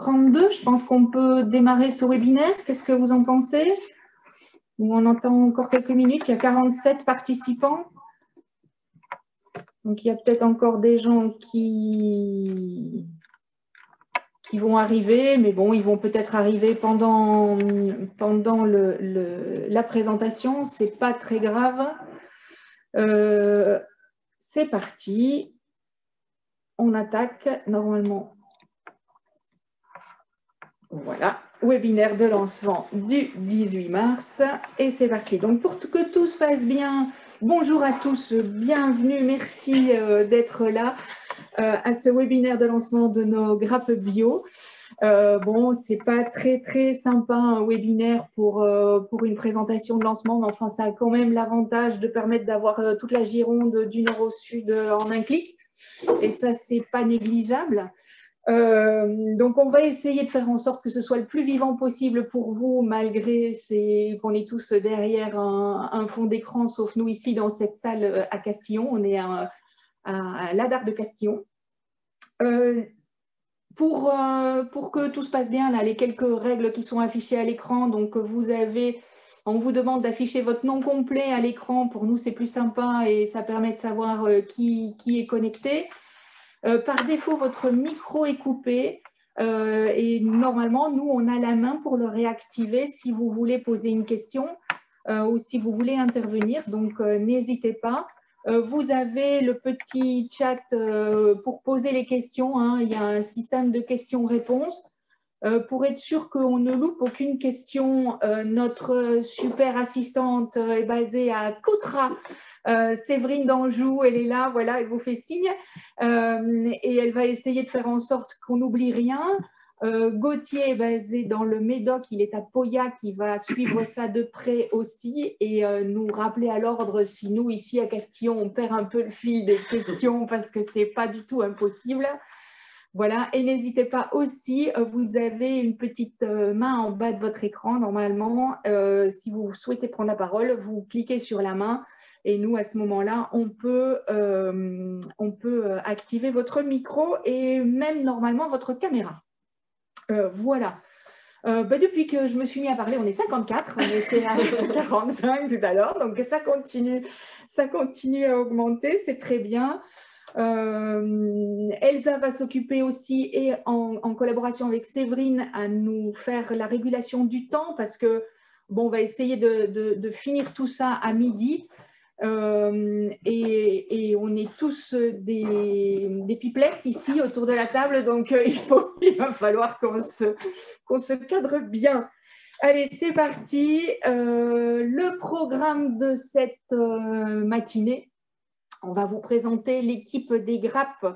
32, je pense qu'on peut démarrer ce webinaire. Qu'est-ce que vous en pensez? On entend encore quelques minutes, il y a 47 participants. Donc, il y a peut-être encore des gens qui vont arriver, mais bon, ils vont peut-être arriver pendant la présentation. Ce n'est pas très grave. C'est parti. On attaque normalement. Voilà, webinaire de lancement du 18 mars. Et c'est parti. Donc, pour que tout se passe bien, bonjour à tous, bienvenue, merci d'être là à ce webinaire de lancement de nos grappes bio. Bon, c'est pas très sympa un webinaire pour une présentation de lancement, mais enfin, ça a quand même l'avantage de permettre d'avoir toute la Gironde du nord au sud en un clic. Et ça, c'est pas négligeable. Donc, on va essayer de faire en sorte que ce soit le plus vivant possible pour vous, malgré qu'on est tous derrière un fond d'écran, sauf nous ici dans cette salle à Castillon. On est à l'Adar de Castillon. Pour que tout se passe bien, là, les quelques règles qui sont affichées à l'écran, donc on vous demande d'afficher votre nom complet à l'écran. Pour nous, c'est plus sympa et ça permet de savoir qui est connecté. Par défaut, votre micro est coupé et normalement, nous, on a la main pour le réactiver si vous voulez poser une question ou si vous voulez intervenir. Donc, n'hésitez pas. Vous avez le petit chat pour poser les questions. Hein. Il y a un système de questions-réponses. Pour être sûr qu'on ne loupe aucune question, notre super assistante est basée à Coutras. Séverine d'Anjou, elle est là, voilà, elle vous fait signe. Et elle va essayer de faire en sorte qu'on n'oublie rien. Gauthier est basé dans le Médoc, il est à Pauillac, qui va suivre ça de près aussi et nous rappeler à l'ordre si nous, ici à Castillon, on perd un peu le fil des questions parce que ce n'est pas du tout impossible. Voilà, et n'hésitez pas aussi, vous avez une petite main en bas de votre écran, normalement. Si vous souhaitez prendre la parole, vous cliquez sur la main et nous, à ce moment-là, on peut activer votre micro et même normalement votre caméra. Voilà. Depuis que je me suis mis à parler, on est 54, on était à 45 tout à l'heure, donc ça continue à augmenter, c'est très bien. Elsa va s'occuper aussi, et en collaboration avec Séverine, à nous faire la régulation du temps, parce que bon, on va essayer de finir tout ça à midi. Et on est tous des pipelettes ici autour de la table, donc il va falloir qu'on se cadre bien. Allez, c'est parti. Le programme de cette matinée, on va vous présenter l'équipe des grappes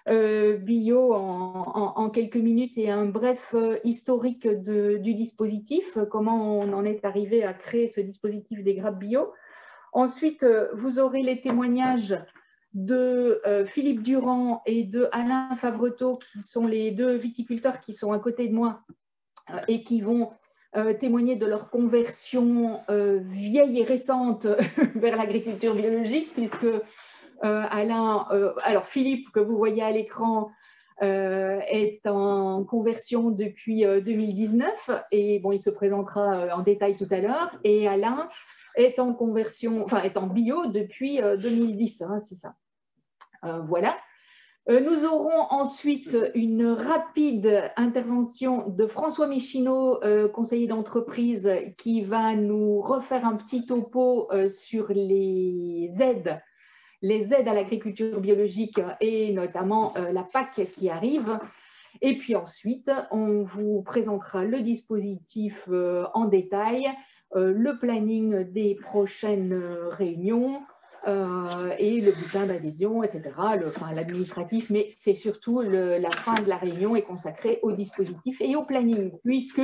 bio en quelques minutes et un bref historique du dispositif, comment on en est arrivé à créer ce dispositif des grappes bio. Ensuite, vous aurez les témoignages de Philippe Durand et de Alain Favretot, qui sont les deux viticulteurs qui sont à côté de moi et qui vont témoigner de leur conversion vieille et récente vers l'agriculture biologique, puisque alors Philippe, que vous voyez à l'écran, est en conversion depuis 2019 et bon, il se présentera en détail tout à l'heure. Et Alain est en conversion, enfin est en bio depuis 2010, hein, c'est ça. Voilà. Nous aurons ensuite une rapide intervention de François Michineau, conseiller d'entreprise, qui va nous refaire un petit topo sur les aides à l'agriculture biologique et notamment la PAC qui arrive. Et puis ensuite, on vous présentera le dispositif en détail, le planning des prochaines réunions et le bulletin d'adhésion, etc., l'administratif, mais c'est surtout la fin de la réunion est consacrée au dispositif et au planning, puisque,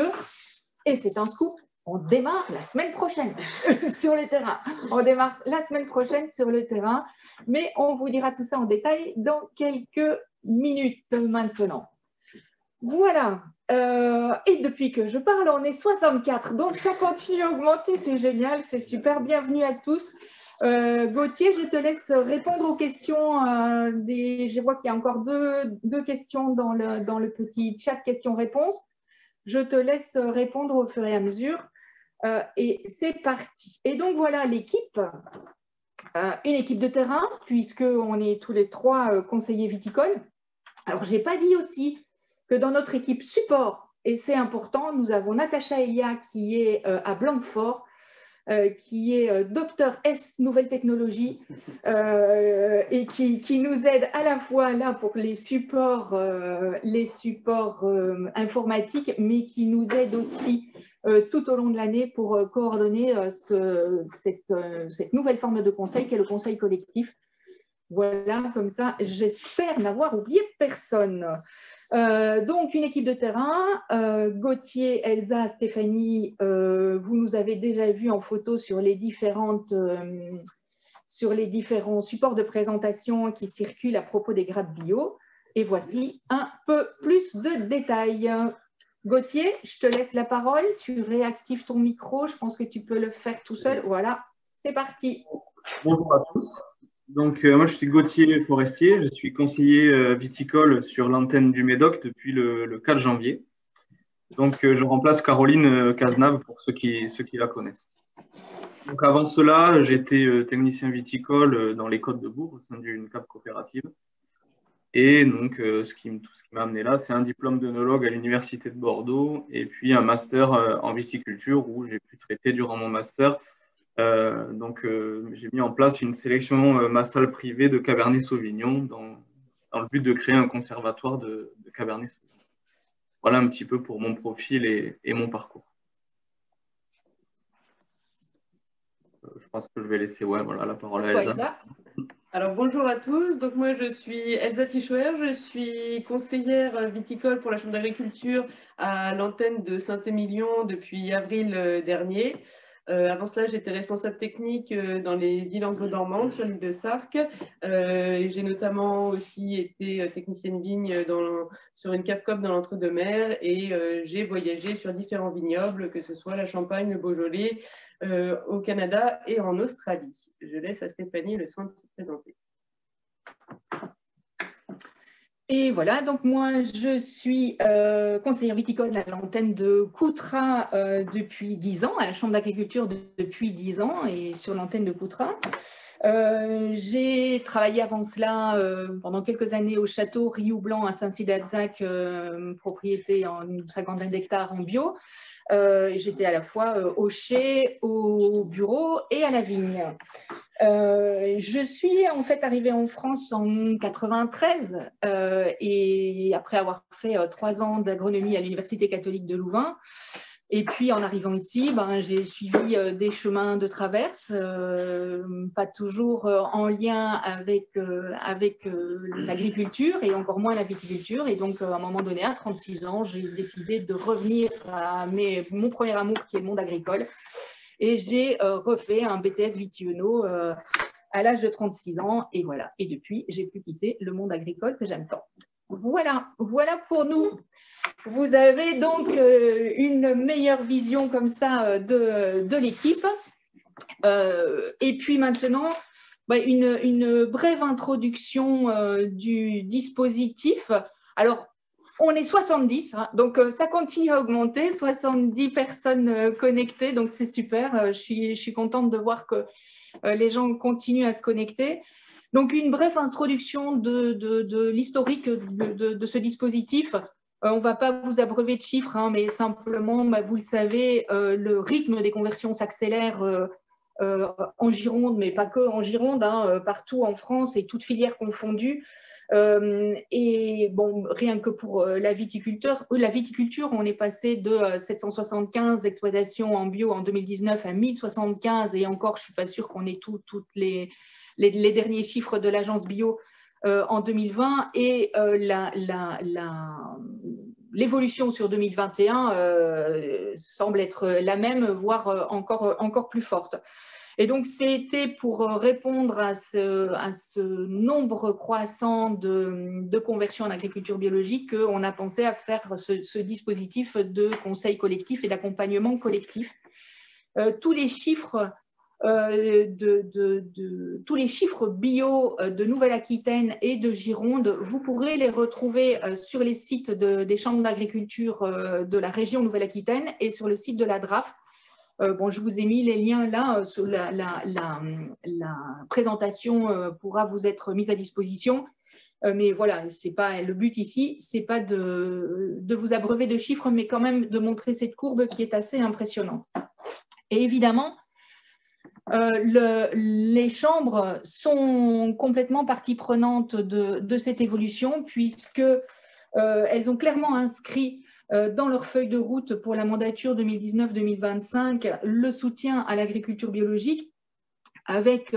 et c'est un scoop, on démarre la semaine prochaine sur le terrain. On démarre la semaine prochaine sur le terrain, mais on vous dira tout ça en détail dans quelques minutes maintenant. Voilà. Et depuis que je parle, on est 64, donc ça continue à augmenter, c'est génial, c'est super. Bienvenue à tous. Gauthier, je te laisse répondre aux questions. Je vois qu'il y a encore deux questions dans le petit chat questions-réponses. Je te laisse répondre au fur et à mesure. Et c'est parti. Et donc voilà l'équipe, une équipe de terrain, puisqu'on est tous les trois conseillers viticoles. Alors, je n'ai pas dit aussi que dans notre équipe support, et c'est important, nous avons Natacha Elia qui est à Blanquefort, qui est docteur S Nouvelles Technologies et qui nous aide à la fois là pour les supports informatiques, mais qui nous aide aussi tout au long de l'année pour coordonner cette nouvelle forme de conseil qu'est le conseil collectif. Voilà, comme ça, j'espère n'avoir oublié personne. Donc, une équipe de terrain, Gauthier, Elsa, Stéphanie, vous nous avez déjà vu en photo sur les différents supports de présentation qui circulent à propos des grappes bio. Et voici un peu plus de détails. Gauthier, je te laisse la parole. Tu réactives ton micro. Je pense que tu peux le faire tout seul. Voilà, c'est parti. Bonjour à tous. Donc, moi, je suis Gauthier Forestier. Je suis conseiller viticole sur l'antenne du Médoc depuis le 4 janvier. Donc, je remplace Caroline Cazenave pour ceux qui la connaissent. Donc, avant cela, j'étais technicien viticole dans les Côtes de Bourg au sein d'une cave coopérative. Et donc, tout ce qui m'a amené là, c'est un diplôme d'œnologue à l'Université de Bordeaux et puis un master en viticulture où j'ai pu traiter durant mon master. J'ai mis en place une sélection massale privée de Cabernet Sauvignon dans le but de créer un conservatoire de Cabernet Sauvignon. Voilà un petit peu pour mon profil et mon parcours. Je pense que je vais laisser la parole à Elsa. Alors bonjour à tous, donc moi je suis Elsa Tichoer, je suis conseillère viticole pour la Chambre d'agriculture à l'antenne de Saint-Émilion depuis avril dernier. Avant cela, j'étais responsable technique dans les îles anglo-normandes sur l'île de Sark. J'ai notamment aussi été technicienne vigne sur une cave COP dans l'Entre-deux-Mers et j'ai voyagé sur différents vignobles, que ce soit la Champagne, le Beaujolais, au Canada et en Australie. Je laisse à Stéphanie le soin de se présenter. Et voilà, donc moi je suis conseillère viticole à l'antenne de Coutras depuis 10 ans, à la Chambre d'agriculture depuis 10 ans et sur l'antenne de Coutras. J'ai travaillé avant cela pendant quelques années au château Rioux Blanc à Saint-Cyr-d'Abzac, propriété en une cinquantaine d'hectares en bio. J'étais à la fois au chai, au bureau et à la vigne. Je suis en fait arrivée en France en 93 et après avoir fait 3 ans d'agronomie à l'Université catholique de Louvain. Et puis en arrivant ici, j'ai suivi des chemins de traverse, pas toujours en lien avec l'agriculture et encore moins la viticulture. Et donc à un moment donné, à 36 ans, j'ai décidé de revenir à mon premier amour qui est le monde agricole. Et j'ai refait un BTS Vitiono à l'âge de 36 ans. Et voilà. Et depuis, j'ai pu quitter le monde agricole que j'aime tant. Voilà pour nous. Vous avez donc une meilleure vision comme ça de l'équipe. Et puis maintenant, une brève introduction du dispositif. Alors, on est 70, hein, donc ça continue à augmenter, 70 personnes connectées, donc c'est super. Je suis contente de voir que les gens continuent à se connecter. Donc, une brève introduction de l'historique de ce dispositif. On ne va pas vous abreuver de chiffres, hein, mais simplement, vous le savez, le rythme des conversions s'accélère en Gironde, mais pas que en Gironde, hein, partout en France et toutes filières confondues. Et bon, rien que pour la viticulture, on est passé de 775 exploitations en bio en 2019 à 1075 et encore, je ne suis pas sûre qu'on ait toutes les derniers chiffres de l'agence bio en 2020 et l'évolution sur 2021 semble être la même, voire encore plus forte. Et donc, c'était pour répondre à ce nombre croissant de conversions en agriculture biologique qu'on a pensé à faire ce dispositif de conseil collectif et d'accompagnement collectif. Tous les chiffres tous les chiffres bio de Nouvelle-Aquitaine et de Gironde, vous pourrez les retrouver sur les sites des chambres d'agriculture de la région Nouvelle-Aquitaine et sur le site de la DRAF. Bon, je vous ai mis les liens là, sur la présentation pourra vous être mise à disposition. Mais voilà, c'est pas, le but ici, ce n'est pas de vous abreuver de chiffres, mais quand même de montrer cette courbe qui est assez impressionnante. Et évidemment, les chambres sont complètement partie prenante de cette évolution, puisqu'elles ont clairement inscrit dans leur feuille de route pour la mandature 2019-2025 le soutien à l'agriculture biologique, avec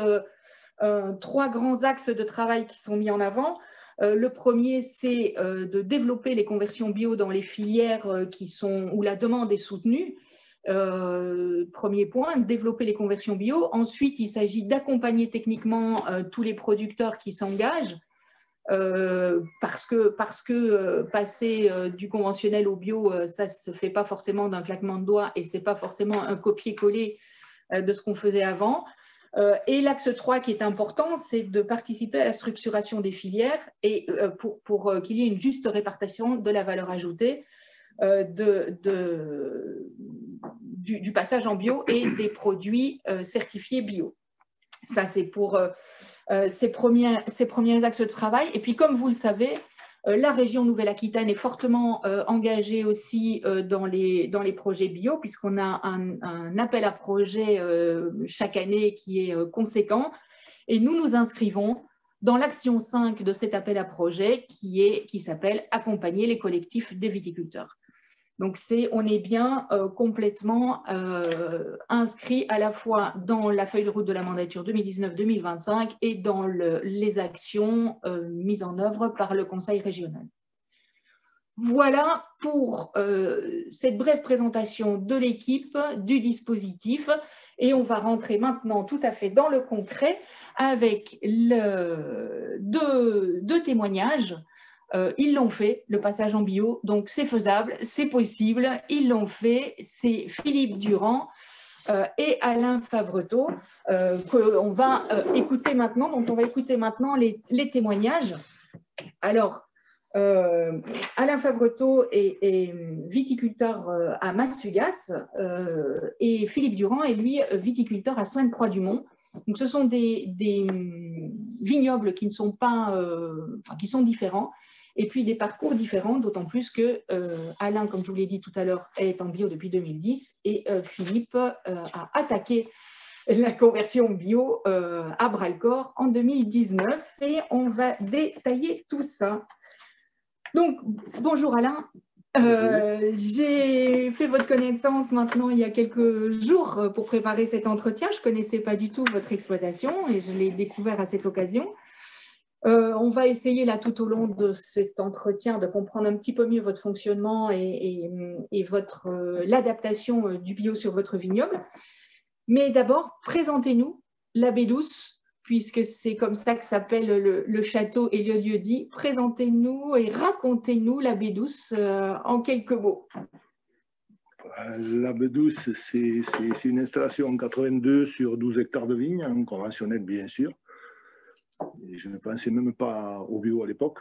3 grands axes de travail qui sont mis en avant. Le premier, c'est de développer les conversions bio dans les filières où la demande est soutenue. Premier point, développer les conversions bio. Ensuite, il s'agit d'accompagner techniquement tous les producteurs qui s'engagent, parce que passer du conventionnel au bio, ça ne se fait pas forcément d'un claquement de doigts et ce n'est pas forcément un copier-coller de ce qu'on faisait avant. Et l'axe 3 qui est important, c'est de participer à la structuration des filières et pour qu'il y ait une juste répartition de la valeur ajoutée du passage en bio et des produits certifiés bio. Ça, c'est pour ces premiers axes de travail. Et puis, comme vous le savez, la région Nouvelle-Aquitaine est fortement engagée aussi dans les projets bio, puisqu'on a un appel à projet chaque année qui est conséquent. Et nous nous inscrivons dans l'action 5 de cet appel à projet qui s'appelle « Accompagner les collectifs des viticulteurs ». Donc, on est bien complètement inscrit à la fois dans la feuille de route de la mandature 2019-2025 et dans les actions mises en œuvre par le Conseil régional. Voilà pour cette brève présentation de l'équipe, du dispositif. Et on va rentrer maintenant tout à fait dans le concret avec deux témoignages. Ils l'ont fait, le passage en bio, donc c'est faisable, c'est possible, ils l'ont fait. C'est Philippe Durand et Alain Favretot qu'on va écouter maintenant. Donc on va écouter maintenant les témoignages. Alors, Alain Favretot est viticulteur à Massugas et Philippe Durand est lui viticulteur à Sainte-Croix-du-Mont. Donc ce sont des vignobles qui ne sont pas, qui sont différents. Et puis des parcours différents, d'autant plus que Alain, comme je vous l'ai dit tout à l'heure, est en bio depuis 2010 et Philippe a attaqué la conversion bio à bras-le-corps en 2019 et on va détailler tout ça. Donc, bonjour Alain. J'ai fait votre connaissance maintenant il y a quelques jours pour préparer cet entretien. Je ne connaissais pas du tout votre exploitation et je l'ai découvert à cette occasion. On va essayer là tout au long de cet entretien de comprendre un petit peu mieux votre fonctionnement et l'adaptation du bio sur votre vignoble. Mais d'abord, présentez-nous la Baie Douce, puisque c'est comme ça que s'appelle le château et le lieu-dit. Présentez-nous et racontez-nous la Baie Douce en quelques mots. La Baie Douce, c'est une installation en 82 sur 12 hectares de vignes, en conventionnel bien sûr. Et je ne pensais même pas au bio à l'époque.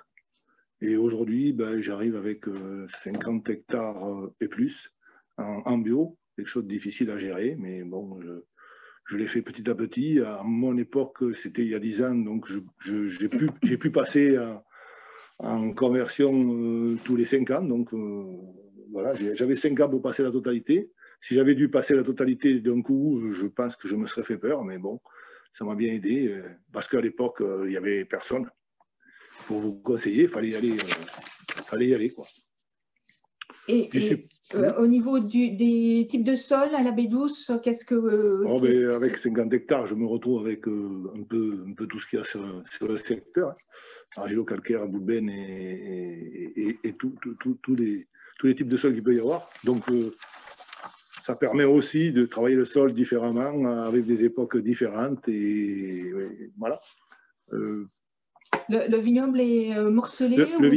Et aujourd'hui, j'arrive avec 50 hectares et plus en bio. Quelque chose de difficile à gérer, mais bon, je l'ai fait petit à petit. À mon époque, c'était il y a 10 ans, donc j'ai pu passer en conversion tous les 5 ans. Donc voilà, j'avais 5 ans pour passer la totalité. Si j'avais dû passer la totalité d'un coup, je pense que je me serais fait peur, mais bon. Ça m'a bien aidé parce qu'à l'époque, il n'y avait personne pour vous conseiller. Il fallait y aller, quoi. Au niveau des types de sols à la Baie Douce, qu'est-ce que… avec 50 hectares, je me retrouve avec un peu tout ce qu'il y a sur le secteur. Argilo-calcaire, boulbène et tous les types de sols qu'il peut y avoir. Donc, ça permet aussi de travailler le sol différemment, avec des époques différentes. Et voilà. Le vignoble est morcelé? Le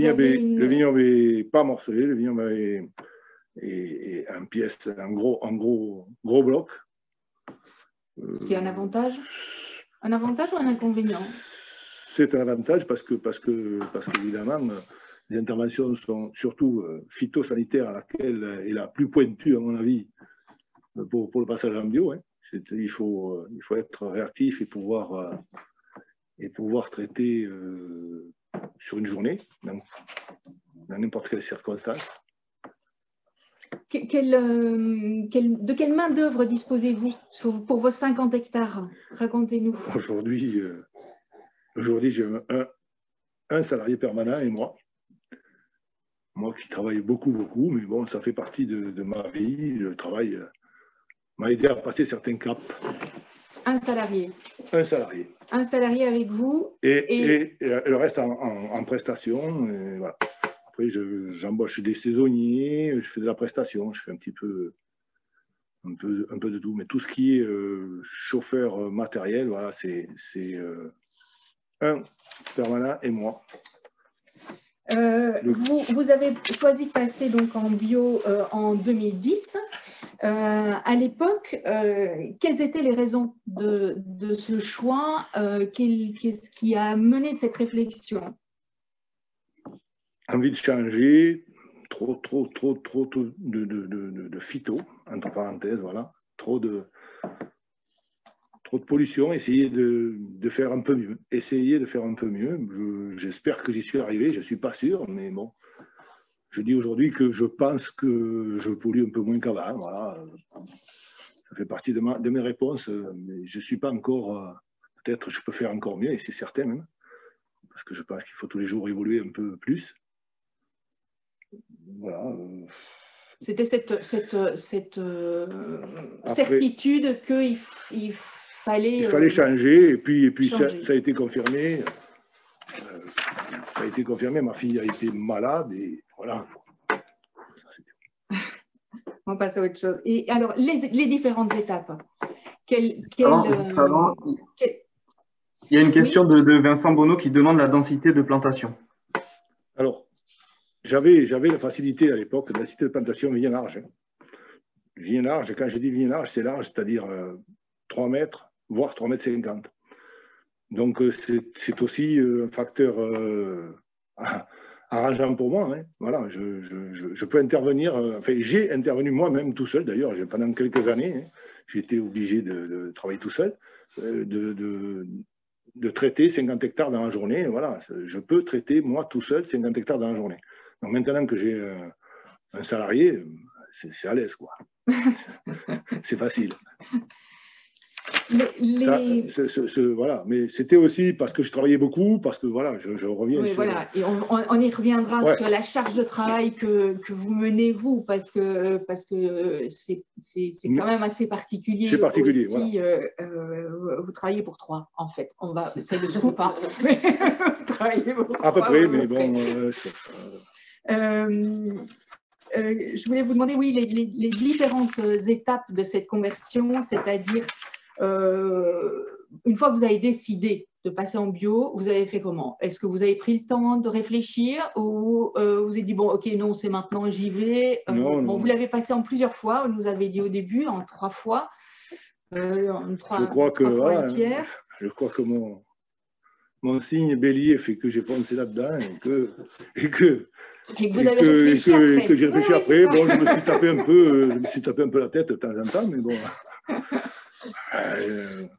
vignoble n'est pas morcelé. Le vignoble est en pièces, en gros bloc. Ce qui est un avantage? Un avantage ou un inconvénient? C'est un avantage parce qu'évidemment, les interventions sont surtout phytosanitaires, laquelle est la plus pointue, à mon avis, pour le passage en bio. Hein. Il faut être réactif et pouvoir traiter sur une journée, dans n'importe quelle circonstance. De quelle main-d'œuvre disposez-vous pour vos 50 hectares? Racontez-nous. Aujourd'hui, j'ai un salarié permanent et moi. Moi qui travaille beaucoup, mais bon, ça fait partie de ma vie. Le travail m'a aidé à passer certains caps. Un salarié. Un salarié. Un salarié avec vous. Et le reste en prestation. Et voilà. Après, j'embauche des saisonniers, je fais de la prestation, je fais un peu de tout. Mais tout ce qui est chauffeur matériel, voilà, c'est un permanent et moi. Vous avez choisi de passer donc en bio en 2010. À l'époque, quelles étaient les raisons de ce choix? Qu'est-ce qui a mené cette réflexion? Envie de changer, trop de phyto, entre parenthèses, voilà, trop de pollution, essayer de faire un peu mieux. J'espère que j'y suis arrivé, je ne suis pas sûr, mais bon, je dis aujourd'hui que je pense que je pollue un peu moins qu'avant, voilà. Ça fait partie de mes réponses, mais je ne suis pas encore, peut-être je peux faire encore mieux, et c'est certain même, parce que je pense qu'il faut tous les jours évoluer un peu plus. Voilà. C'était cette certitude qu'il fallait changer, et puis changer. Ça a été confirmé. Ma fille a été malade, et voilà. On passe à autre chose. Et alors, les différentes étapes. Il y a une question de Vincent Bonneau qui demande la densité de plantation. Alors, j'avais la facilité à l'époque, la densité de plantation bien large. Hein. Bien large, quand je dis bien large, c'est large, c'est-à-dire 3 mètres, voire 3,50 mètres. Donc, c'est aussi un facteur arrangeant pour moi. Hein. Voilà, je peux intervenir, enfin, j'ai intervenu moi-même tout seul, d'ailleurs, pendant quelques années, hein, j'ai été obligé de travailler tout seul, de traiter 50 hectares dans la journée. Voilà, je peux traiter, moi, tout seul, 50 hectares dans la journée. Donc, maintenant que j'ai un salarié, c'est à l'aise, quoi. C'est facile. Voilà. Mais c'était aussi parce que je travaillais beaucoup, parce que voilà, je reviens. Oui, voilà. Et on y reviendra sur la charge de travail que vous menez, vous, parce que c'est quand même assez particulier. C'est particulier, aussi, voilà. Vous travaillez pour 3, en fait. C'est le scoop, hein. Vous travaillez pour 3. À peu près, mais bon. Je voulais vous demander, oui, les différentes étapes de cette conversion, c'est-à-dire, une fois que vous avez décidé de passer en bio, vous avez fait comment? Est-ce que vous avez pris le temps de réfléchir ou vous avez dit, bon, ok, non, c'est maintenant, j'y vais? Non. Vous l'avez passé en plusieurs fois, vous nous avez dit au début, en 3 fois. Je crois que mon signe bélier fait que j'ai pensé là-dedans et que vous avez réfléchi après. Que j'ai réfléchi après. Bon, je me suis tapé un peu la tête de temps en temps, mais bon.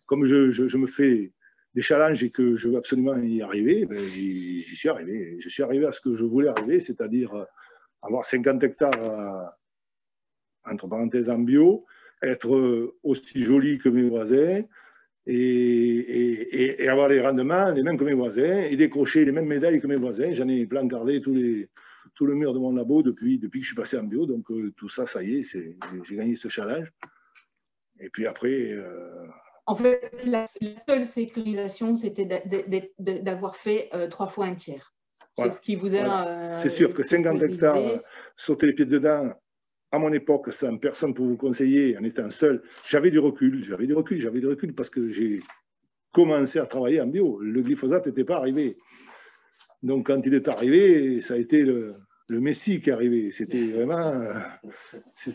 Comme je me fais des challenges et que je veux absolument y arriver, ben, j'y suis arrivé. Je suis arrivé à ce que je voulais arriver, c'est-à-dire avoir 50 hectares entre parenthèses en bio, être aussi joli que mes voisins et avoir les rendements les mêmes que mes voisins et décrocher les mêmes médailles que mes voisins. J'en ai placardé tout le mur de mon labo depuis que je suis passé en bio. Donc tout ça, ça y est, j'ai gagné ce challenge. Et puis après... En fait, la seule sécurisation, c'était d'avoir fait 3 fois un tiers. Voilà. C'est ce qui vous a... C'est sûr que 50 hectares, sauter les pieds dedans, à mon époque, sans personne pour vous conseiller, en étant seul, j'avais du recul parce que j'ai commencé à travailler en bio. Le glyphosate n'était pas arrivé. Donc, quand il est arrivé, ça a été le Messie qui est arrivé. C'était vraiment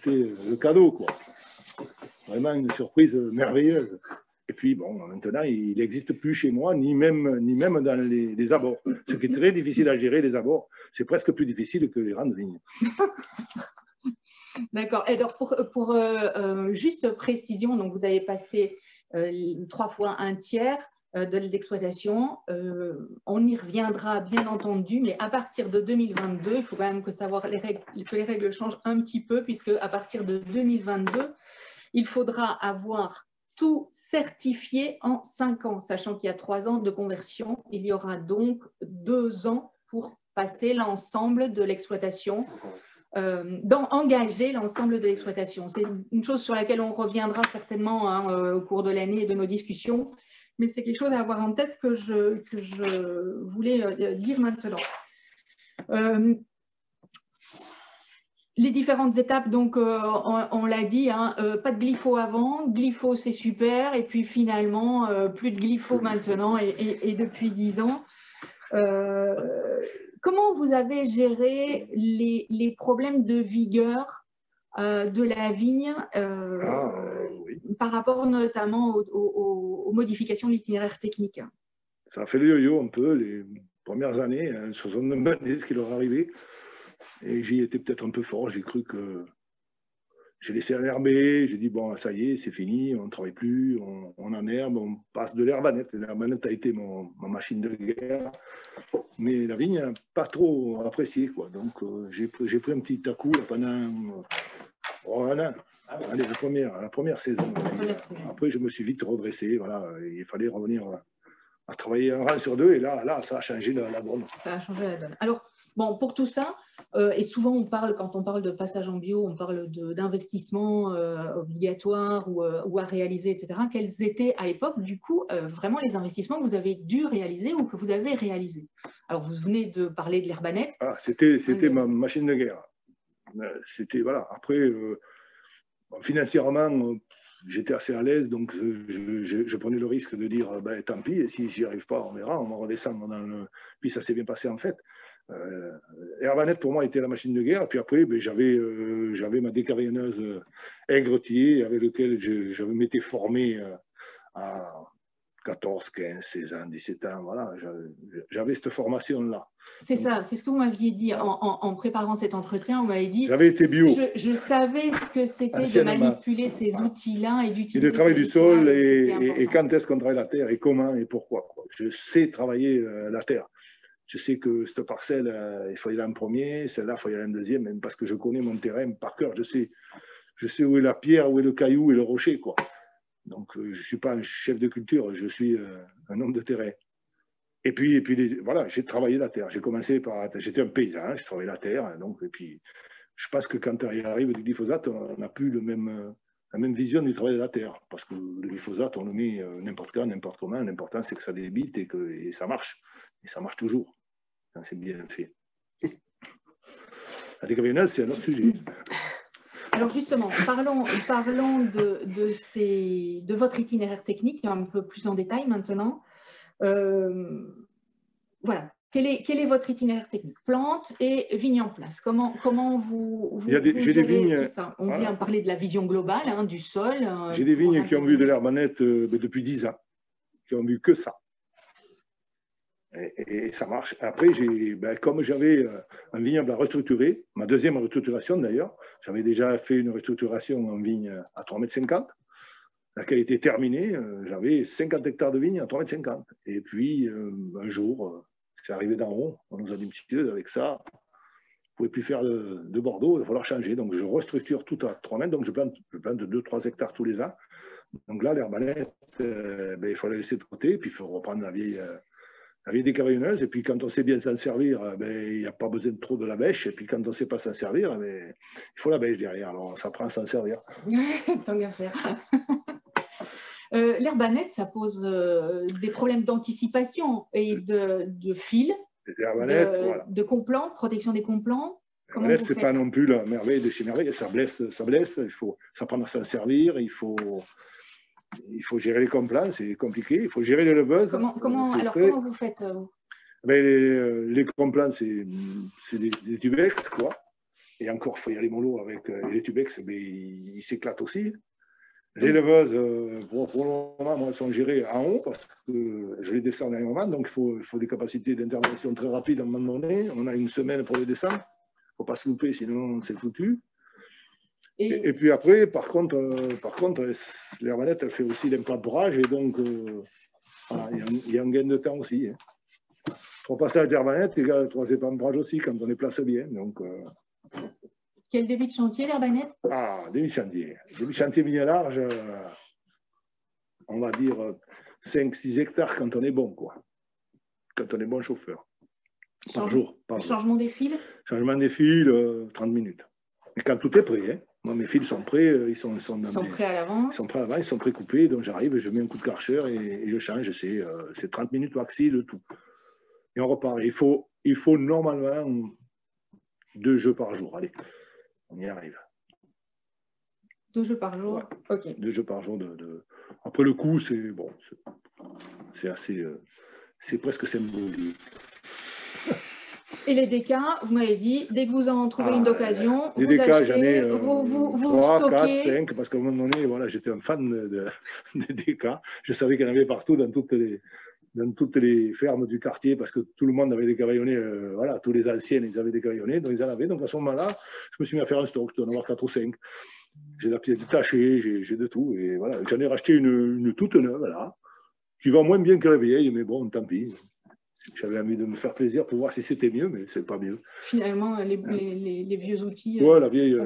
le cadeau, quoi. vraiment une surprise merveilleuse. Et puis, bon, maintenant, il n'existe plus chez moi, ni même dans les abords. Ce qui est très difficile à gérer, les abords, c'est presque plus difficile que les rangs de vignes. D'accord. Et alors, pour juste précision, donc vous avez passé 3 fois un tiers de l'exploitation. On y reviendra, bien entendu, mais à partir de 2022, il faut quand même que les règles changent un petit peu, puisque à partir de 2022, il faudra avoir tout certifié en 5 ans, sachant qu'il y a 3 ans de conversion. Il y aura donc 2 ans pour passer l'ensemble de l'exploitation, engager l'ensemble de l'exploitation. C'est une chose sur laquelle on reviendra certainement au cours de l'année et de nos discussions, mais c'est quelque chose à avoir en tête que je voulais dire maintenant. Les différentes étapes, donc on l'a dit, pas de glypho avant, glypho c'est super, et puis finalement plus de glypho maintenant et depuis 10 ans. Comment vous avez géré les problèmes de vigueur de la vigne Oui. par rapport notamment aux modifications de l'itinéraire technique? Ça a fait le yo-yo un peu les premières années, se sont demandé ce qui leur arrivait. Et j'y étais peut-être un peu fort, j'ai cru que j'ai laissé herber, j'ai dit bon, ça y est, c'est fini, on ne travaille plus, on enherbe, on passe de l'herbanette. L'herbanette a été ma machine de guerre, mais la vigne n'a pas trop apprécié, quoi. Donc j'ai pris un petit à-coup pendant un an. Allez, la première saison. Après, je me suis vite redressé, voilà, il fallait revenir à travailler un rang sur 2, et là, ça a changé la donne. Ça a changé la donne. Alors, bon, pour tout ça, et souvent quand on parle de passage en bio, on parle d'investissement obligatoire ou à réaliser, etc. Quels étaient à l'époque, du coup, vraiment les investissements que vous avez dû réaliser ou que vous avez réalisés? Alors, vous venez de parler de l'herbanette. C'était ma machine de guerre. C'était, voilà, après, financièrement, j'étais assez à l'aise, donc je prenais le risque de dire, ben, tant pis, et si j'y arrive pas, on verra, on va redescendre dans le... Puis ça s'est bien passé en fait. Herbanette pour moi était la machine de guerre, et puis après ben, j'avais ma décavillonneuse Aigre-Thier avec lequel je m'étais formé à 14, 15, 16 ans, 17 ans, voilà, j'avais cette formation-là. C'est ça, c'est ce que vous m'aviez dit en préparant cet entretien, vous m'avez dit, j'avais été bio. Je savais ce que c'était de manipuler ces outils-là et d'utiliser. Et de travailler du sol, et quand est-ce qu'on travaille la terre, et comment, et pourquoi, quoi. Je sais travailler la terre. Je sais que cette parcelle, il faut y aller en premier, celle-là, il faut y aller en deuxième, même parce que je connais mon terrain par cœur. Je sais où est la pierre, où est le caillou et le rocher, quoi. Donc, je ne suis pas un chef de culture, je suis un homme de terrain. Et puis voilà, j'ai travaillé la terre. J'ai commencé par... J'étais un paysan, j'ai travaillé la terre. Donc, et puis, je pense que quand il arrive du glyphosate, on n'a plus la même vision du travail de la terre. Parce que le glyphosate, on le met n'importe quand, n'importe comment. L'important, c'est que ça débite et ça marche. Et ça marche toujours. C'est bien fait. La décavillonneuse, c'est un autre sujet. Alors justement, parlons de votre itinéraire technique un peu plus en détail maintenant. Voilà. Quel est votre itinéraire technique? Plantes et vignes en place. Comment vous gérez tout ça? On vient parler de la vision globale, du sol. J'ai des vignes qui ont vu de l'herbanette depuis 10 ans, qui ont vu que ça. Et ça marche. Après, comme j'avais un vignoble à restructurer, ma deuxième restructuration d'ailleurs, j'avais déjà fait une restructuration en vigne à 3,50 m, laquelle était terminée. J'avais 50 hectares de vignes à 3,50 m. Et puis, un jour, c'est arrivé d'en haut, on nous a dit, monsieur, avec ça, vous ne pouvez plus faire de Bordeaux, il va falloir changer. Donc, je restructure tout à 3 mètres, donc je plante de 2-3 hectares tous les ans. Donc là, l'herbanette, il faut la laisser de côté, puis il faut reprendre la vieille décavillonneuse, et puis quand on sait bien s'en servir, il n'y a pas besoin de trop de la bêche, et puis quand on ne sait pas s'en servir, il faut la bêche derrière, alors ça prend à s'en servir. Tant qu'à faire. L'herbanette, ça pose des problèmes d'anticipation et de fil, de complants, protection des complants. L'herbanette, ce n'est pas non plus la merveille de chez merveille, ça blesse, il faut s'apprendre à s'en servir, il faut gérer les complants, c'est compliqué. Il faut gérer l'élevage. Comment vous faites les complants, c'est des tubex, quoi. Et encore, il faut y aller mollo avec les tubex, mais ils s'éclatent aussi. Les éleveuses, pour le moment, moi, elles sont gérées en haut parce que je les descends à un moment, donc il faut des capacités d'intervention très rapides à un moment donné. On a une semaine pour les descendre. Il ne faut pas se louper, sinon c'est foutu. Et puis après, par contre, l'herbanette, elle fait aussi l'empâturage et donc voilà, il y a un gain de temps aussi. Hein. 3 passages d'herbanette égale 3 épâtrages aussi quand on les place bien. Donc, quel début de chantier, l'herbanette? Ah, début de chantier. Début de chantier bien large, on va dire 5-6 hectares quand on est bon, quoi. Quand on est bon chauffeur. Par jour. Changement des fils? Changement des fils, 30 minutes. Et quand tout est prêt, hein. Moi, mes fils sont prêts, ils sont prêts à l'avance. Ils sont prêts à l'avance, ils sont pré-coupés, donc j'arrive, je mets un coup de karcher et je change, c'est 30 minutes maxi le tout. Et on repart. Il faut normalement 2 jeux par jour. Allez, on y arrive. 2 jeux par jour, ouais. Ok. 2 jeux par jour. Après le coup, c'est bon, c'est assez, c'est presque symbolique. Et les décas, vous m'avez dit, dès que vous en trouvez une d'occasion, les décas, j'en ai vous 3, stockez. 4, 5, parce qu'à un moment donné, voilà, j'étais un fan des décas. Je savais qu'il y en avait partout dans toutes les fermes du quartier, parce que tout le monde avait des cavaillonnés, voilà, tous les anciens, ils avaient des cavaillonnés, donc ils en avaient. Donc à ce moment-là, je me suis mis à faire un stock, je dois en avoir 4 ou 5. J'ai la pièce détachée, j'ai de tout, et voilà. J'en ai racheté une toute neuve, là, qui va moins bien que la vieille, mais bon, tant pis. J'avais envie de me faire plaisir pour voir si c'était mieux, mais c'est pas mieux. Finalement, les vieux outils. Ouais, la vieille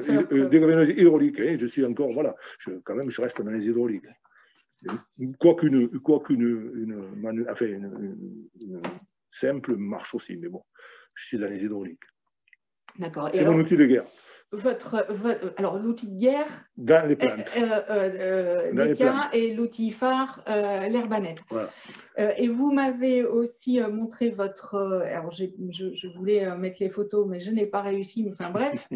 décavionneuse hydraulique, hein, je suis encore, voilà, quand même, je reste dans les hydrauliques. Quoique une simple marche aussi, mais bon, je suis dans les hydrauliques. D'accord. C'est mon outil de guerre. Alors, l'outil de guerre, dans les plantes. Déca, et l'outil phare, l'herbanette. Voilà. Et vous m'avez aussi montré votre... alors, je voulais mettre les photos, mais je n'ai pas réussi. Mais, enfin bref,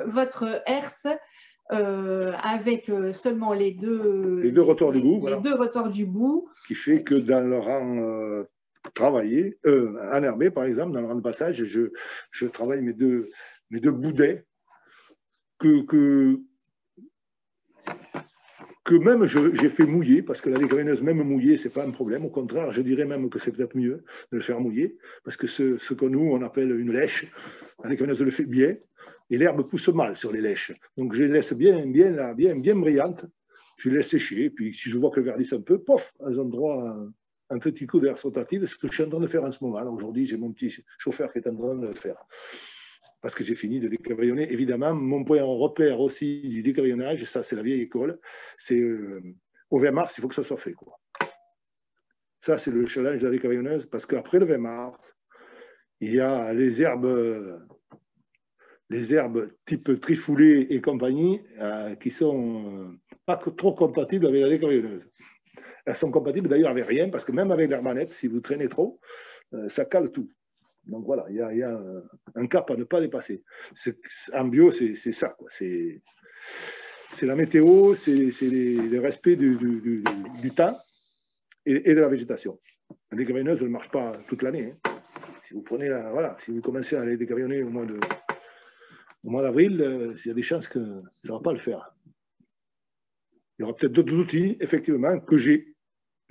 votre herse avec seulement les deux rotors du bout. Voilà. Les 2 rotors du bout. Qui fait que dans le rang travaillé, enherbé, par exemple, dans le rang de passage, je travaille mes deux boudets que même j'ai fait mouiller, parce que la décavionneuse, même mouillée, ce n'est pas un problème. Au contraire, je dirais même que c'est peut-être mieux de le faire mouiller, parce que ce que nous, on appelle une lèche, la décavionneuse le fait bien, et l'herbe pousse mal sur les lèches. Donc, je les laisse bien brillantes, je les laisse sécher, et puis si je vois qu'elles verdissent un peu, pof, elles ont droit à un petit coup d'air rotatif, ce que je suis en train de faire en ce moment. Aujourd'hui, j'ai mon petit chauffeur qui est en train de le faire. Parce que j'ai fini de décavaillonner. Évidemment, mon point en repère aussi du décavaillonnage, ça c'est la vieille école, c'est au 20 mars, il faut que ça soit fait, quoi. Ça, c'est le challenge de la décavaillonneuse, parce qu'après le 20 mars, il y a les herbes type trifoulet et compagnie qui sont pas trop compatibles avec la décavaillonneuse. Elles sont compatibles d'ailleurs avec rien, parce que même avec l'herbanette, si vous traînez trop, ça cale tout. Donc voilà, il y a un cap à ne pas dépasser. En bio, c'est ça, quoi. C'est la météo, c'est le respect du temps et de la végétation. La décavionneuse ne marche pas toute l'année. Hein. Si vous prenez si vous commencez à aller décavionner au mois d'avril, il y a des chances que ça ne va pas le faire. Il y aura peut-être d'autres outils, effectivement, que j'ai.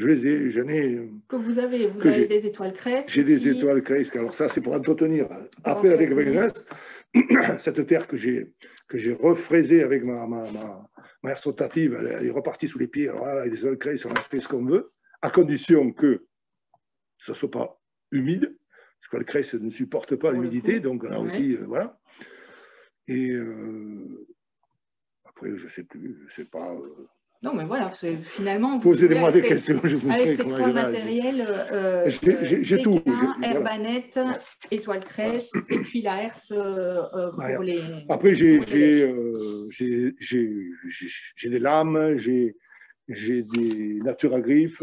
J'en ai. Que vous avez des étoiles cresse. J'ai des étoiles cresse. Alors ça, c'est pour entretenir. Après la décavionneuse, cette terre que j'ai refraisée avec ma herse rotative, elle est repartie sous les pieds. Alors là, les étoiles cresse, on en fait ce qu'on veut, à condition que ça ne soit pas humide, parce que la cresse ne supporte pas l'humidité, donc là aussi, voilà. Et après, je ne sais plus, je ne sais pas. Non, mais voilà, finalement, posez-moi des questions, je vous avec ces 3 matériels, j'ai tout. Herbanette, étoile cresse, et puis la herse pour les. Après, j'ai des lames, j'ai des natures à griffes,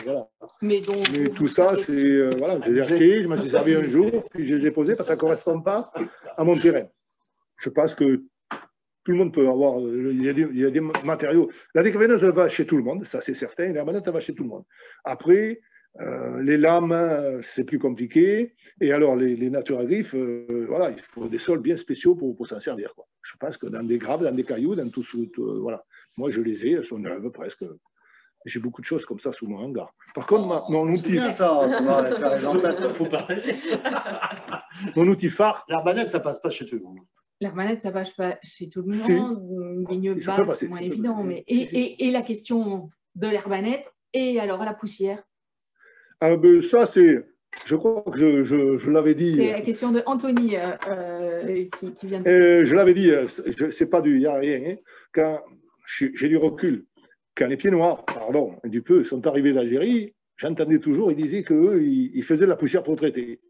voilà. Mais tout ça, c'est voilà, je les ai achetés, je m'en suis servi un jour, puis je les ai posés parce que ça ne correspond pas à mon terrain. Je pense que tout le monde peut avoir, il y a des matériaux. La décavionneuse, elle va chez tout le monde, ça c'est certain, l'herbanette, elle va chez tout le monde. Après, les lames, c'est plus compliqué. Et alors, les natures à griffes, voilà, il faut des sols bien spéciaux pour s'en servir, quoi. Je pense que dans des graves, dans des cailloux, dans tout voilà. Moi, je les ai, elles sont neuves presque. J'ai beaucoup de choses comme ça sous mon hangar. Par contre, mon outil... C'est bien ça, on va faire les emplettes. Il faut partager. Mon outil phare... L'herbanette, ça passe pas chez tout le monde. L'herbanette, ça passe pas chez tout le Si. monde. Vigne Ça peut basse, passer, moins ça peut évident. passer. Mais... Et la question de l'herbanette, et alors la poussière? Ça, c'est... Je crois que je l'avais dit... C'est la question de Anthony qui vient de... je l'avais dit, c'est pas du... Il n'y a rien. Hein. Quand j'ai du recul, quand les pieds noirs, pardon, du peu, sont arrivés d'Algérie, j'entendais toujours, ils disaient qu'eux, ils faisaient de la poussière pour traiter.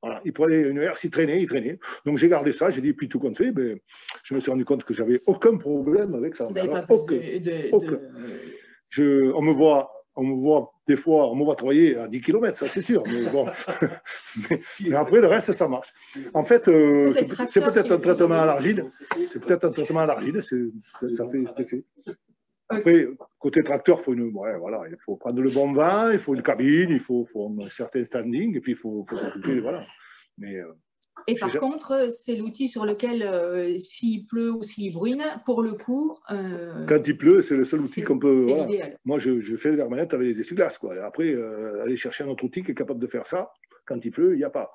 Voilà, ils prenaient une herse, ils traînaient. Donc j'ai gardé ça, j'ai dit, puis tout compte fait, ben, je me suis rendu compte que j'avais aucun problème avec ça. Vous n'avez pas aucun. On me voit des fois, on me voit travailler à 10 km, ça c'est sûr, mais bon. mais après, le reste, ça marche. En fait, c'est peut-être un traitement à l'argile. Ça fait cet effet. Après, côté tracteur, il faut prendre le bon vent, il faut une cabine, il faut un certain standing, et puis il faut s'occuper, voilà. Mais, et par contre, c'est l'outil sur lequel, s'il pleut ou s'il bruine, pour le coup... quand il pleut, c'est le seul outil qu'on peut... C'est voilà. l'idéal. Moi, je fais l'herbanette avec des essuie-glaces, quoi. Et après, aller chercher un autre outil qui est capable de faire ça, quand il pleut, il n'y a pas.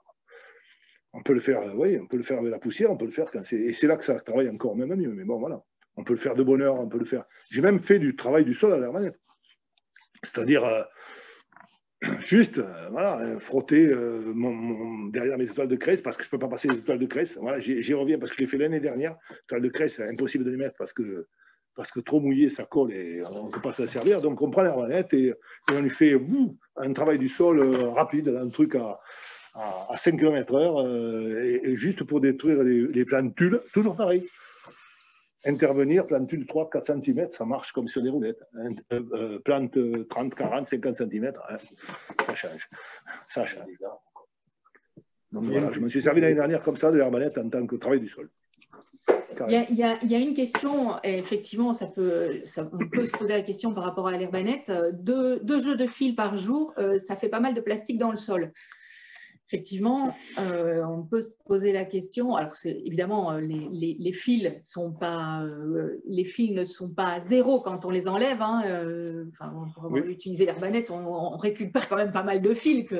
On peut le faire, on peut le faire avec la poussière, on peut le faire quand c'est... Et c'est là que ça travaille encore même mieux, mais bon, voilà. On peut le faire de bonne heure, on peut le faire. J'ai même fait du travail du sol à l'herbanette. C'est-à-dire, juste, frotter derrière mes étoiles de Cresse, parce que je ne peux pas passer les étoiles de Cresse. Voilà, j'y reviens parce que je l'ai fait l'année dernière. Les étoiles de Cresse, c'est impossible de les mettre parce que trop mouillé, ça colle et on ne peut pas s'en servir. Donc, on prend l'herbanette et on lui fait un travail du sol rapide, un truc à 5 km/h, et juste pour détruire les plantules, toujours pareil. Intervenir, plantule 3-4 cm, ça marche comme sur des roulettes. Plante 30, 40, 50 cm, ça change. Ça change. Donc voilà, je me suis servi l'année dernière comme ça de l'herbanette en tant que travail du sol. Il y a une question, et effectivement, on peut se poser la question par rapport à l'herbanette. Deux jeux de fil par jour, ça fait pas mal de plastique dans le sol. Effectivement, on peut se poser la question. Alors, évidemment, les fils ne sont pas à zéro quand on les enlève. Hein. Pour avoir utilisé l'herbanette, on récupère quand même pas mal de fils,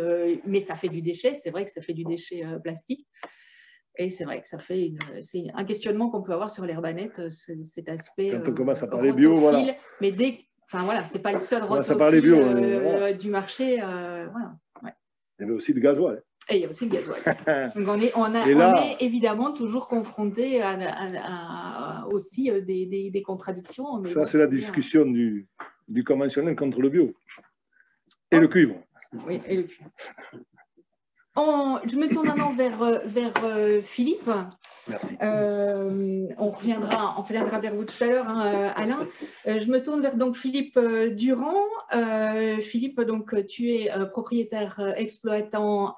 mais ça fait du déchet. C'est vrai que ça fait du déchet plastique. Et c'est vrai que c'est un questionnement qu'on peut avoir sur l'herbanette, cet aspect. Quand on commence à parler bio, voilà. Mais c'est pas le seul rotophile du marché. Voilà. Ouais. Il y avait aussi le gasoil. Et il y a aussi le gasoil. Donc on est évidemment toujours confronté à aussi des contradictions. Mais ça, c'est la discussion du conventionnel contre le bio. Et le cuivre. Oui, et le cuivre. Je me tourne maintenant vers Philippe. Merci. On reviendra vers vous tout à l'heure, hein, Alain. Je me tourne vers donc Philippe Durand. Philippe, donc, tu es propriétaire exploitant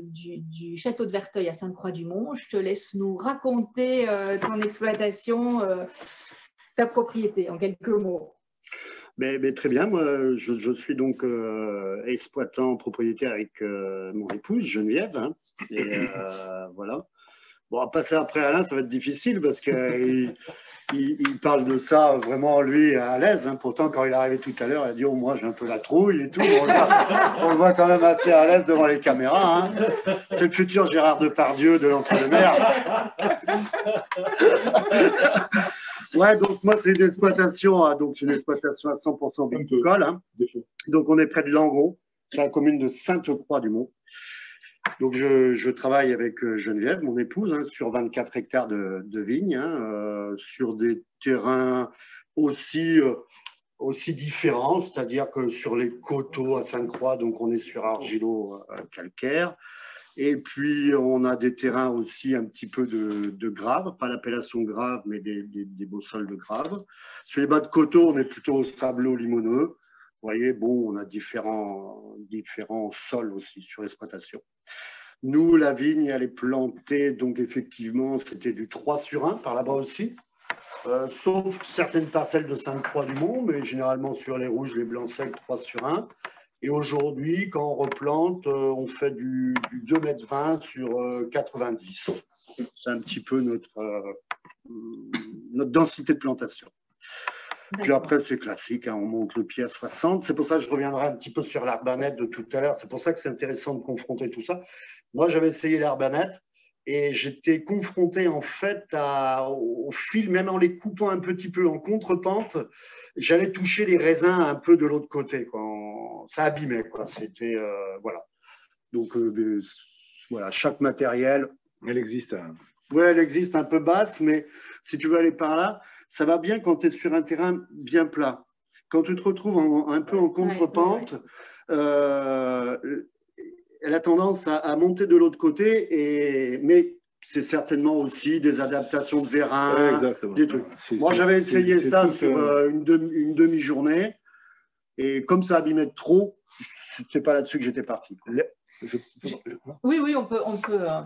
du château de Verteuil à Sainte-Croix-du-Mont. Je te laisse nous raconter ton exploitation, ta propriété, en quelques mots. Mais très bien, moi je suis donc exploitant propriétaire avec mon épouse Geneviève, hein, et voilà. Bon, à passer après Alain, ça va être difficile parce qu'il parle de ça vraiment lui à l'aise. Hein. Pourtant, quand il est arrivé tout à l'heure, il a dit « Oh, moi j'ai un peu la trouille et tout ». On le voit quand même assez à l'aise devant les caméras. Hein. C'est le futur Gérard Depardieu de l'entre-deux-mer. Ouais, donc moi c'est une exploitation, donc une exploitation à 100% viticole. Hein. Donc on est près de Langon, sur la commune de Sainte-Croix-du-Mont. Donc je travaille avec Geneviève, mon épouse, hein, sur 24 hectares de vignes, hein, sur des terrains aussi différents, c'est-à-dire que sur les coteaux à Sainte-Croix, donc on est sur argilo-calcaire. Et puis, on a des terrains aussi un petit peu de grave, pas l'appellation grave, mais des beaux sols de grave. Sur les bas de coteaux, on est plutôt sablo-limoneux. Vous voyez, bon, on a différents sols aussi sur l'exploitation. Nous, la vigne, elle est plantée, donc effectivement, c'était du 3/1 par là-bas aussi. Sauf certaines parcelles de Sainte-Croix-du-Mont, mais généralement sur les rouges, les blancs secs, 3/1. Et aujourd'hui, quand on replante, on fait du 2,20 m sur 90. C'est un petit peu notre densité de plantation. Puis après, c'est classique, hein, on monte le pied à 60. C'est pour ça que je reviendrai un petit peu sur l'herbanette de tout à l'heure. C'est pour ça que c'est intéressant de confronter tout ça. Moi, j'avais essayé l'herbanette et j'étais confronté en fait au fil, même en les coupant un petit peu en contre-pente, j'allais toucher les raisins un peu de l'autre côté, quoi. Ça abîmait, quoi. C'était, voilà. Donc, voilà, chaque matériel. Elle existe. Oui, elle existe un peu basse, mais si tu veux aller par là, ça va bien quand tu es sur un terrain bien plat. Quand tu te retrouves un peu en contre-pente, elle a tendance à monter de l'autre côté, mais c'est certainement aussi des adaptations de vérin, des trucs. Moi, j'avais essayé ça sur une demi-journée, et comme ça abîmait trop, c'est pas là-dessus que j'étais parti. Oui, on peut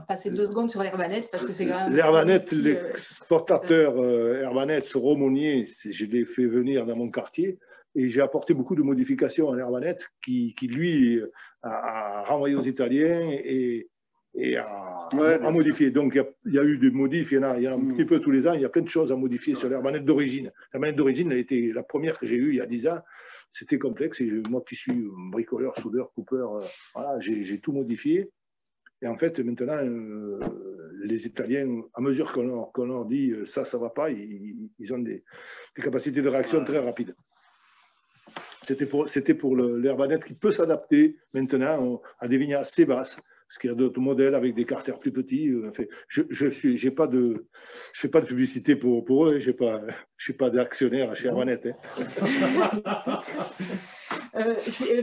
passer 2 secondes sur l'herbanette parce que c'est quand même… L'herbanette, l'exportateur herbanette sur Romonier, je l'ai fait venir dans mon quartier et j'ai apporté beaucoup de modifications à l'herbanette qui lui, a renvoyé aux Italiens et a modifié. Donc, il y a eu des modifs, il y en a un petit peu tous les ans, il y a plein de choses à modifier sur l'herbanette d'origine. L'herbanette d'origine, elle était la première que j'ai eue il y a 10 ans. C'était complexe et moi qui suis bricoleur, soudeur, coupeur, voilà, j'ai tout modifié. Et en fait, maintenant, les Italiens, à mesure qu'on leur dit ça ne va pas, ils ont des capacités de réaction très rapides. C'était pour l'herbanette qui peut s'adapter maintenant à des vignes assez basses. Parce qu'il y a d'autres modèles avec des carters plus petits. Je ne fais pas de publicité pour eux. Je ne suis pas d'actionnaire chez Herbanette.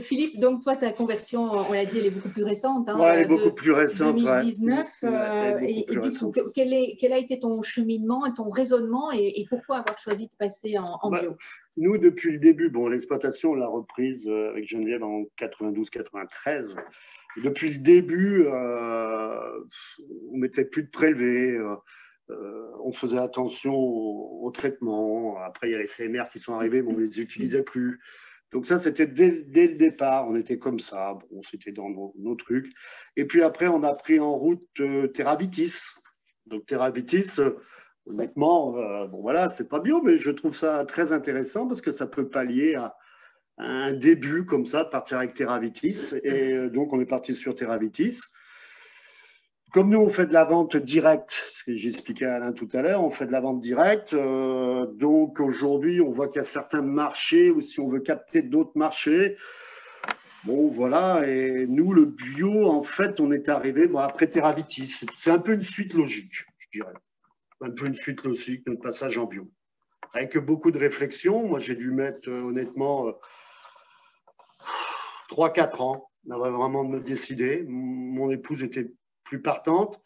Philippe, donc toi, ta conversion, on l'a dit, elle est beaucoup plus récente. Oui, elle est beaucoup plus récente. 2019. Et du coup, quel a été ton cheminement et ton raisonnement et pourquoi avoir choisi de passer en bio? Nous, depuis le début, l'exploitation, on l'a reprise avec Geneviève en 92-93. Depuis le début, on ne mettait plus de prélevés, on faisait attention au traitement. Après, il y a les CMR qui sont arrivés, mais on ne les utilisait plus. Donc ça, c'était dès le départ, on était comme ça, c'était dans nos trucs. Et puis après, on a pris en route TerraVitis. Donc TerraVitis, honnêtement, voilà, c'est pas bio, mais je trouve ça très intéressant parce que ça peut pallier à un début comme ça, de partir avec TerraVitis. Et donc, on est parti sur TerraVitis. Comme nous, on fait de la vente directe, ce que j'expliquais à Alain tout à l'heure, on fait de la vente directe. Donc, aujourd'hui, on voit qu'il y a certains marchés, ou si on veut capter d'autres marchés. Bon, voilà. Et nous, le bio, en fait, on est arrivé après TerraVitis. C'est un peu une suite logique, je dirais. Un peu une suite logique, notre passage en bio. Avec beaucoup de réflexion. Moi, j'ai dû mettre, honnêtement, 3-4 ans, vraiment de me décider. Mon épouse était plus partante.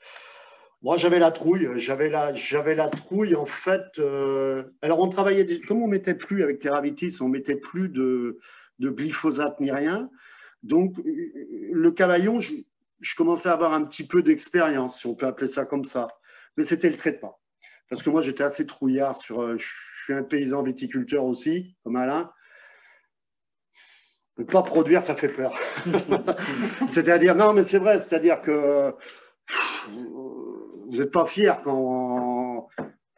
Moi, j'avais la trouille. J'avais la trouille, en fait. Alors, on travaillait, comme on ne mettait plus avec TerraVitis, on ne mettait plus de glyphosate ni rien. Donc, le cavaillon, je commençais à avoir un petit peu d'expérience, si on peut appeler ça comme ça. Mais c'était le traitement. Parce que moi, j'étais assez trouillard. Je suis un paysan viticulteur aussi, comme Alain. Ne pas produire, ça fait peur. C'est-à-dire, non, mais c'est vrai, c'est-à-dire que vous n'êtes pas fier quand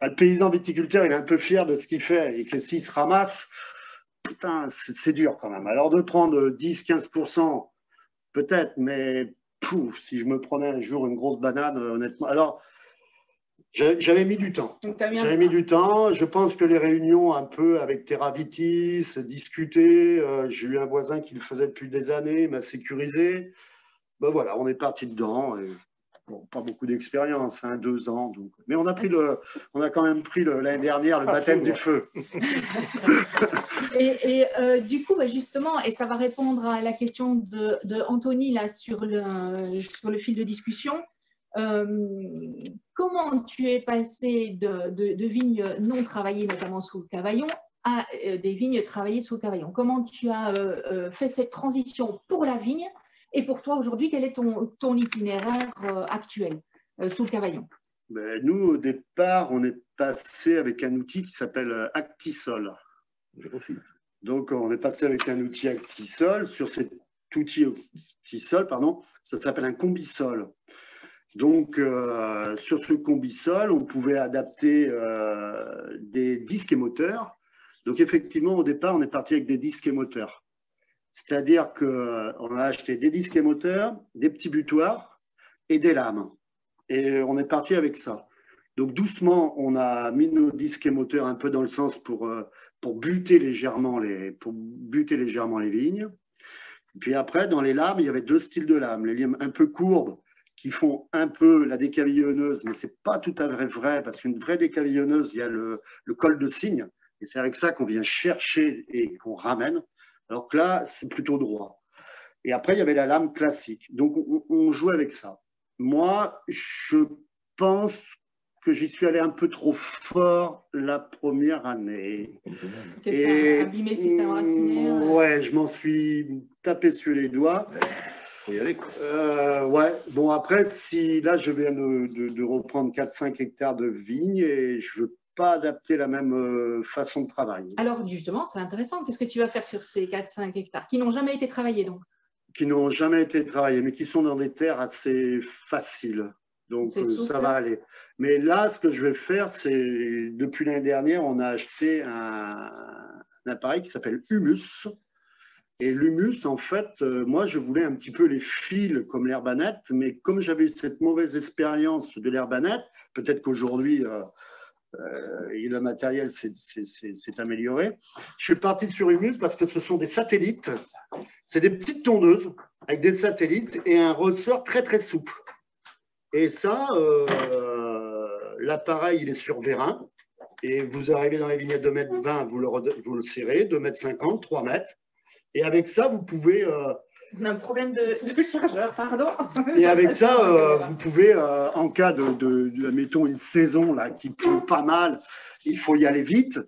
le paysan viticulteur, il est un peu fier de ce qu'il fait et que s'il se ramasse, putain, c'est dur quand même. Alors de prendre 10-15%, peut-être, mais si je me prenais un jour une grosse banane, honnêtement, alors j'avais mis du temps. J'avais mis du temps. Je pense que les réunions un peu avec TerraVitis, discuter, j'ai eu un voisin qui le faisait depuis des années, il m'a sécurisé. Ben voilà, on est parti dedans. Et, pas beaucoup d'expérience, 2 ans. Donc. Mais on a quand même pris l'année dernière le baptême du feu. Et du coup, justement, et ça va répondre à la question de Anthony là, sur le fil de discussion. Comment tu es passé de vignes non travaillées, notamment sous le cavaillon, à des vignes travaillées sous le cavaillon? Comment tu as fait cette transition pour la vigne? Et pour toi, aujourd'hui, quel est ton itinéraire actuel sous le cavaillon? Nous, au départ, on est passé avec un outil qui s'appelle Actisol. Donc, on est passé avec un outil Actisol. Sur cet outil Actisol, ça s'appelle un combisol. Donc, sur ce combisol, on pouvait adapter des disques émoteurs. Donc effectivement, au départ, on est parti avec des disques et moteurs. C'est-à-dire qu'on a acheté des disques et moteurs, des petits butoirs et des lames. Et on est parti avec ça. Donc doucement, on a mis nos disques et moteurs un peu dans le sens pour buter légèrement les lignes. Puis après, dans les lames, il y avait deux styles de lames. Les lames un peu courbes qui font un peu la décavillonneuse, mais ce n'est pas tout à fait vrai, parce qu'une vraie décavillonneuse, il y a le col de cygne, et c'est avec ça qu'on vient chercher et qu'on ramène, alors que là, c'est plutôt droit. Et après, il y avait la lame classique. Donc, on jouait avec ça. Moi, je pense que j'y suis allé un peu trop fort la première année. Que ça a abîmé le système racinaire. Ouais, je m'en suis tapé sur les doigts. Faut y aller. Ouais, bon après, si là je viens de reprendre 4-5 hectares de vignes et je ne veux pas adapter la même façon de travail. Alors justement, c'est intéressant. Qu'est-ce que tu vas faire sur ces 4-5 hectares qui n'ont jamais été travaillés donc? Qui n'ont jamais été travaillés, mais qui sont dans des terres assez faciles. Donc ça va aller. Mais là, ce que je vais faire, c'est, depuis l'année dernière, on a acheté un appareil qui s'appelle Humus. Et l'humus, en fait, moi, je voulais un petit peu les fils comme l'herbanette, mais comme j'avais eu cette mauvaise expérience de l'herbanette, peut-être qu'aujourd'hui, le matériel s'est amélioré. Je suis parti sur Humus parce que ce sont des satellites. C'est des petites tondeuses avec des satellites et un ressort très, très souple. Et ça, l'appareil, il est sur vérin. Et vous arrivez dans les vignettes de 2,20 m, vous le serrez, 2,50 m, 3 mètres. Et avec ça, vous pouvez… On a un problème de chargeur, pardon. Et avec ça, vous pouvez, en cas de, mettons, une saison là, qui pleut pas mal, il faut y aller vite.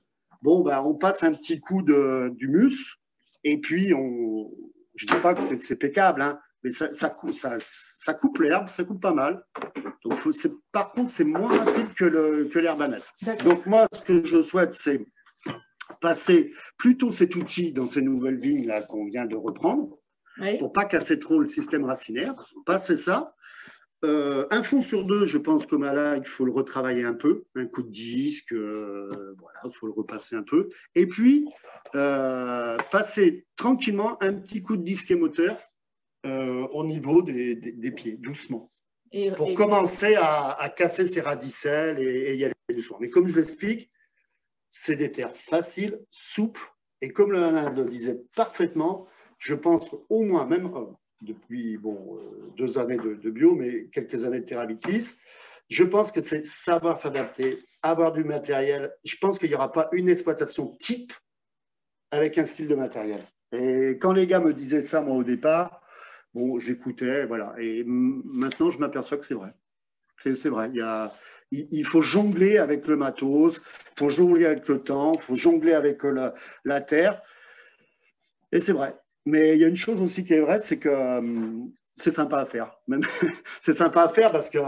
Bon, ben, on passe un petit coup d'humus et puis, je ne dis pas que c'est pécable, hein, mais ça coupe l'herbe, ça coupe pas mal. Donc, par contre, c'est moins rapide que l'herbanette. Donc, moi, ce que je souhaite, c'est passer plutôt cet outil dans ces nouvelles vignes là qu'on vient de reprendre, oui, pour pas casser trop le système racinaire. Passer ça. Un fond sur deux, je pense que là, il faut le retravailler un peu, un coup de disque, voilà, il faut le repasser un peu. Et puis, passer tranquillement un petit coup de disque et moteur au niveau des pieds, doucement. Pour commencer à casser ces radicelles et y aller doucement. Mais comme je l'explique, c'est des terres faciles, souples, et comme le disait parfaitement, je pense au moins, même depuis 2 années de bio, mais quelques années de TerraVitis, je pense que c'est savoir s'adapter, avoir du matériel. Je pense qu'il n'y aura pas une exploitation type avec un style de matériel. Et quand les gars me disaient ça, moi, au départ, bon, j'écoutais, voilà. Et maintenant, je m'aperçois que c'est vrai. C'est vrai, il faut jongler avec le matos, il faut jongler avec le temps, il faut jongler avec la terre. Et c'est vrai. Mais il y a une chose aussi qui est vraie, c'est que c'est sympa à faire. C'est sympa à faire parce que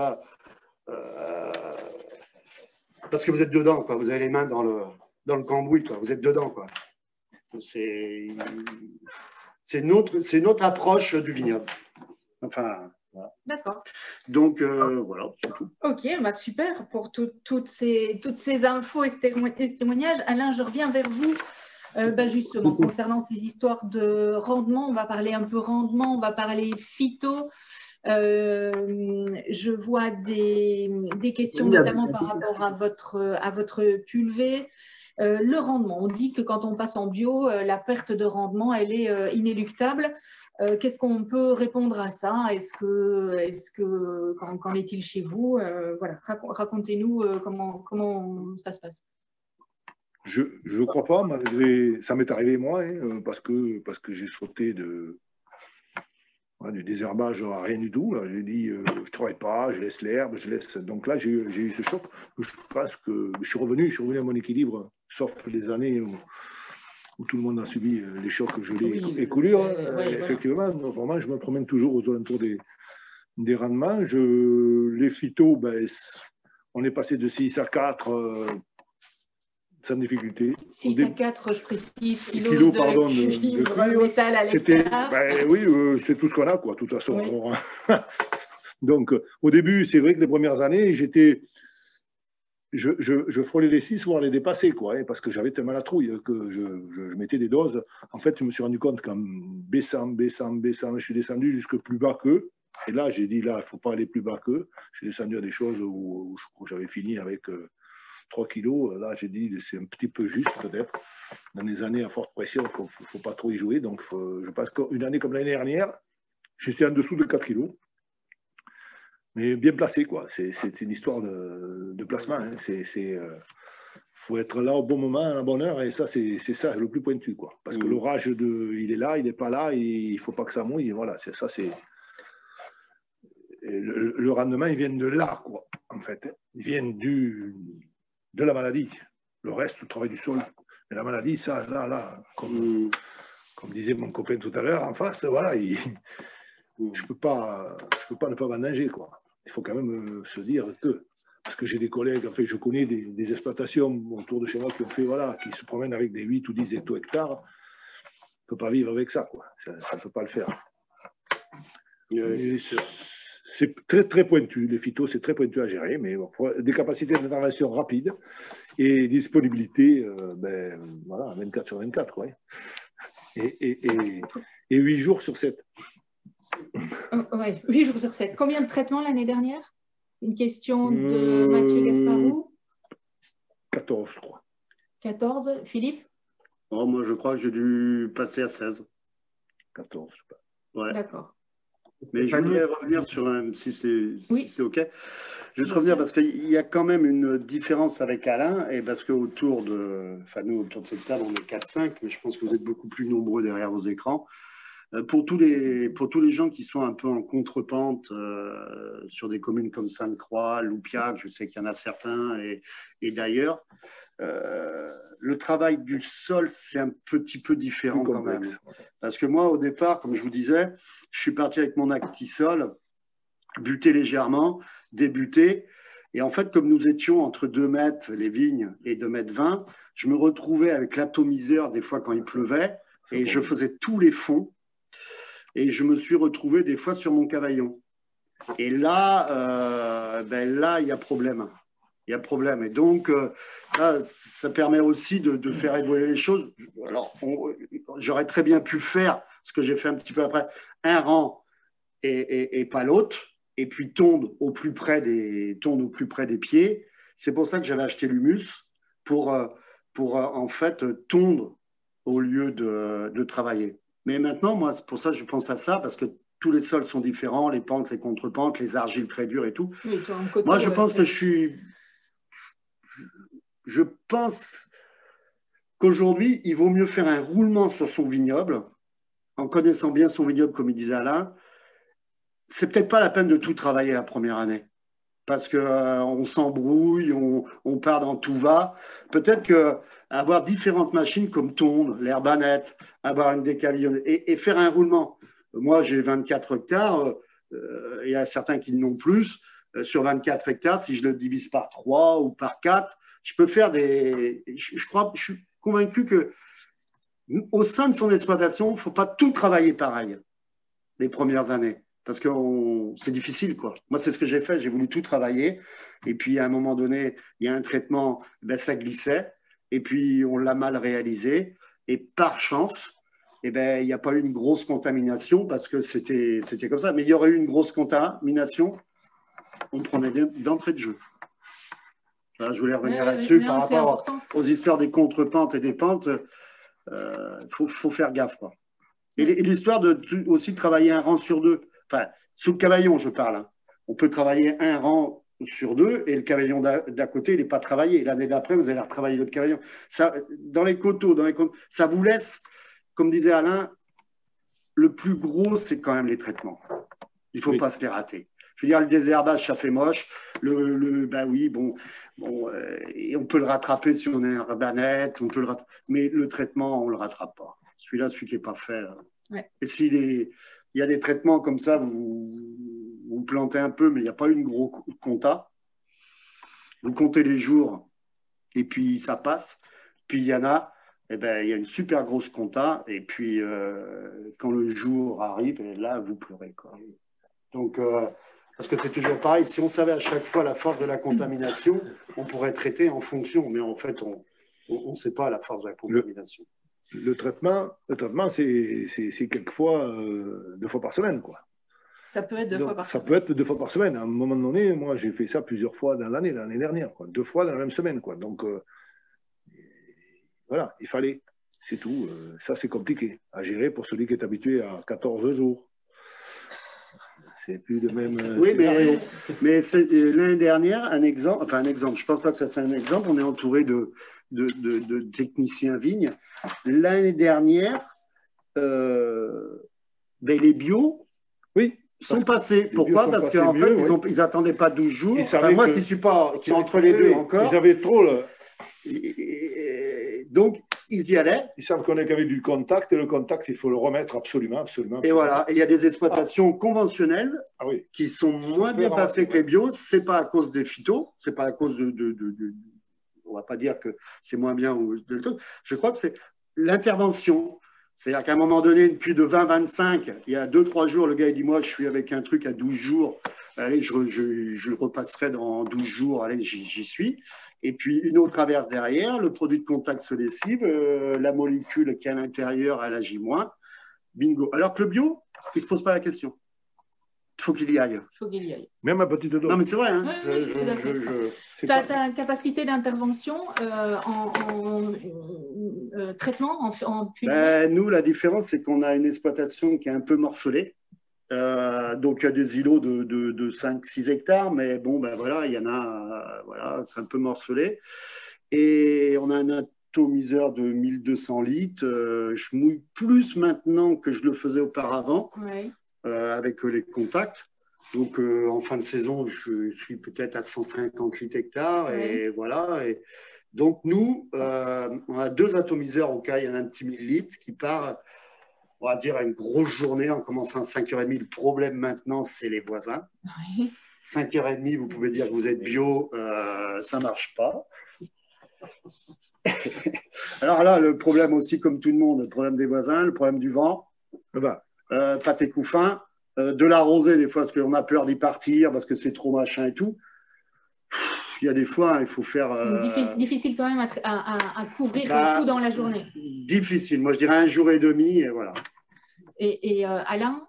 vous êtes dedans, quoi. Vous avez les mains dans le cambouis, quoi. Vous êtes dedans, quoi. C'est une autre approche du vignoble. Enfin… Voilà. D'accord. Donc, voilà, c'est tout. Ok, bah super pour toutes ces infos et ces témoignages. Alain, je reviens vers vous. Justement, concernant ces histoires de rendement, on va parler un peu rendement, on va parler phyto. Je vois des questions notamment par rapport à votre cuvée. Le rendement, on dit que quand on passe en bio, la perte de rendement, elle est inéluctable. Qu'est-ce qu'on peut répondre à ça? Qu'en est-il chez vous? Voilà, racontez-nous comment ça se passe. Je ne crois pas, malgré ça m'est arrivé moi, hein, parce que j'ai sauté du désherbage à rien du tout. J'ai dit je ne travaille pas, je laisse l'herbe, je laisse. Donc là j'ai eu ce choc. Je pense que je suis revenu à mon équilibre, sauf les années où tout le monde a subi les chocs que je l'ai écoulés. Effectivement, voilà. Vraiment, je me promène toujours aux alentours des rendements. Les phytos, on est passé de 6 à 4 sans difficulté. 6 à 4, je précise, kilos de cuivre, métal à l'hectare. Oui, c'est tout ce qu'on a, quoi, de toute façon. Oui. Donc, au début, c'est vrai que les premières années, j'étais je frôlais les 6, voire les dépasser, quoi, hein, parce que j'avais tellement la trouille que je mettais des doses. En fait, je me suis rendu compte qu'en baissant, je suis descendu jusque plus bas qu'eux. Et là, j'ai dit, là, il ne faut pas aller plus bas qu'eux. Je suis descendu à des choses où j'avais fini avec 3 kilos. Là, j'ai dit, c'est un petit peu juste, peut-être. Dans des années à forte pression, il ne faut pas trop y jouer. Donc, je pense qu'une année comme l'année dernière, je suis en dessous de 4 kilos. Mais bien placé, quoi. C'est une histoire de placement. Hein. Faut être là au bon moment, à la bonne heure, et ça, c'est ça le plus pointu, quoi. Parce que l'orage, il est là, il n'est pas là, et il ne faut pas que ça mouille. Et voilà, c'est ça, c'est le rendement, il vient de là, quoi. En fait, il vient de la maladie. Le reste, le travail du sol, mais la maladie, ça, là, comme disait mon copain tout à l'heure, en face, voilà, je peux pas ne pas vendanger, quoi. Il faut quand même se dire que, parce que j'ai des collègues, en fait, je connais des exploitations autour de chez moi qui ont fait, voilà, qui se promènent avec des 8 ou 10 hectares. On ne peut pas vivre avec ça, quoi. Ça ne peut pas le faire. C'est très, très pointu. Les phytos, c'est très pointu à gérer, mais bon, des capacités d'intervention rapides et disponibilité, voilà, 24 sur 24, quoi. Et 8 jours sur 7. Ouais, 8 jours sur 7. Combien de traitements l'année dernière? Une question de Mathieu Gasparou. 14, je crois. 14. Philippe? Moi, je crois que j'ai dû passer à 16. 14, je sais pas. Ouais. D'accord. Mais je voudrais revenir sur si c'est OK. Juste Bien revenir sûr. parce qu'il y a quand même une différence avec Alain, et parce qu'autour nous, autour de cette table, on est 4-5, mais je pense que vous êtes beaucoup plus nombreux derrière vos écrans. Pour tous les gens qui sont un peu en contrepente sur des communes comme Sainte-Croix, Loupiac, je sais qu'il y en a certains, et d'ailleurs, le travail du sol, c'est un petit peu différent quand même. Parce que moi, au départ, comme je vous disais, je suis parti avec mon Actisol, buté légèrement, débuté. Et en fait, comme nous étions entre 2 mètres, les vignes, et 2 mètres 20, je me retrouvais avec l'atomiseur des fois quand il pleuvait, et je faisais tous les fonds. Et je me suis retrouvé des fois sur mon cavaillon. Et là, là, il y a problème. Il y a problème. Et donc, là, ça permet aussi de faire évoluer les choses. Alors, j'aurais très bien pu faire ce que j'ai fait un petit peu après, un rang et pas l'autre, et puis tondre au plus près des pieds. C'est pour ça que j'avais acheté l'humus pour en fait tondre au lieu de travailler. Mais maintenant, moi, c'est pour ça que je pense à ça, parce que tous les sols sont différents, les pentes, les contrepentes, les argiles très dures et tout. Oui, coteau, moi, je pense que je pense qu'aujourd'hui, il vaut mieux faire un roulement sur son vignoble, en connaissant bien son vignoble, comme il disait Alain. C'est peut-être pas la peine de tout travailler la première année, parce qu'on s'embrouille, on part dans tout va. Peut-être qu'avoir différentes machines comme tondre, l'herbanette, avoir une décavillonneuse et faire un roulement. Moi, j'ai 24 hectares, il y a certains qui n'ont plus. Sur 24 hectares, si je le divise par 3 ou par 4, je peux faire des… Je suis convaincu qu'au sein de son exploitation, il ne faut pas tout travailler pareil les premières années. Parce que c'est difficile, quoi. Moi, c'est ce que j'ai fait. J'ai voulu tout travailler. Et puis, à un moment donné, il y a un traitement, ça glissait. Et puis, on l'a mal réalisé. Et par chance, il n'y a pas eu une grosse contamination parce que c'était comme ça. Mais il y aurait eu une grosse contamination, on prenait d'entrée de jeu. Voilà, je voulais revenir là-dessus par rapport aux histoires des contrepentes et des pentes. Faut faire gaffe, quoi. Et l'histoire aussi de travailler un rang sur 2. Enfin, sous le cavaillon, je parle. Hein. On peut travailler un rang sur 2 et le cavaillon d'à côté, il n'est pas travaillé. L'année d'après, vous allez retravailler l'autre cavaillon. Ça, dans les coteaux, ça vous laisse, comme disait Alain, le plus gros, c'est quand même les traitements. Il ne faut pas se les rater. Je veux dire, le désherbage, ça fait moche. Et on peut le rattraper si on est un rabanette, mais le traitement, on ne le rattrape pas. Celui qui n'est pas fait. Ouais. Et s'il y a des traitements comme ça, vous plantez un peu, mais il n'y a pas une grosse compta. Vous comptez les jours et puis ça passe. Puis il y en a, il y a une super grosse compta. Et puis quand le jour arrive, là, vous pleurez, quoi. Donc, Parce que c'est toujours pareil, si on savait à chaque fois la force de la contamination, on pourrait traiter en fonction, mais en fait, on ne sait pas la force de la contamination. Le traitement c'est quelquefois 2 fois par semaine, quoi. Ça peut être 2 fois par Ça semaine. peut être 2 fois par semaine. À un moment donné, moi, j'ai fait ça plusieurs fois dans l'année dernière, quoi. 2 fois dans la même semaine, quoi. Donc, voilà, il fallait. C'est tout. Ça, c'est compliqué à gérer pour celui qui est habitué à 14 jours. C'est plus le même oui, scénario. mais l'année dernière, un exemple, je ne pense pas que ça soit un exemple, on est entouré de techniciens vignes. L'année dernière, les bio sont passés. Pourquoi? Parce qu'en fait, ils n'attendaient pas 12 jours. Moi qui suis entre les deux encore. Ils avaient trop donc, ils y allaient. Ils savent qu'on est qu'avec du contact, et le contact, il faut le remettre absolument. Et voilà, il y a des exploitations conventionnelles qui sont moins bien passées que les bio. Ce n'est pas à cause des phytos, ce n'est pas à cause on ne va pas dire que c'est moins bien. Je crois que c'est l'intervention. C'est-à-dire qu'à un moment donné, plus de 20-25, il y a 2-3 jours, le gars il dit, moi, je suis avec un truc à 12 jours. Allez, je repasserai dans 12 jours. Allez, j'y suis. Et puis, une autre traverse derrière, le produit de contact se lessive, la molécule qui est à l'intérieur, elle agit moins. Bingo. Alors que le bio, il ne se pose pas la question. Il faut qu'il y aille. Même à petite dose. Non, mais c'est vrai. Hein. Tu as ta capacité d'intervention en traitement, en pulvérine? Nous, la différence, c'est qu'on a une exploitation qui est un peu morcelée. Donc, il y a des îlots de 5-6 hectares, mais bon, voilà, il y en a, voilà, c'est un peu morcelé. Et on a un atomiseur de 1200 litres. Je mouille plus maintenant que je le faisais auparavant, avec les contacts. Donc, en fin de saison, je suis peut-être à 158 hectares. Et voilà. Et donc, nous, on a 2 atomiseurs au cas, il y en a un petit 1000 litres qui part, on va dire, à une grosse journée en commençant à 5h30. Le problème maintenant, c'est les voisins. 5h30, vous pouvez dire que vous êtes bio, ça ne marche pas. Alors là, le problème aussi, comme tout le monde, le problème des voisins, le problème du vent, pâté couffin, de l'arroser des fois parce qu'on a peur d'y partir, parce que c'est trop machin et tout. Il y a des fois, il faut faire… difficile quand même à couvrir tout dans la journée. Difficile. Moi, je dirais 1 jour et demi, et voilà. Et Alain?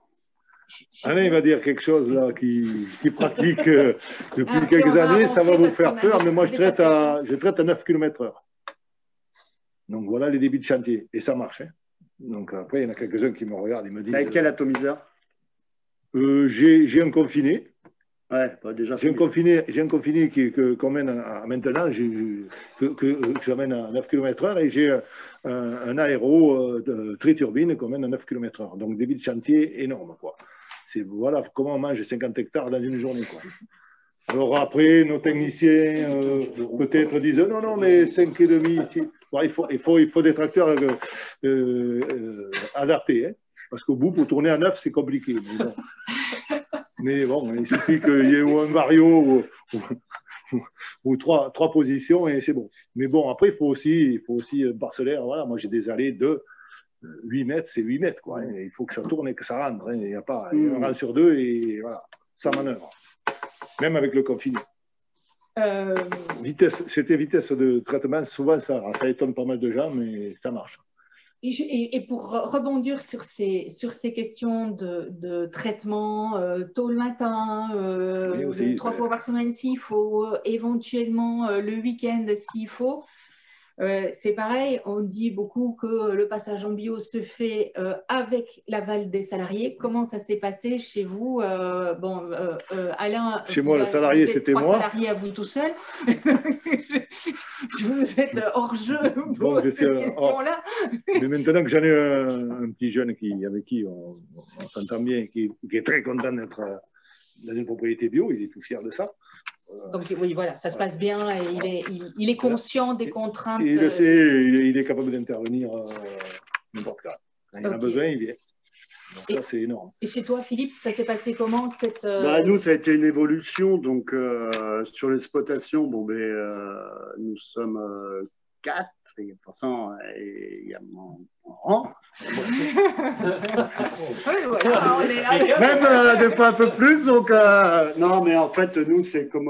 Alain, il va dire quelque chose là qui pratique depuis quelques années. Ça va vous faire peur, mais moi, je traite à 9 km/h. Donc, voilà les débits de chantier. Et ça marche. Hein. Donc, après, il y en a quelques-uns qui me regardent et me disent… Avec quel atomiseur? J'ai un confiné. Ouais, bah déjà, j'ai un confiné qu'on mène maintenant, que j'amène à 9 km/h, et j'ai un aéro de triturbine qu'on mène à 9 km/h. Donc, débit de chantier énorme, quoi. Voilà comment on mange 50 hectares dans une journée, quoi. Alors après, nos techniciens peut-être disent non, mais 5,5. Bon, il faut des tracteurs adaptés, hein, parce qu'au bout, pour tourner à 9, c'est compliqué. Mais bon, il suffit qu'il y ait un vario ou trois positions et c'est bon. Mais bon, après, il faut aussi un parcellaire. Voilà, moi, j'ai des allées de 8 mètres, c'est 8 mètres, quoi. Hein. Il faut que ça tourne et que ça rentre. Hein. Il n'y a pas un rang sur 2 et voilà, ça manœuvre. Même avec le confiné. C'était vitesse de traitement, souvent ça étonne pas mal de gens, mais ça marche. Et pour rebondir sur ces questions de traitement, tôt le matin, 3 fois par semaine s'il faut, éventuellement le week-end s'il faut, c'est pareil, on dit beaucoup que le passage en bio se fait avec l'aval des salariés. Comment ça s'est passé chez vous? Alain, chez moi, le salarié, c'était moi. 3 salariés à vous tout seul. Vous êtes hors jeu pour cette question-là. Mais maintenant que j'en ai un petit jeune avec qui on s'entend bien, qui est très content d'être dans une propriété bio, il est tout fier de ça. Donc oui, voilà, ça se passe bien et il est conscient des contraintes. Il le sait, il est capable d'intervenir n'importe quand. Quand il en a besoin, il vient. Donc ça, c'est énorme. Et chez toi, Philippe, ça s'est passé comment cette… Nous, ça a été une évolution. Donc, sur l'exploitation, nous sommes 4 de toute façon, il y a mon rang. Même des fois un peu plus. Donc, non, mais en fait, nous, c'est comme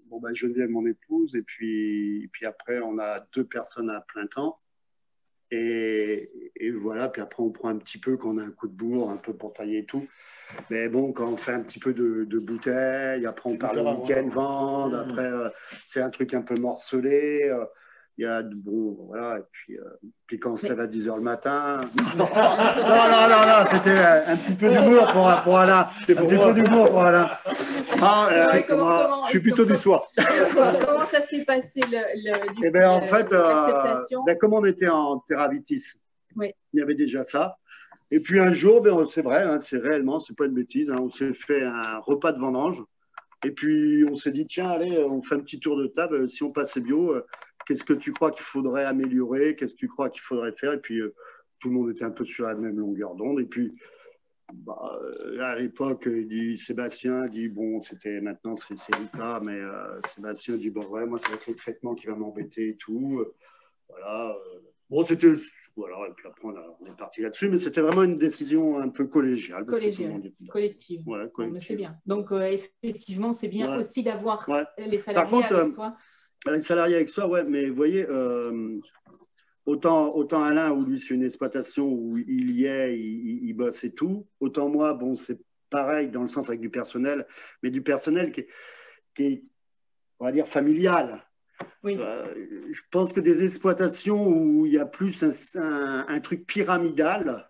bon, ben, Geneviève, mon épouse, et puis après, on a 2 personnes à plein temps. Et voilà, puis après, on prend un petit peu quand on a un coup de bourre, un peu pour tailler et tout. Mais bon, quand on fait un petit peu de bouteilles, après on part le week-end vendre, après c'est un truc un peu morcelé. Il y a bon, voilà, et puis quand on se lève à 10 h le matin. Non, c'était un petit peu d'humour pour Alain. Un petit peu d'humour pour Alain. Je suis plutôt du soir. Comment ça s'est passé en fait, comme on était en Théravitis, il y avait déjà ça. Et puis un jour, c'est vrai, hein, c'est réellement, c'est pas une bêtise, hein, on s'est fait un repas de vendange. Et puis on s'est dit, tiens, allez, on fait un petit tour de table. Si on passait bio, qu'est-ce que tu crois qu'il faudrait améliorer? Qu'est-ce que tu crois qu'il faudrait faire? Et puis tout le monde était un peu sur la même longueur d'onde. Et puis à l'époque, Sébastien dit, bon, maintenant c'est Lucas, mais Sébastien dit, bon, ouais, moi, ça va être le traitement qui va m'embêter et tout. Voilà. Bon, c'était. Voilà, et puis après, on est parti là-dessus, mais c'était vraiment une décision un peu collégiale. Collective. Ouais, mais c'est bien. Donc, effectivement, c'est bien aussi d'avoir les salariés Par contre, avec soi. Les salariés avec soi, ouais, mais vous voyez, autant Alain, où lui, c'est une exploitation où il y est, il bosse et tout, autant moi, bon, c'est pareil dans le sens avec du personnel, mais du personnel qui est on va dire, familial. Oui. Je pense que des exploitations où il y a plus un truc pyramidal,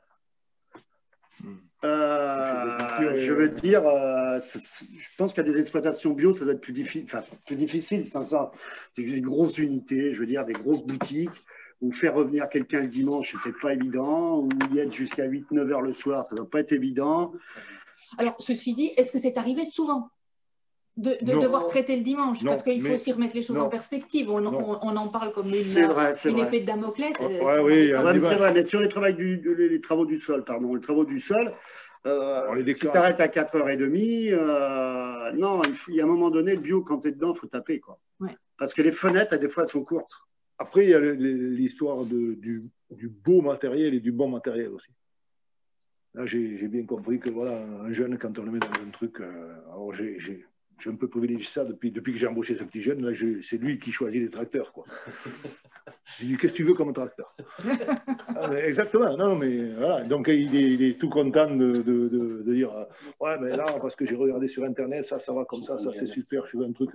je veux dire, je pense qu'il y a des exploitations bio, ça doit être plus difficile, c'est des grosses unités, je veux dire, des grosses boutiques, où faire revenir quelqu'un le dimanche, c'est peut-être pas évident, ou y être jusqu'à 8-9 heures le soir, ça ne doit pas être évident. Alors, ceci dit, est-ce que c'est arrivé souvent de devoir traiter le dimanche? Parce qu'il faut aussi remettre les choses en perspective. On en parle comme une épée de Damoclès. C'est vrai, mais sur les travaux du sol, si tu t'arrêtes à 4h30, non, il y a un moment donné, le bio, quand tu es dedans, il faut taper, quoi. Ouais. Parce que les fenêtres, des fois, elles sont courtes. Après, il y a l'histoire du beau matériel et du bon matériel aussi. Là, j'ai bien compris que voilà, un jeune, quand on le met dans un truc, alors j'ai un peu privilégié ça depuis que j'ai embauché ce petit jeune. Là, c'est lui qui choisit les tracteurs, quoi. J'ai dit, qu'est-ce que tu veux comme tracteur? Exactement, non, mais voilà. Donc, il est tout content de dire, ouais, mais là, parce que j'ai regardé sur Internet, ça va comme ça c'est super, je veux un truc.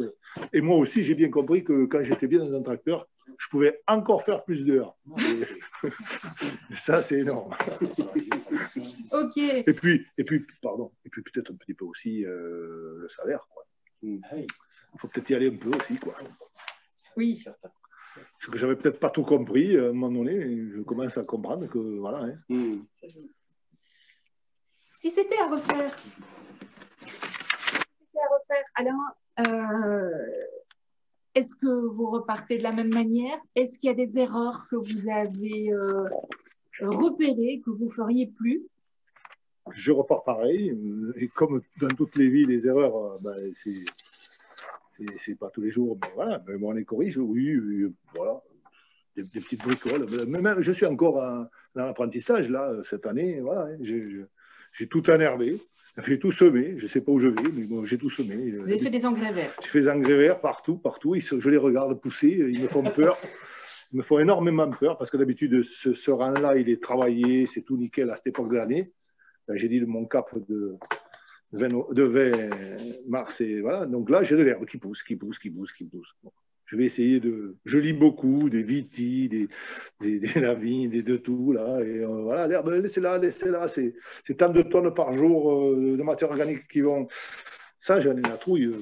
Et moi aussi, j'ai bien compris que quand j'étais bien dans un tracteur, je pouvais encore faire plus d'heures. Ça, c'est énorme. Ok. Et puis peut-être un petit peu aussi le salaire, quoi. Il faut peut-être y aller un peu aussi, quoi. Oui. Parce que j'avais peut-être pas tout compris à un moment donné, je commence à comprendre que voilà. Si c'était à refaire, Alain, est-ce que vous repartez de la même manière? Est-ce qu'il y a des erreurs que vous avez repérées, que vous ne feriez plus? Je repars pareil. Et comme dans toutes les vies, les erreurs, c'est pas tous les jours, mais voilà, mais on les corrige, oui, voilà. Des petites bricoles. Même, je suis encore dans l'apprentissage, là, cette année, voilà. J'ai tout enherbé. J'ai tout semé, je ne sais pas où je vais, mais bon, j'ai tout semé. Vous avez fait des engrais verts? J'ai fait des engrais verts partout. Je les regarde pousser, ils me font peur. Ils me font énormément peur, parce que d'habitude, ce rang-là, il est travaillé, c'est tout nickel à cette époque de l'année. J'ai dit mon cap de 20 mars, et voilà. Donc là, j'ai de l'herbe qui pousse. Bon. Je vais essayer je lis beaucoup, des vitis, des lavines, de tout, là. Et voilà, l'herbe, laissez-la. C'est tant de tonnes par jour de matière organique qui vont. Ça, j'en ai la trouille.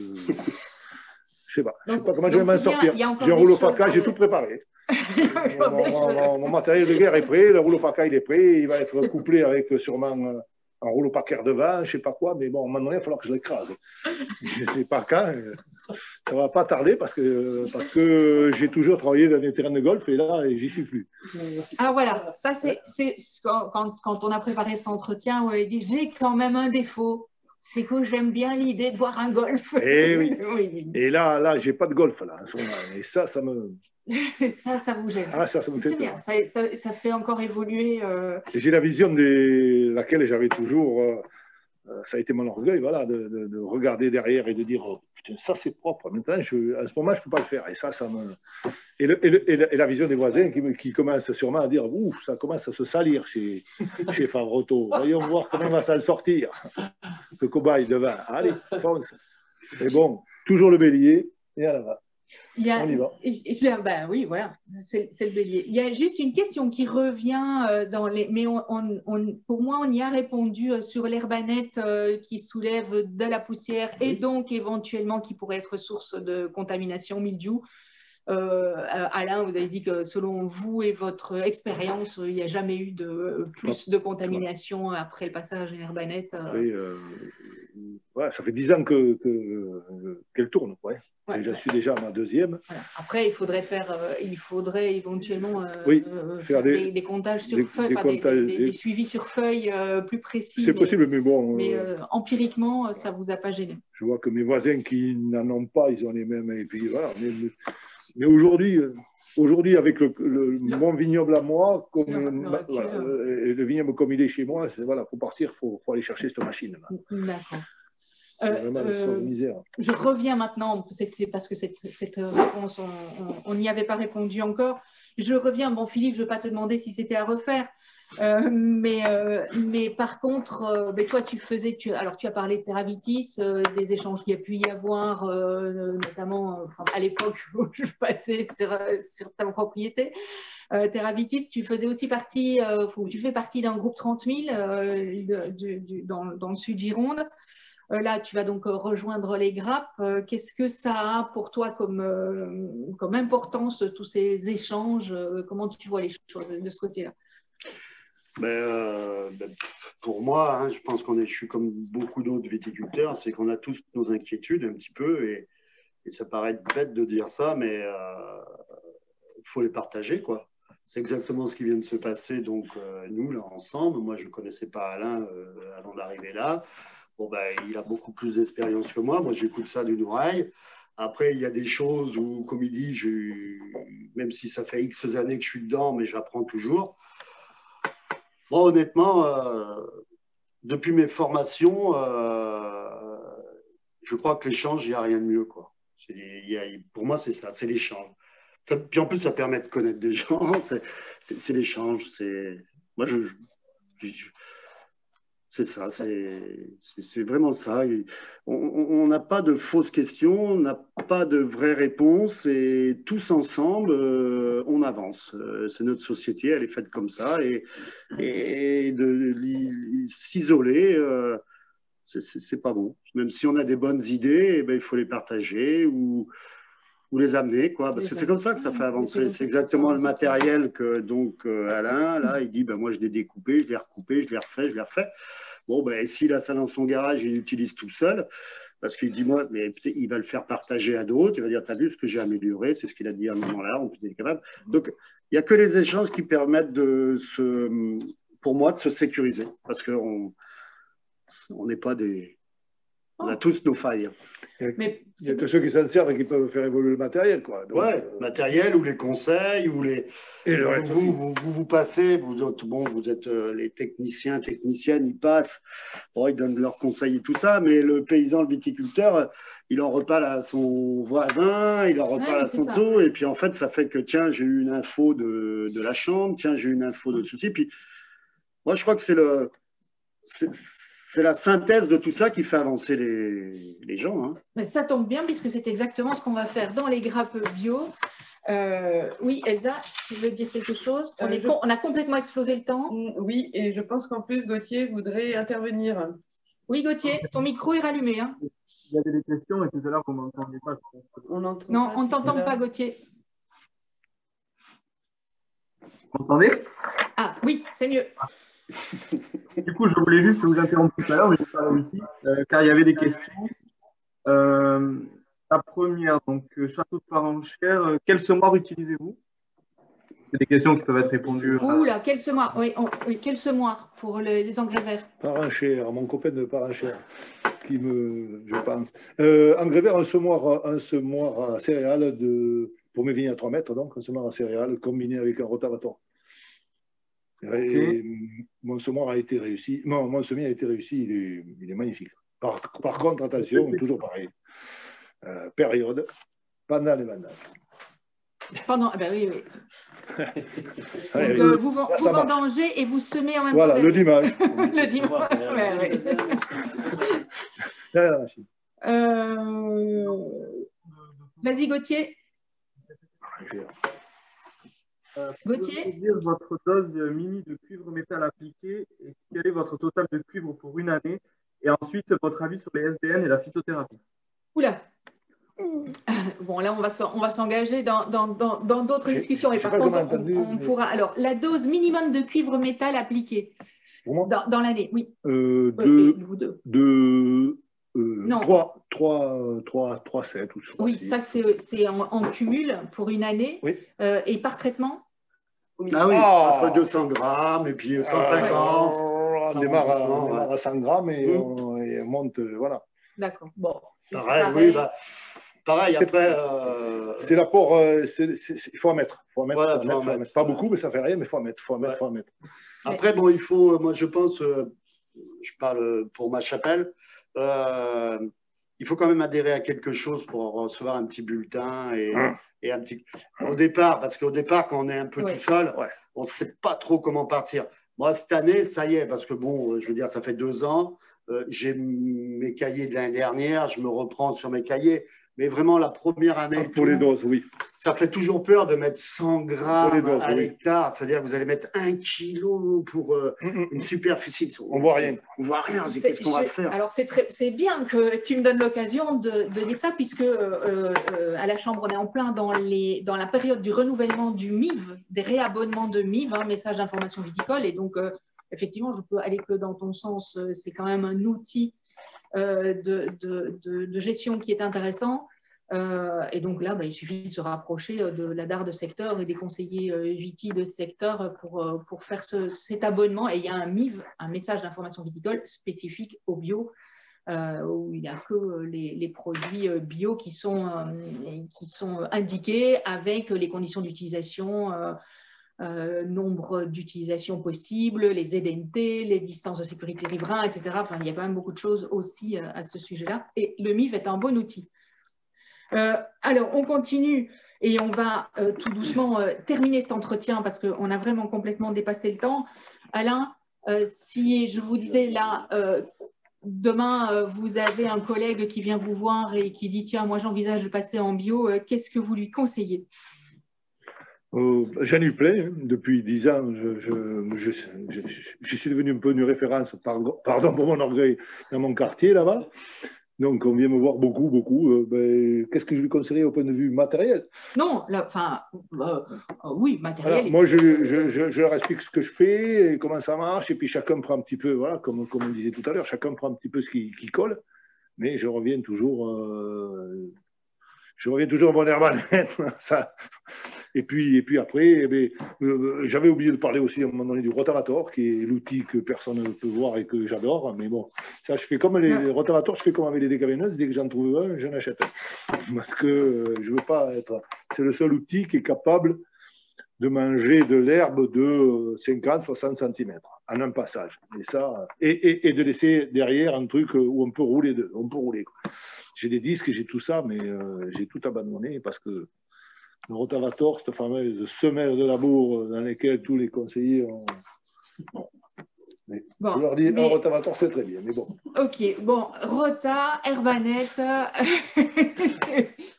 Je sais pas comment je vais m'en sortir. J'ai un rouleau faca, j'ai tout préparé. Mon matériel de guerre est prêt, le rouleau faca, il est prêt. Il va être couplé avec sûrement un rouleau paquet devant, je ne sais pas quoi, mais bon, à un moment donné, il va falloir que je l'écrase. Je ne sais pas quand. Ça ne va pas tarder parce que j'ai toujours travaillé dans les terrains de golf et là, j'y suis plus. Alors voilà, ça c'est quand on a préparé cet entretien, il dit j'ai quand même un défaut, c'est que j'aime bien l'idée de voir un golf. Et oui. Et là, j'ai pas de golf là en ce moment. Et ça Ça vous gêne. Ah, ça me fait C'est bien, ça fait encore évoluer. Et j'ai la vision de laquelle j'avais toujours, ça a été mon orgueil, voilà, de regarder derrière et de dire, oh, putain, ça c'est propre. Maintenant, à ce moment, je ne peux pas le faire. Et ça me... Et la vision des voisins qui commence sûrement à dire, ouf, ça commence à se salir chez Favreauto. Voyons voir comment il va s'en sortir. Le cobaye devant. Allez, fonce. Et bon, toujours le bélier, et à la va. On y va. Ben oui, voilà, c'est le bélier. Il y a juste une question qui revient mais pour moi, on y a répondu sur l'herbanette qui soulève de la poussière et donc éventuellement qui pourrait être source de contamination, mildiou. Alain, vous avez dit que selon vous et votre expérience, il n'y a jamais eu plus de contamination après le passage à une herbanette. Ouais, ça fait 10 ans qu'elle tourne. Ouais. Ouais, je suis déjà à ma deuxième. Voilà. Après, il faudrait éventuellement faire des comptages sur feuilles, des suivis sur feuilles plus précis. C'est possible, mais bon. Mais empiriquement, ça ne vous a pas gêné. Je vois que mes voisins qui n'en ont pas, ils ont les mêmes. Et puis voilà. Mais aujourd'hui, avec mon vignoble à moi, et le vignoble comme il est chez moi, voilà, pour partir, il faut aller chercher cette machine. D'accord. C'est vraiment une misère. Je reviens maintenant, parce que cette réponse, on n'y avait pas répondu encore. Je reviens, bon Philippe, je ne vais pas te demander si c'était à refaire, mais par contre, toi tu as parlé de Terravitis, des échanges qu'il y a pu y avoir, notamment à l'époque où je passais sur ta propriété. Terravitis, tu faisais aussi partie, tu fais partie d'un groupe 30 000 dans le sud Gironde. Là, tu vas donc rejoindre les grappes. Qu'est-ce que ça a pour toi comme importance, tous ces échanges? Comment tu vois les choses de ce côté-là? Pour moi, hein, je pense je suis comme beaucoup d'autres viticulteurs, c'est qu'on a tous nos inquiétudes un petit peu, et ça paraît bête de dire ça, mais il faut les partager, quoi. C'est exactement ce qui vient de se passer, donc nous, là, ensemble. Moi, je ne connaissais pas Alain avant d'arriver là. Bon, il a beaucoup plus d'expérience que moi. Moi, j'écoute ça d'une oreille. Après, il y a des choses où, comme il dit, même si ça fait X années que je suis dedans, mais j'apprends toujours. Moi, honnêtement, depuis mes formations, je crois que l'échange, il n'y a rien de mieux, quoi. Pour moi, c'est ça, c'est l'échange. Puis en plus, ça permet de connaître des gens. C'est l'échange. Moi, c'est ça, c'est vraiment ça. On n'a pas de fausses questions, on n'a pas de vraies réponses, et tous ensemble, on avance. C'est notre société, elle est faite comme ça, et de s'isoler, c'est pas bon. Même si on a des bonnes idées, il faut les partager ou les amener, quoi, parce que c'est comme ça que ça fait avancer. C'est exactement le matériel que donc Alain, là, il dit, moi je l'ai découpé, je l'ai recoupé, je l'ai refait. Bon, s'il a ça dans son garage, il l'utilise tout seul, parce qu'il dit, moi, mais il va le faire partager à d'autres, il va dire, t'as vu ce que j'ai amélioré, c'est ce qu'il a dit à un moment-là, on peut être capable. Donc, il n'y a que les échanges qui permettent pour moi, de se sécuriser, parce qu'on n'est pas des... On a tous nos failles. Mais il y a que ceux qui s'en servent et qui peuvent faire évoluer le matériel, quoi. Donc, matériel ou les conseils ou les. Et vous passez, vous êtes les techniciennes, ils passent, ils donnent leurs conseils et tout ça, mais le paysan, le viticulteur, il en reparle à son voisin, il en reparle à son taux, et puis en fait, ça fait que tiens, j'ai eu une info de la chambre, tiens, j'ai eu une info de ceci. Puis moi, je crois que c'est la synthèse de tout ça qui fait avancer les gens. Hein. Mais ça tombe bien, puisque c'est exactement ce qu'on va faire dans les grappes bio. Oui, Elsa, tu veux dire quelque chose? On a complètement explosé le temps. Oui, et je pense qu'en plus, Gauthier voudrait intervenir. Oui, Gauthier, ton micro est rallumé. Hein. Il y avait des questions et tout à l'heure qu'on n'entendait pas. Non, on ne t'entend pas, Gauthier. Vous m'entendez? Ah oui, c'est mieux. Du coup, je voulais juste vous interrompre tout à l'heure, mais je n'ai pas réussi, car il y avait des questions. La première, donc, château de Parenchère, quel semoir utilisez-vous? C'est des questions qui peuvent être répondues. Oula, quel semoir? Oui, quel semoir pour les engrais verts? Parenchère, mon copain de Parenchère, je pense. Engrais vert, un semoir à céréales pour mes vignes à 3 mètres, donc un semoir à céréales combiné avec un rotavator. Et mon semoir a été réussi. Non, mon semis a été réussi, il est magnifique. Par contre, attention, toujours pareil. Période, pendant les vendanges. Oui. Allez, Donc, vous vendangez et vous semez en même temps. Voilà, le dimanche. Le dimanche. Vas-y, Gauthier. Gauthier, pouvez-vous dire votre dose mini de cuivre métal appliquée et quel est votre total de cuivre pour une année? Et ensuite, votre avis sur les SDN et la phytothérapie. oula. Bon, là, on va s'engager dans d'autres discussions. Et par contre, on pourra. Alors, la dose minimum de cuivre métal appliquée dans l'année, oui. Vous deux. Non. 3,7 ou je crois. Oui, ça, c'est en cumul pour une année. Oui. Et par traitement? Ah oui, entre 200 grammes et puis 150. On démarre à 100 grammes et on monte, voilà. D'accord. Bon. Pareil, oui, pareil, après. C'est l'apport, il faut en mettre. Faut en mettre, voilà, faut en mettre. Pas beaucoup, mais ça fait rien, mais il faut en mettre. Faut en mettre. Après, bon, il faut, moi je pense, je parle pour ma chapelle, il faut quand même adhérer à quelque chose pour recevoir un petit bulletin et un petit. Au départ, parce qu'au départ, quand on est un peu tout seul, on ne sait pas trop comment partir. Moi, cette année, ça y est, parce que bon, je veux dire, ça fait 2 ans. J'ai mes cahiers de l'année dernière, je me reprends sur mes cahiers, mais vraiment la première année. Pour les doses, oui. Ça fait toujours peur de mettre 100 grammes à l'hectare, c'est-à-dire que vous allez mettre 1 kilo pour une superficie. On ne voit rien. On ne voit rien, qu'est-ce qu'on va faire? Alors, c'est bien que tu me donnes l'occasion de dire ça, puisque à la Chambre, on est en plein dans la période du renouvellement du MIV, des réabonnements de MIV, message d'information viticole, et donc. Effectivement, je peux aller que dans ton sens, c'est quand même un outil de gestion qui est intéressant. Et donc là, il suffit de se rapprocher de la DAR de secteur et des conseillers VITI de secteur pour faire cet abonnement. Et il y a un MIV, un message d'information viticole spécifique au bio, où il n'y a que les produits bio qui sont indiqués avec les conditions d'utilisation, nombre d'utilisations possibles, les ZNT, les distances de sécurité riverains, etc. Enfin, il y a quand même beaucoup de choses aussi à ce sujet-là. Et le MIV est un bon outil. Alors, on continue et on va tout doucement terminer cet entretien parce qu'on a vraiment complètement dépassé le temps. Alain, si je vous disais là, demain, vous avez un collègue qui vient vous voir et qui dit « Tiens, moi j'envisage de passer en bio », qu'est-ce que vous lui conseillez? J'en ai eu plein. Depuis 10 ans, je suis devenu un peu une référence, pardon pour mon orgueil, dans mon quartier là-bas. Donc, on vient me voir beaucoup. Qu'est-ce que je lui conseillerais au point de vue matériel? Non, oui, matériel. Alors, moi, je leur explique ce que je fais, et comment ça marche, et puis chacun prend un petit peu, voilà, comme on disait tout à l'heure, chacun prend un petit peu ce qui colle, mais je reviens toujours à mon herbe ça. Et puis après, j'avais oublié de parler aussi à un moment donné du rotavator, qui est l'outil que personne ne peut voir et que j'adore. Mais bon, ça, je fais comme les rotavators, je fais comme avec les décaveineuses. Dès que j'en trouve un, j'en achète un. Parce que je ne veux pas être. C'est le seul outil qui est capable de manger de l'herbe de 50-60 cm en un passage. Et ça, et de laisser derrière un truc où on peut rouler. J'ai des disques, j'ai tout ça, mais j'ai tout abandonné parce que le rotavator, cette fameuse semelle de labour dans laquelle tous les conseillers ont. Bon, je leur dis, un rotavator, c'est très bien, mais bon. Ok, bon, rota, herbanette,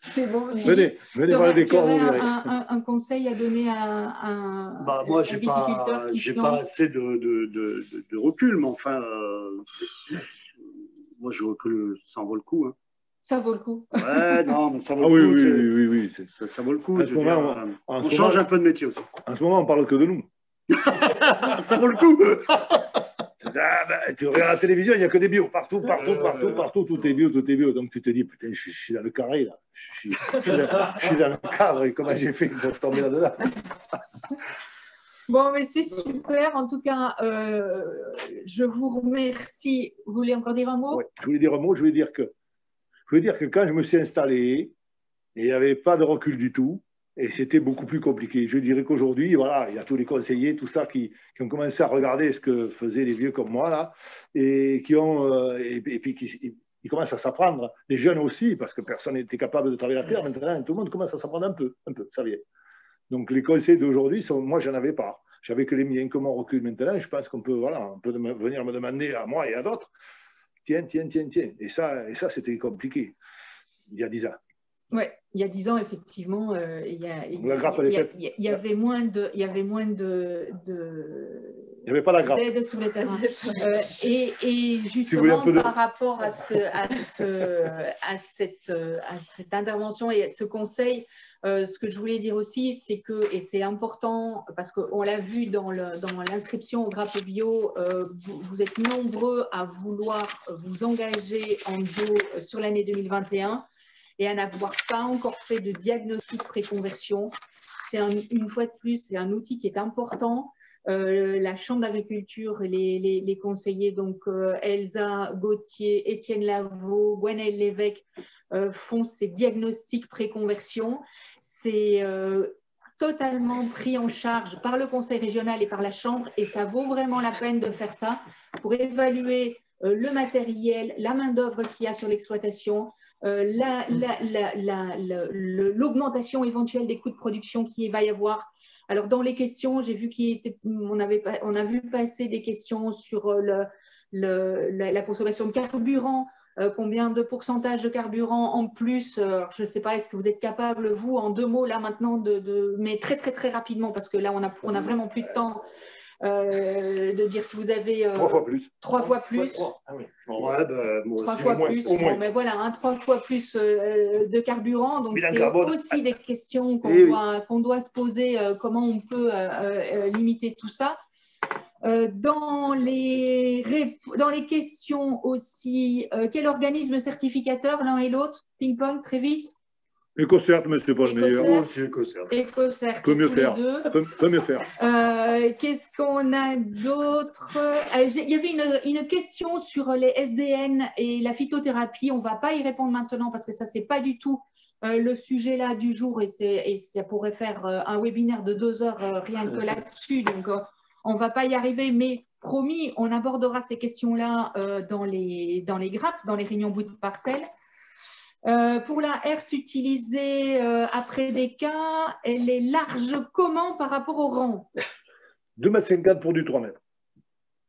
c'est bon. Venez voir le décor. Tu aurais un conseil à donner à un moi, je n'ai pas assez de recul, mais enfin, moi, je recule, ça en vaut le coup. Hein. Ça vaut le coup. Ouais, non, mais ça vaut le coup. Oui. Ça vaut le coup. On change un peu de métier aussi. En ce moment, on parle que de nous. Ça vaut le coup. Tu regardes la télévision, il n'y a que des bio. Partout, tout est bio. Donc tu te dis, putain, je suis dans le carré, là. Je suis dans le cadre, et comment j'ai fait pour tomber là-dedans? Bon, mais c'est super. En tout cas, je vous remercie. Vous voulez encore dire un mot? Oui, je voulais dire un mot. Je voulais dire que quand je me suis installé, il n'y avait pas de recul du tout. Et c'était beaucoup plus compliqué. Je dirais qu'aujourd'hui, voilà, il y a tous les conseillers, tout ça, qui ont commencé à regarder ce que faisaient les vieux comme moi, là, et puis qui commencent à s'apprendre. Les jeunes aussi, parce que personne n'était capable de travailler la terre. Maintenant, tout le monde commence à s'apprendre un peu, ça vient. Donc, les conseils d'aujourd'hui, moi, je n'en avais pas. J'avais que les miens. Comme on recule maintenant, je pense qu'on peut, on peut venir me demander à moi et à d'autres, tiens. Et ça c'était compliqué, il y a 10 ans. Oui, il y a 10 ans, effectivement, il y avait moins de... Il n'y avait pas la grappe. D'aide sur le terrain. Et justement, par rapport à cette intervention et à ce conseil, ce que je voulais dire aussi, c'est que, et c'est important, parce qu'on l'a vu dans l'inscription au Grappe Bio, vous êtes nombreux à vouloir vous engager en bio sur l'année 2021 et à n'avoir pas encore fait de diagnostic pré-conversion. Une fois de plus, c'est un outil qui est important. La Chambre d'agriculture et les conseillers, donc Elsa Gauthier, Étienne Lavaux, Gwenaëlle Lévesque, font ces diagnostics pré-conversion. C'est totalement pris en charge par le conseil régional et par la Chambre, et ça vaut vraiment la peine de faire ça pour évaluer le matériel, la main-d'œuvre qu'il y a sur l'exploitation, l'augmentation éventuelle des coûts de production qu'il va y avoir. Alors, dans les questions, j'ai vu on a vu passer des questions sur la consommation de carburant, combien de pourcentage de carburant en plus. Je ne sais pas, est-ce que vous êtes capable, vous, en 2 mots, là, maintenant, mais très, très, très rapidement, parce que là, on a vraiment plus de temps, de dire si vous avez… 3 fois plus. 3 fois plus. Ah oui. Ouais, 3 fois plus. Bon, mais voilà, 3 fois plus de carburant. Donc, c'est aussi des questions qu'on doit se poser, comment on peut limiter tout ça. Dans les questions aussi, quel organisme certificateur, l'un et l'autre? Ping-pong, très vite. EcoCert, mais c'est pas le meilleur. EcoCert, peut mieux faire. Peut mieux faire. Qu'est-ce qu'on a d'autre? Il y avait une question sur les SDN et la phytothérapie. On ne va pas y répondre maintenant parce que ça, ce n'est pas du tout le sujet là du jour et ça pourrait faire un webinaire de 2 heures rien que là-dessus. Donc, on ne va pas y arriver, mais promis, on abordera ces questions-là dans les grappes, dans les réunions bout de parcelle. Pour la herse utilisée après des cas, elle est large comment par rapport au rang? 2,50 m pour du 3 mètres.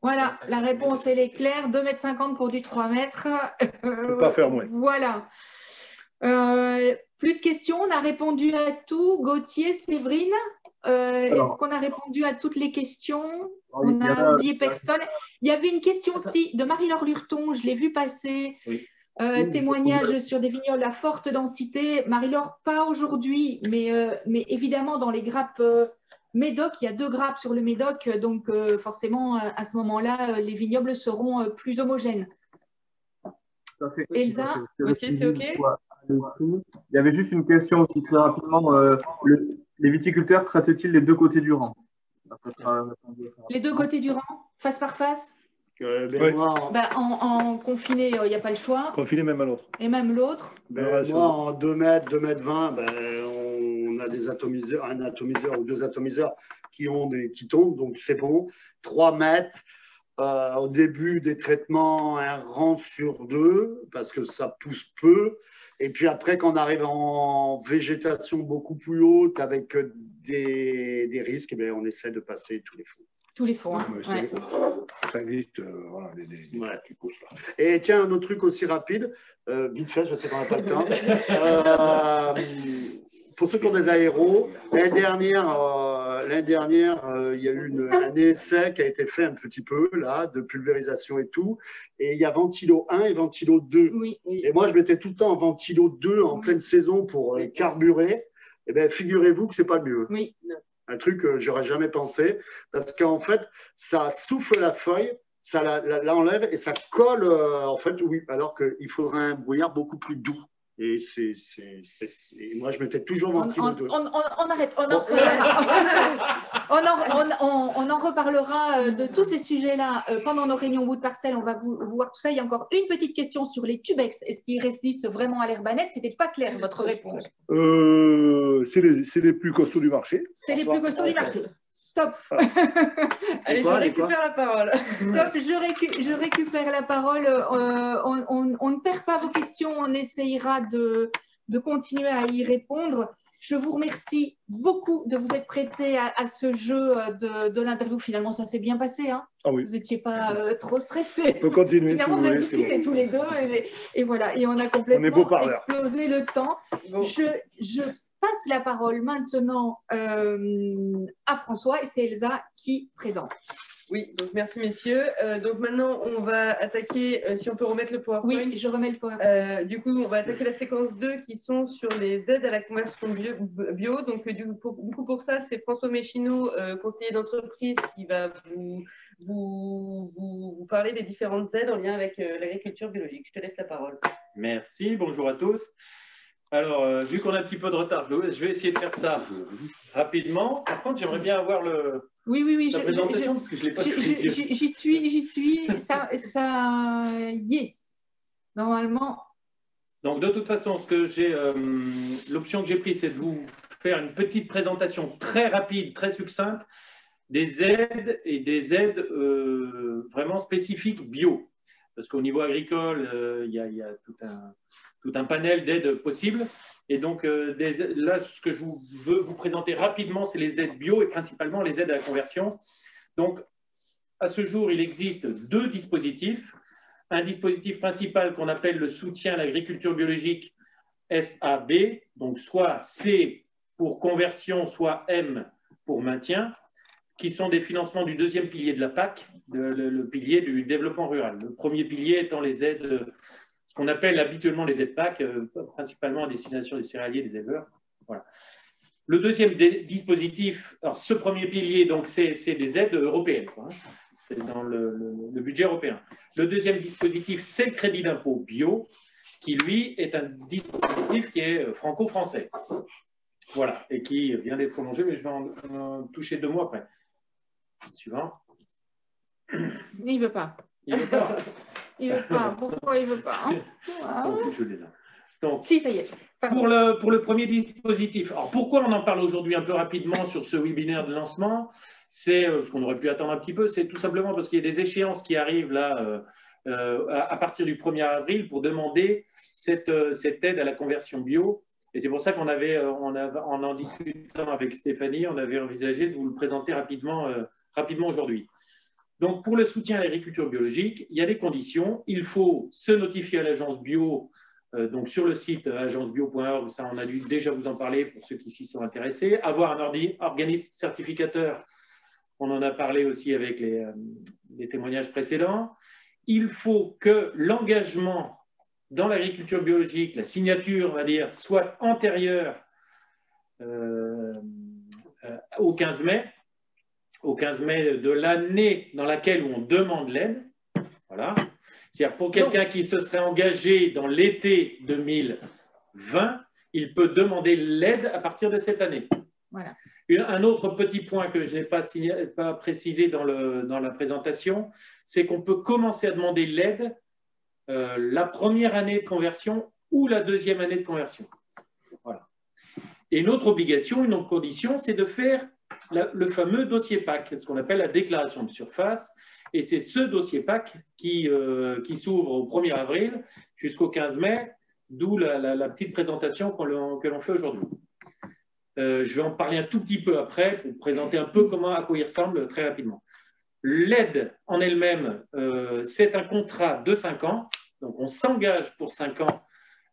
Voilà, la réponse, elle est claire. 2,50 m pour du 3 mètres. On ne peut pas faire moins. Voilà. Plus de questions, on a répondu à tout. Gauthier, Séverine, est-ce qu'on a répondu à toutes les questions? On n'a oublié personne. Il y avait une question aussi de Marie-Laure Lurton, je l'ai vu passer. Oui. Témoignage sur des vignobles à forte densité. Marie-Laure, pas aujourd'hui, mais évidemment dans les grappes Médoc, il y a 2 grappes sur le Médoc, donc forcément à ce moment-là, les vignobles seront plus homogènes. Elsa, ok, c'est ok. Il y avait juste une question aussi très rapidement. Les viticulteurs traitent-ils les 2 côtés du rang? Les 2 côtés du rang, face par face? En confiné, il n'y a pas le choix. Confiné même à l'autre. Et même l'autre. Moi, en 2 mètres, 2,20 m, on a des atomiseurs, un atomiseur ou 2 atomiseurs qui tombent, donc c'est bon. 3 mètres, au début des traitements, un rang sur 2, parce que ça pousse peu. Et puis après, quand on arrive en végétation beaucoup plus haute, avec des risques, on essaie de passer tous les fonds. Tous les fonds, hein. Ouais. Ça existe, voilà, qui poussent là. Et tiens, un autre truc aussi rapide, vite fait, je sais qu'on n'a pas le temps. Pour ceux qui ont des aéros, l'année dernière, il y a eu un essai qui a été fait un petit peu, là, de pulvérisation et tout. Et il y a Ventilo 1 et Ventilo 2. Oui. Et moi, je mettais tout le temps en Ventilo 2 en pleine saison pour les carburer. Et bien, figurez-vous que ce n'est pas le mieux. Oui. Un truc que j'aurais jamais pensé, parce qu'en fait, ça souffle la feuille, ça l'enlève et ça colle, en fait, oui, alors qu'il faudrait un brouillard beaucoup plus doux. Et moi, je m'étais toujours menti. On arrête. On en reparlera de tous ces sujets-là pendant nos réunions bout de parcelle. On va vous voir tout ça. Il y a encore une petite question sur les Tubex. Est-ce qu'ils résistent vraiment à l'herbanette? Ce n'était pas clair, votre réponse. C'est les plus costauds du marché. C'est les plus costauds du marché. Stop. Allez, je récupère la parole. Stop, je récupère la parole. On ne perd pas vos questions. On essayera de continuer à y répondre. Je vous remercie beaucoup de vous être prêté à ce jeu de l'interview. Finalement, ça s'est bien passé. Hein, ah oui. Vous n'étiez pas trop stressés. On peut continuer. Finalement, vous avez discuté tous les deux. Et voilà. Et on a complètement explosé le temps. Bon. Je passe la parole maintenant à François et c'est Elsa qui présente. Oui, donc merci messieurs. Donc maintenant, on va attaquer, si on peut remettre le PowerPoint. Oui, je remets le PowerPoint. Du coup, on va attaquer la séquence 2 qui sont sur les aides à la conversion bio. Donc du coup, pour ça, c'est François Méchineau, conseiller d'entreprise, qui va vous parler des différentes aides en lien avec l'agriculture biologique. Je te laisse la parole. Merci, bonjour à tous. Alors, vu qu'on a un petit peu de retard, je vais essayer de faire ça rapidement. Par contre, j'aimerais bien avoir la présentation parce que je ne l'ai pas sur les yeux. J'y suis. Ça y est. Normalement. Donc, de toute façon, l'option que j'ai prise, c'est de vous faire une petite présentation très rapide, très succincte des aides et des aides vraiment spécifiques bio. Parce qu'au niveau agricole, il y a tout un panel d'aides possibles. Et donc, là, ce que je veux vous présenter rapidement, c'est les aides bio et principalement les aides à la conversion. Donc, à ce jour, il existe 2 dispositifs. Un dispositif principal qu'on appelle le soutien à l'agriculture biologique, SAB, donc soit C pour conversion, soit M pour maintien, qui sont des financements du 2e pilier de la PAC, le pilier du développement rural. Le premier pilier étant les aides, ce qu'on appelle habituellement les aides PAC, principalement à destination des céréaliers et des éleveurs. Voilà. Le deuxième dispositif, alors ce premier pilier, donc c'est des aides européennes, hein. C'est dans le budget européen. Le deuxième dispositif, c'est le crédit d'impôt bio, qui lui est un dispositif qui est franco-français. Voilà, et qui vient d'être prolongé, mais je vais en toucher 2 mois après. Suivant. Il ne veut pas. Il ne veut pas. Il ne veut pas. Pourquoi il ne veut pas, hein? Donc, je l'ai là. Donc, si, ça y est. Pour le premier dispositif, alors pourquoi on en parle aujourd'hui un peu rapidement sur ce webinaire de lancement? C'est ce qu'on aurait pu attendre un petit peu, c'est tout simplement parce qu'il y a des échéances qui arrivent là à partir du 1er avril pour demander cette aide à la conversion bio. Et c'est pour ça qu'on en discutant avec Stéphanie, on avait envisagé de vous le présenter rapidement aujourd'hui. Donc, pour le soutien à l'agriculture biologique, il y a des conditions. Il faut se notifier à l'agence bio, donc sur le site agencebio.org, ça on a dû déjà vous en parler pour ceux qui s'y sont intéressés. Avoir un organisme certificateur, on en a parlé aussi avec les témoignages précédents. Il faut que l'engagement dans l'agriculture biologique, la signature, on va dire, soit antérieure au 15 mai. Au 15 mai de l'année dans laquelle on demande l'aide. Voilà. C'est-à-dire pour quelqu'un qui se serait engagé dans l'été 2020, il peut demander l'aide à partir de cette année. Voilà. Un autre petit point que je n'ai pas précisé dans la présentation, c'est qu'on peut commencer à demander l'aide la première année de conversion ou la 2e année de conversion. Voilà. Et une autre obligation, une autre condition, c'est de faire le fameux dossier PAC, ce qu'on appelle la déclaration de surface. Et c'est ce dossier PAC qui s'ouvre au 1er avril jusqu'au 15 mai, d'où la petite présentation que l'on fait aujourd'hui. Je vais en parler un tout petit peu après pour présenter un peu à quoi il ressemble très rapidement. L'aide en elle-même, c'est un contrat de 5 ans. Donc, on s'engage pour 5 ans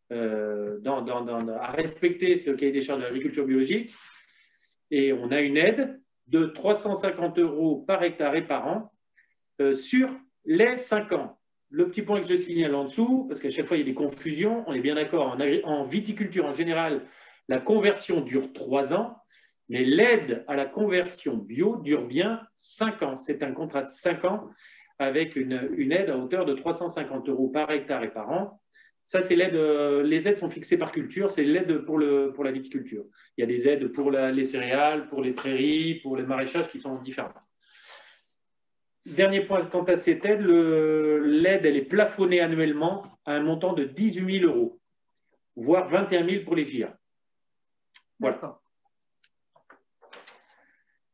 à respecter ce cahier des charges de l'agriculture biologique. Et on a une aide de 350 € par hectare et par an sur les 5 ans. Le petit point que je signale en dessous, parce qu'à chaque fois il y a des confusions, on est bien d'accord, en viticulture en général, la conversion dure 3 ans, mais l'aide à la conversion bio dure bien 5 ans. C'est un contrat de 5 ans avec une aide à hauteur de 350 € par hectare et par an. Ça, c'est l'aide. Les aides sont fixées par culture. C'est l'aide pour la viticulture. Il y a des aides pour les céréales, pour les prairies, pour les maraîchages qui sont différentes. Dernier point quant à cette aide, l'aide, elle est plafonnée annuellement à un montant de 18 000 €, voire 21 000 pour les GIA. Voilà.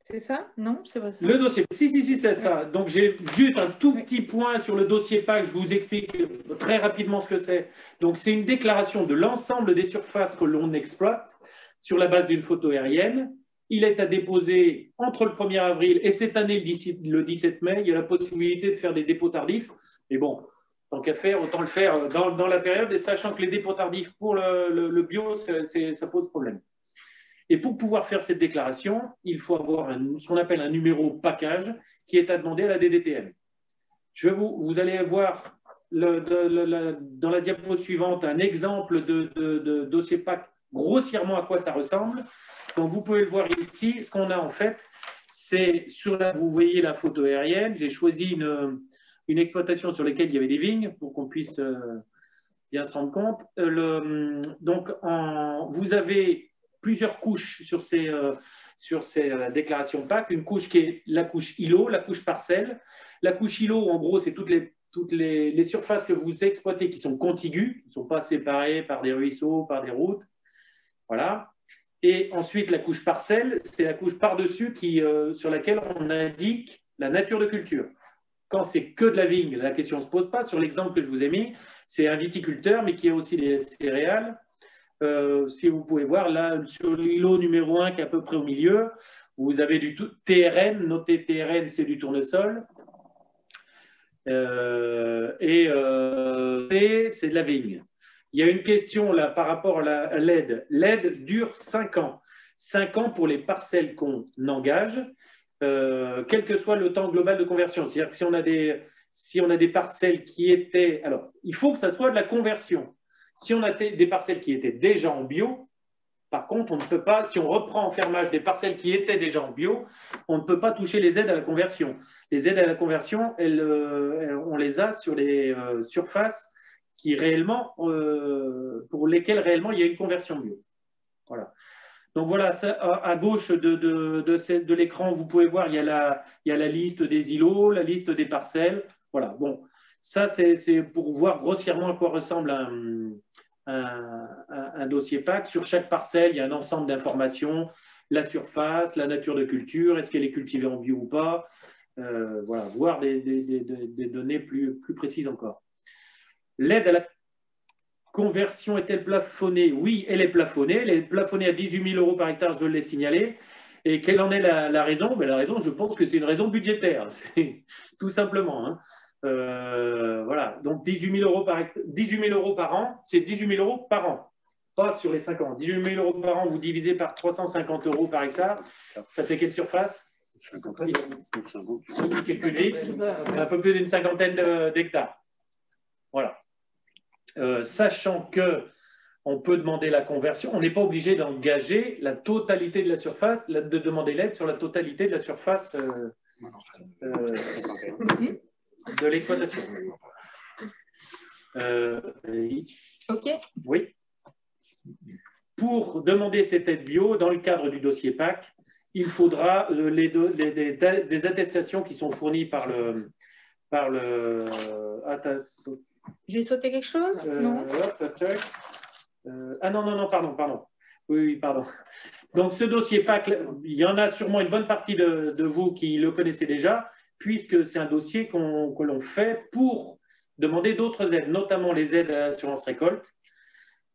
C'est ça? Non, c'est pas ça. Le dossier, si, c'est ça. Donc, j'ai juste un tout petit point sur le dossier PAC. Je vous explique très rapidement ce que c'est. Donc, c'est une déclaration de l'ensemble des surfaces que l'on exploite sur la base d'une photo aérienne. Il est à déposer entre le 1er avril et cette année, le 17 mai. Il y a la possibilité de faire des dépôts tardifs. Mais bon, tant qu'à faire, autant le faire dans la période, et sachant que les dépôts tardifs pour le bio, ça pose problème. Et pour pouvoir faire cette déclaration, il faut avoir ce qu'on appelle un numéro package qui est à demander à la DDTM. Vous allez voir dans la diapo suivante un exemple de dossier PAC, grossièrement à quoi ça ressemble. Donc, vous pouvez le voir ici. Ce qu'on a en fait, c'est vous voyez la photo aérienne. J'ai choisi une exploitation sur laquelle il y avait des vignes pour qu'on puisse bien se rendre compte. Donc, vous avez plusieurs couches sur ces déclarations PAC. Une couche qui est la couche îlot, la couche parcelle. La couche îlot, en gros, c'est toutes les surfaces que vous exploitez qui sont contiguës, qui ne sont pas séparées par des ruisseaux, par des routes. Voilà. Et ensuite, la couche parcelle, c'est la couche par-dessus sur laquelle on indique la nature de culture. Quand c'est que de la vigne, la question ne se pose pas. Sur l'exemple que je vous ai mis, c'est un viticulteur, mais qui a aussi des céréales. Si vous pouvez voir, là, sur l'îlot numéro 1, qui est à peu près au milieu, vous avez du TRN. Notez TRN, c'est du tournesol. C'est de la vigne. Il y a une question là par rapport à l'aide. L'aide dure 5 ans. 5 ans pour les parcelles qu'on engage, quel que soit le temps global de conversion. C'est-à-dire que si on a des parcelles qui étaient… Alors, il faut que ça soit de la conversion. Si on a des parcelles qui étaient déjà en bio, par contre, on ne peut pas, si on reprend en fermage des parcelles qui étaient déjà en bio, on ne peut pas toucher les aides à la conversion. Les aides à la conversion, on les a sur les surfaces qui réellement, pour lesquelles réellement il y a une conversion bio. Voilà. Donc voilà, ça, à gauche de l'écran, vous pouvez voir, il y a la liste des îlots, la liste des parcelles. Voilà, bon, ça c'est pour voir grossièrement à quoi ressemble un dossier PAC. Sur chaque parcelle, il y a un ensemble d'informations, la surface, la nature de culture, est-ce qu'elle est cultivée en bio ou pas, voilà, voir des données plus précises encore. L'aide à la conversion est-elle plafonnée? Oui, elle est plafonnée. Elle est plafonnée à 18 000 € par hectare, je l'ai signalé. Et quelle en est la raison? La raison, je pense que c'est une raison budgétaire, tout simplement. Hein. Voilà, donc 18 000 € par an, c'est 18 000 € par an, pas sur les 5 ans. 18 000 € par an, vous divisez par 350 € par hectare, ça fait quelle surface? 50. Celui qui calcule vite, un peu plus d'une cinquantaine d'hectares. Voilà. Sachant qu'on peut demander la conversion, on n'est pas obligé d'engager la totalité de la surface, de demander l'aide sur la totalité de la surface de l'exploitation. OK. Oui. Pour demander cette aide bio, dans le cadre du dossier PAC, il faudra des attestations qui sont fournies par le J'ai sauté quelque chose? Non. Ah non, pardon. Oui, pardon. Donc, ce dossier PAC, il y en a sûrement une bonne partie de vous qui le connaissez déjà, puisque c'est un dossier que l'on fait pour demander d'autres aides, notamment les aides à l'assurance récolte.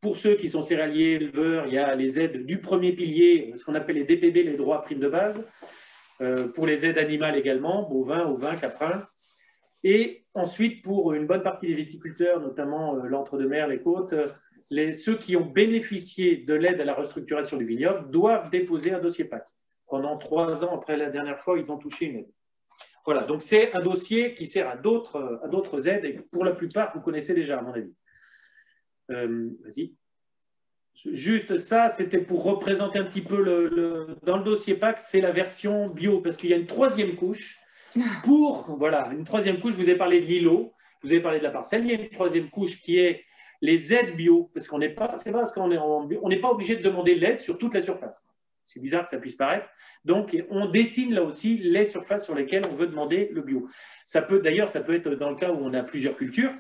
Pour ceux qui sont céréaliers, éleveurs, il y a les aides du premier pilier, ce qu'on appelle les DPB, les droits primes de base. Pour les aides animales également, bovins, ovins, caprins. Et ensuite, pour une bonne partie des viticulteurs, notamment l'entre-deux-mer, les côtes, ceux qui ont bénéficié de l'aide à la restructuration du vignoble doivent déposer un dossier PAC. Pendant 3 ans après la dernière fois, ils ont touché une aide. Voilà, donc c'est un dossier qui sert à d'autres aides et pour la plupart, vous connaissez déjà, à mon avis. Vas-y. Juste ça, c'était pour représenter un petit peu dans le dossier PAC, c'est la version bio, parce qu'il y a une 3e couche. Voilà, une 3e couche, je vous ai parlé de l'îlot, je vous ai parlé de la parcelle, il y a une 3e couche qui est les aides bio, parce qu'on n'est pas, c'est parce qu'on est on n'est pas obligé de demander l'aide sur toute la surface. C'est bizarre que ça puisse paraître. Donc, on dessine là aussi les surfaces sur lesquelles on veut demander le bio. D'ailleurs, ça peut être dans le cas où on a plusieurs cultures.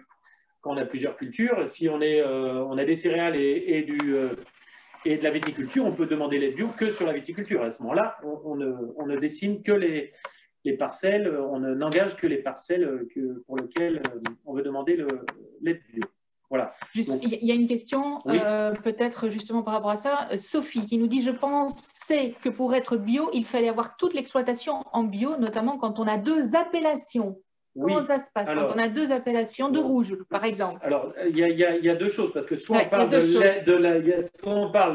Quand on a plusieurs cultures, si on a des céréales et de la viticulture, on peut demander l'aide bio que sur la viticulture. À ce moment-là, on ne dessine que les parcelles, on n'engage que les parcelles pour lesquelles on veut demander l'aide bio. Voilà. Il y a une question, oui. Peut-être justement par rapport à ça. Sophie qui nous dit « Je pensais que pour être bio, il fallait avoir toute l'exploitation en bio, notamment quand on a 2 appellations. » Comment ça se passe quand on a 2 appellations de rouge, par exemple? Alors, il y a 2 choses, parce que soit on parle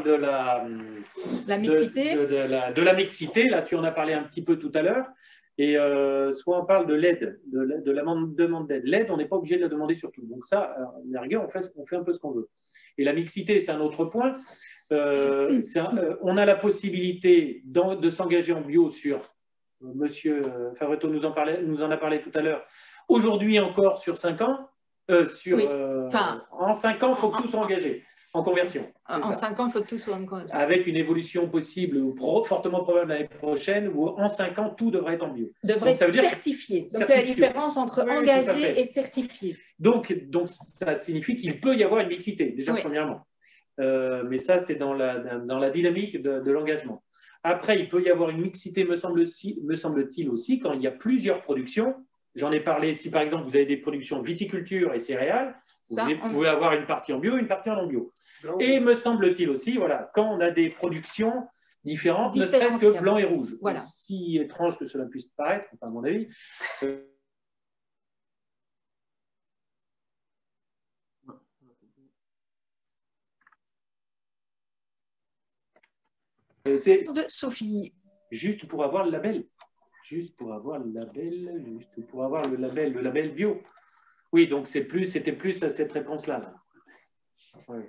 de la mixité, de la mixité, là tu en as parlé un petit peu tout à l'heure, et soit on parle de l'aide, de la demande d'aide. L'aide, on n'est pas obligé de la demander sur tout. Donc ça, à la rigueur, on fait un peu ce qu'on veut. Et la mixité, c'est un autre point. On a la possibilité de s'engager en bio sur... Monsieur Fabretto nous en a parlé tout à l'heure. Aujourd'hui encore sur 5 ans, en 5 ans, il faut que tout soit engagé en conversion. En 5 ans, il faut que tout soit engagé. Avec une évolution possible ou fortement probable l'année prochaine, où en 5 ans, tout devrait être en bio. Devrait être certifié. Donc, c'est la différence entre engagé et certifié. Donc, ça signifie qu'il peut y avoir une mixité, déjà premièrement. Mais ça, c'est dans la dynamique de l'engagement. Après, il peut y avoir une mixité, me semble-t-il aussi, quand il y a plusieurs productions. J'en ai parlé, si par exemple vous avez des productions viticulture et céréales, vous pouvez avoir une partie en bio et une partie en non bio. Et me semble-t-il aussi, voilà, quand on a des productions différentes, ne serait-ce que blanc et rouge. Voilà. Si étrange que cela puisse paraître, à mon avis, c'est de Sophie. Juste pour avoir le label. Juste pour avoir le label bio. Oui, donc c'était plus à cette réponse-là. Ouais.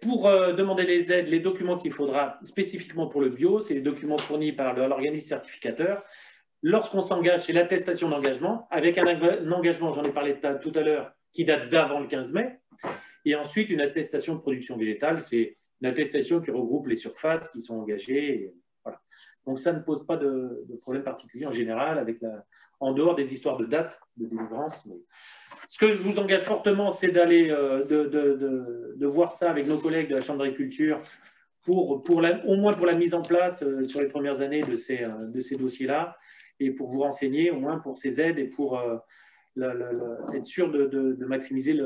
Pour demander les aides, les documents qu'il faudra spécifiquement pour le bio, c'est les documents fournis par l'organisme certificateur. Lorsqu'on s'engage, c'est l'attestation d'engagement, avec un engagement, j'en ai parlé tout à l'heure, qui date d'avant le 15 mai. Et ensuite, une attestation de production végétale, c'est une attestation qui regroupe les surfaces qui sont engagées. Voilà. Donc, ça ne pose pas de problème particulier en général, en dehors des histoires de date de délivrance. Mais ce que je vous engage fortement, c'est d'aller de voir ça avec nos collègues de la Chambre d'agriculture, au moins pour la mise en place sur les premières années de ces dossiers-là, et pour vous renseigner au moins pour ces aides et pour être sûr de maximiser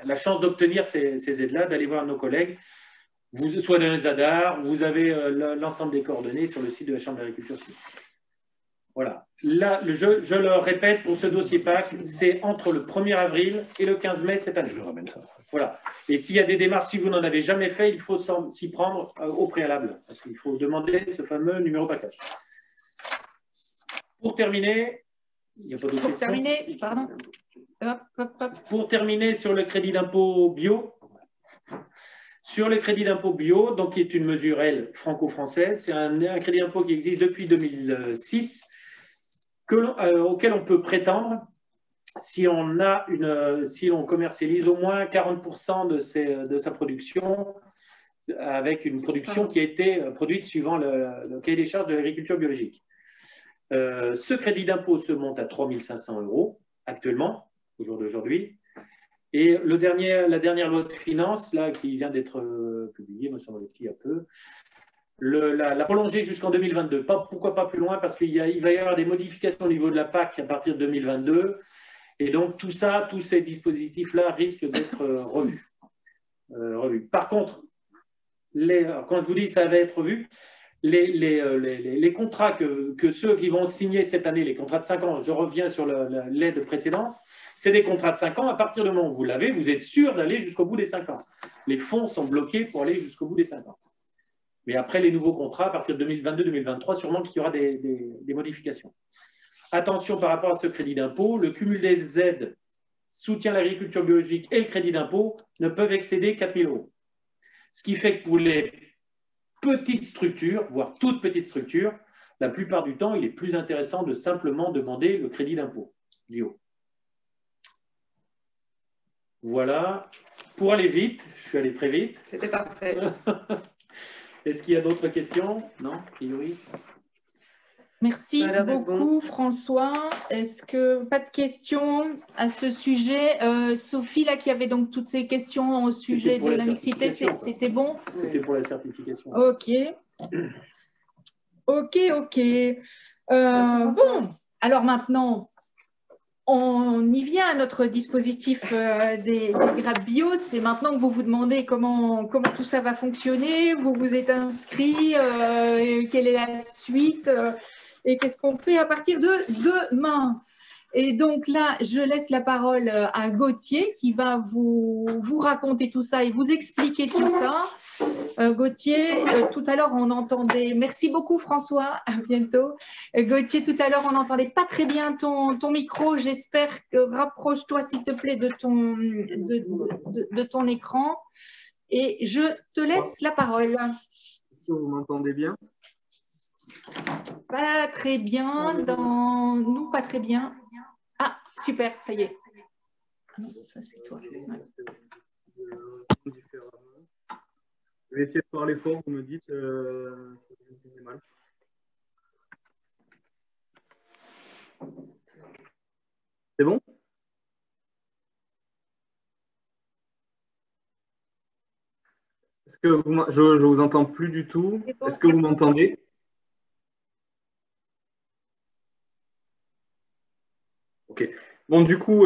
la chance d'obtenir ces aides-là, d'aller voir nos collègues, soit dans les ADAR, vous avez l'ensemble des coordonnées sur le site de la Chambre d'agriculture. Voilà. Là, je le répète, pour ce dossier PAC, c'est entre le 1er avril et le 15 mai cette année. Je ramène ça. Voilà. Et s'il y a des démarches, si vous n'en avez jamais fait, il faut s'y prendre au préalable, parce qu'il faut demander ce fameux numéro package. Pour terminer, il n'y a pas d'autres questions. Terminer, pardon. Pour terminer sur le crédit d'impôt bio, donc, qui est une mesure, franco-française, c'est un crédit d'impôt qui existe depuis 2006, auquel on peut prétendre si on commercialise au moins 40% de sa production, avec une production qui a été produite suivant le cahier des charges de l'agriculture biologique. Ce crédit d'impôt se monte à 3 500 € actuellement, au jour d'aujourd'hui. Et la dernière loi de finances, là, qui vient d'être publiée, me semble-t-il, il y a peu, la prolonger jusqu'en 2022. Pourquoi pas plus loin? Parce qu'il va y avoir des modifications au niveau de la PAC à partir de 2022. Et donc, tous ces dispositifs-là risquent d'être revus. Par contre, quand je vous dis que ça va être revu, les contrats que ceux qui vont signer cette année, les contrats de 5 ans, je reviens sur l'aide précédente, c'est des contrats de 5 ans. À partir du moment où vous l'avez, vous êtes sûr d'aller jusqu'au bout des 5 ans. Les fonds sont bloqués pour aller jusqu'au bout des 5 ans. Mais après les nouveaux contrats, à partir de 2022-2023, sûrement qu'il y aura des modifications. Attention par rapport à ce crédit d'impôt, le cumul des aides, soutien à l'agriculture biologique et le crédit d'impôt ne peuvent excéder 4 000 €. Ce qui fait que pour les petites structures, voire toutes petites structures, la plupart du temps, il est plus intéressant de simplement demander le crédit d'impôt bio. Voilà. Pour aller vite, je suis allé très vite. C'était parfait. Est-ce qu'il y a d'autres questions? Non, a priori. Merci Ça a l'air d'être beaucoup, François. Est-ce que pas de questions à ce sujet? Sophie, là, qui avait donc toutes ces questions au sujet pour de la la mixité, certification, c'était bon? C'était pour la certification. Ok. Ok, ok. Bon, alors maintenant, on y vient à notre dispositif des grappes bio. C'est maintenant que vous vous demandez comment tout ça va fonctionner. Vous vous êtes inscrit, quelle est la suite et qu'est-ce qu'on fait à partir de demain. Et donc là, je laisse la parole à Gauthier qui va vous raconter tout ça et vous expliquer tout ça. Gauthier, tout à l'heure, on entendait… Merci beaucoup, François. À bientôt. Gauthier, tout à l'heure, on n'entendait pas très bien ton micro. J'espère que rapproche-toi, s'il te plaît, de ton écran. Et je te laisse la parole. Est-ce que vous m'entendez bien? Pas très bien. Dans nous, pas très bien. Ah, super, ça y est. Ah non, ça, c'est toi. Ouais. Je vais essayer de parler fort, vous me dites si vous entendez mal. C'est bon? Est-ce que je vous entends plus du tout? Est-ce que vous m'entendez? Ok. Bon, du coup,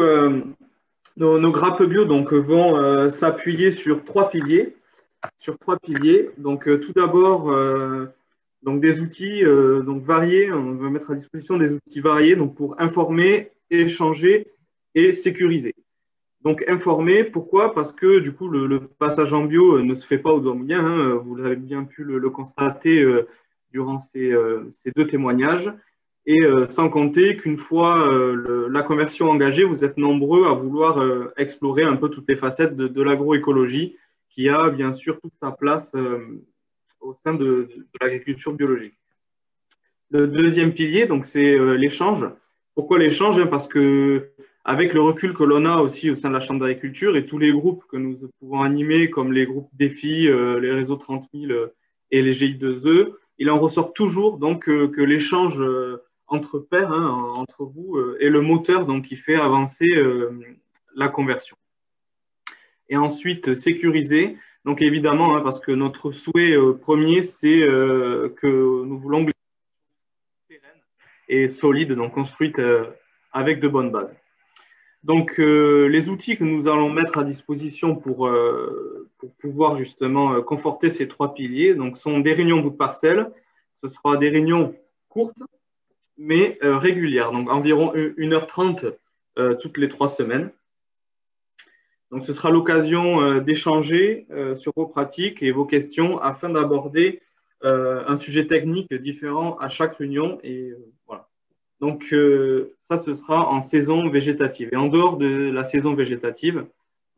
nos grappes bio donc, vont s'appuyer sur trois piliers. Donc, tout d'abord, donc des outils donc variés. On va mettre à disposition des outils variés donc pour informer, échanger et sécuriser. Donc, informer, pourquoi? Parce que du coup, le passage en bio ne se fait pas au doigt mouillé. Hein, vous avez bien pu le constater durant ces deux témoignages. Et sans compter qu'une fois la conversion engagée, vous êtes nombreux à vouloir explorer un peu toutes les facettes de l'agroécologie qui a bien sûr toute sa place au sein de l'agriculture biologique. Le deuxième pilier, donc, c'est l'échange. Pourquoi l'échange? Parce que avec le recul que l'on a aussi au sein de la Chambre d'agriculture et tous les groupes que nous pouvons animer, comme les groupes défis, les réseaux 30 000 et les GI2E, il en ressort toujours donc que l'échange entre pairs, hein, entre vous, est le moteur donc, qui fait avancer la conversion. Et ensuite, sécuriser. Donc évidemment, hein, parce que notre souhait premier, c'est que nous voulons et solide, donc construite avec de bonnes bases. Donc, les outils que nous allons mettre à disposition pour pouvoir justement conforter ces trois piliers donc, sont des réunions bout de parcelle. Ce sera des réunions courtes, mais régulières, donc environ 1h30 toutes les 3 semaines. Donc, ce sera l'occasion d'échanger sur vos pratiques et vos questions afin d'aborder un sujet technique différent à chaque réunion. Et voilà. Donc, ça, ce sera en saison végétative. Et en dehors de la saison végétative,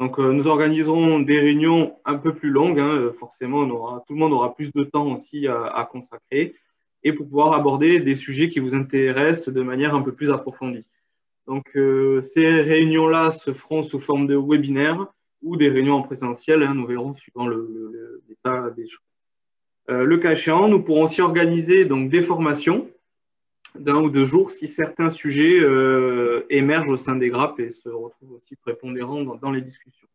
donc, nous organiserons des réunions un peu plus longues. Hein, forcément, tout le monde aura plus de temps aussi à consacrer et pour pouvoir aborder des sujets qui vous intéressent de manière un peu plus approfondie. Donc, ces réunions-là se feront sous forme de webinaires ou des réunions en présentiel. Hein, nous verrons suivant l'état des choses. Le cas échéant, nous pourrons aussi organiser donc, des formations d'1 ou 2 jours si certains sujets émergent au sein des grappes et se retrouvent aussi prépondérants dans les discussions.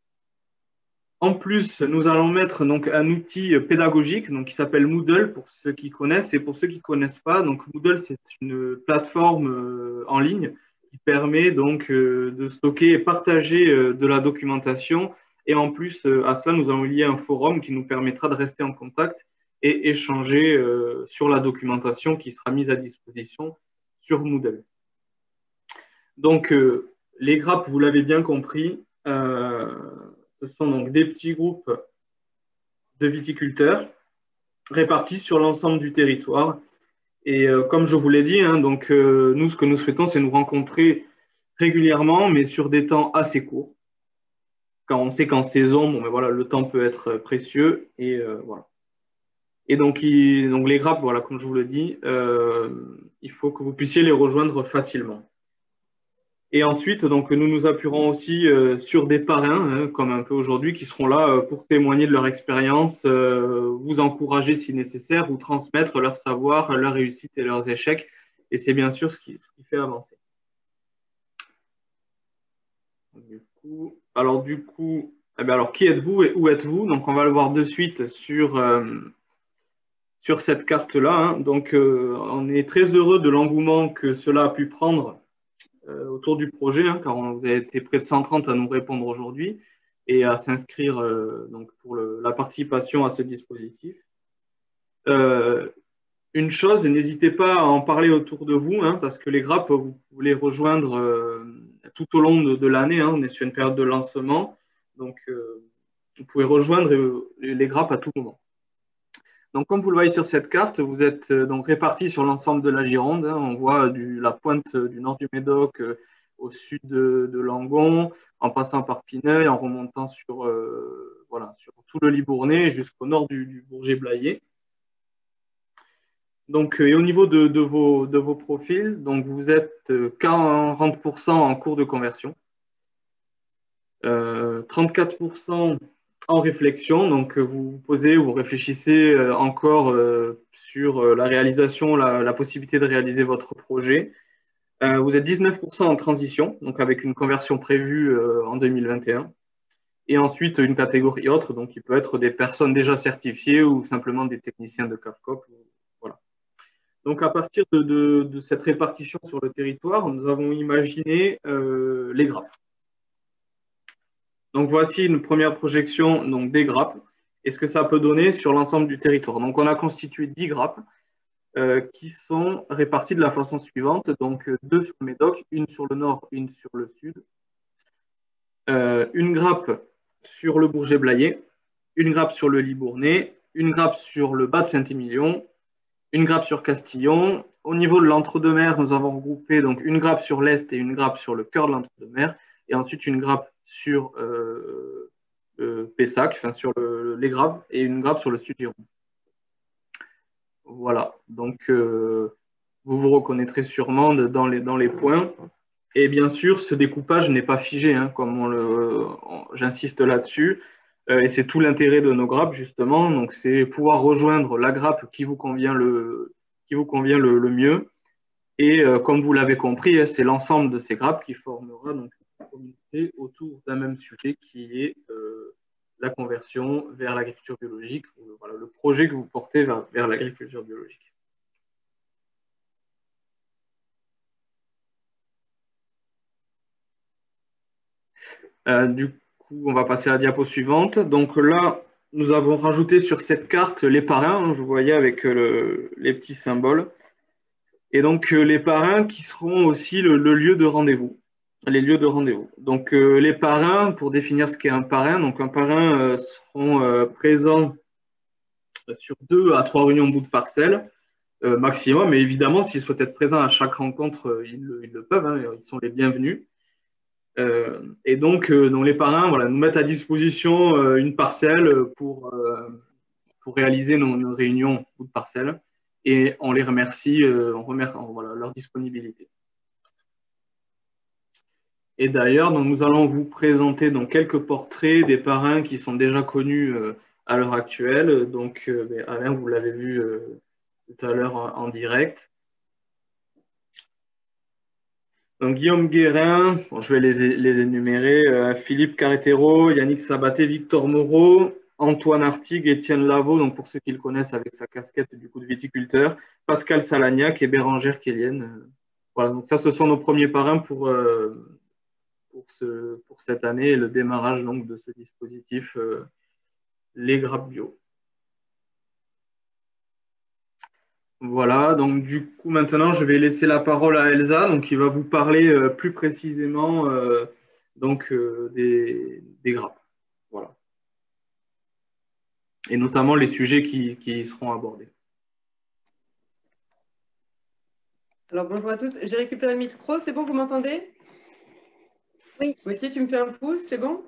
En plus, nous allons mettre donc, un outil pédagogique donc, qui s'appelle Moodle pour ceux qui connaissent et pour ceux qui ne connaissent pas. Donc, Moodle, c'est une plateforme en ligne qui permet donc de stocker et partager de la documentation. Et en plus, à cela, nous allons lier un forum qui nous permettra de rester en contact et échanger sur la documentation qui sera mise à disposition sur Moodle. Donc, les grappes, vous l'avez bien compris, ce sont donc des petits groupes de viticulteurs répartis sur l'ensemble du territoire. Et comme je vous l'ai dit, hein, donc, nous, ce que nous souhaitons, c'est nous rencontrer régulièrement, mais sur des temps assez courts. Quand on sait qu'en saison, bon, ben voilà, le temps peut être précieux. Et voilà. Et donc les grappes, voilà, comme je vous le dis, il faut que vous puissiez les rejoindre facilement. Et ensuite, donc, nous nous appuierons aussi sur des parrains, hein, comme un peu aujourd'hui, qui seront là pour témoigner de leur expérience, vous encourager si nécessaire, ou transmettre leur savoir, leurs réussites et leurs échecs. Et c'est bien sûr ce qui fait avancer. Du coup, alors qui êtes-vous et où êtes-vous? Donc, on va le voir de suite sur cette carte-là, hein. Donc, on est très heureux de l'engouement que cela a pu prendre autour du projet, hein, car vous avez été près de 130 à nous répondre aujourd'hui et à s'inscrire donc pour la participation à ce dispositif. Une chose, n'hésitez pas à en parler autour de vous, hein, parce que les grappes, vous pouvez les rejoindre tout au long de l'année, hein. On est sur une période de lancement, donc vous pouvez rejoindre les grappes à tout moment. Donc, comme vous le voyez sur cette carte, vous êtes donc répartis sur l'ensemble de la Gironde, hein. On voit la pointe du nord du Médoc au sud de Langon, en passant par Pineuil, en remontant sur tout le Libournais jusqu'au nord du Bourget-Blayais. Donc, et au niveau de vos profils, donc vous êtes 40% en cours de conversion, 34% en réflexion, donc vous vous posez ou vous réfléchissez encore sur la réalisation, la possibilité de réaliser votre projet. Vous êtes 19% en transition, donc avec une conversion prévue en 2021. Et ensuite, une catégorie autre, donc qui peut être des personnes déjà certifiées ou simplement des techniciens de CAFCOP. Voilà. Donc, à partir de cette répartition sur le territoire, nous avons imaginé les grappes. Donc, voici une première projection donc, des grappes et ce que ça peut donner sur l'ensemble du territoire. Donc, on a constitué 10 grappes qui sont réparties de la façon suivante. Donc, 2 sur le Médoc, une sur le nord, une sur le sud. Une grappe sur le Bourget-Blayais, une grappe sur le Libournais, une grappe sur le bas de Saint-Émilion, une grappe sur Castillon. Au niveau de l'entre-deux-mer, nous avons regroupé donc, une grappe sur l'est et une grappe sur le cœur de l'entre-deux-mer, et ensuite une grappe sur Pessac, enfin sur les grappes, et une grappe sur le sud Gironde. Voilà, donc vous vous reconnaîtrez sûrement dans les points. Et bien sûr, ce découpage n'est pas figé, hein, comme j'insiste là-dessus. Et c'est tout l'intérêt de nos grappes, justement. Donc, c'est pouvoir rejoindre la grappe qui vous convient le mieux. Et comme vous l'avez compris, c'est l'ensemble de ces grappes qui formera donc une communauté autour d'un même sujet qui est la conversion vers l'agriculture biologique, voilà, le projet que vous portez vers l'agriculture biologique. Du coup, on va passer à la diapo suivante. Donc là, nous avons rajouté sur cette carte les parrains, hein, vous voyez avec les petits symboles. Et donc, les parrains qui seront aussi le lieu de rendez-vous, les lieux de rendez-vous. Donc, les parrains, pour définir ce qu'est un parrain, donc un parrain seront présents sur 2 à 3 réunions bout de parcelle maximum. Mais évidemment, s'ils souhaitent être présents à chaque rencontre, ils le peuvent, hein, ils sont les bienvenus. Et donc, les parrains nous mettent à disposition une parcelle pour réaliser nos réunions bout de parcelle. Et on les remercie, leur disponibilité. Et d'ailleurs, nous allons vous présenter donc, quelques portraits des parrains qui sont déjà connus à l'heure actuelle. Donc, Alain, vous l'avez vu tout à l'heure en direct. Donc, Guillaume Guérin, je vais les énumérer, Philippe Carretero, Yannick Sabaté, Victor Moreau, Antoine Artigue, Étienne Lavaux, donc pour ceux qui le connaissent avec sa casquette du coup de viticulteur, Pascal Salagnac et Bérangère Kélienne. Voilà, donc ça, ce sont nos premiers parrains pour cette année et le démarrage donc, de ce dispositif, les grappes bio. Voilà, donc du coup, maintenant, je vais laisser la parole à Elsa, donc, qui va vous parler plus précisément des grappes. Voilà. Et notamment les sujets qui y seront abordés. Alors, bonjour à tous. J'ai récupéré le micro. C'est bon, vous m'entendez? Oui. Gauthier, tu me fais un pouce, c'est bon?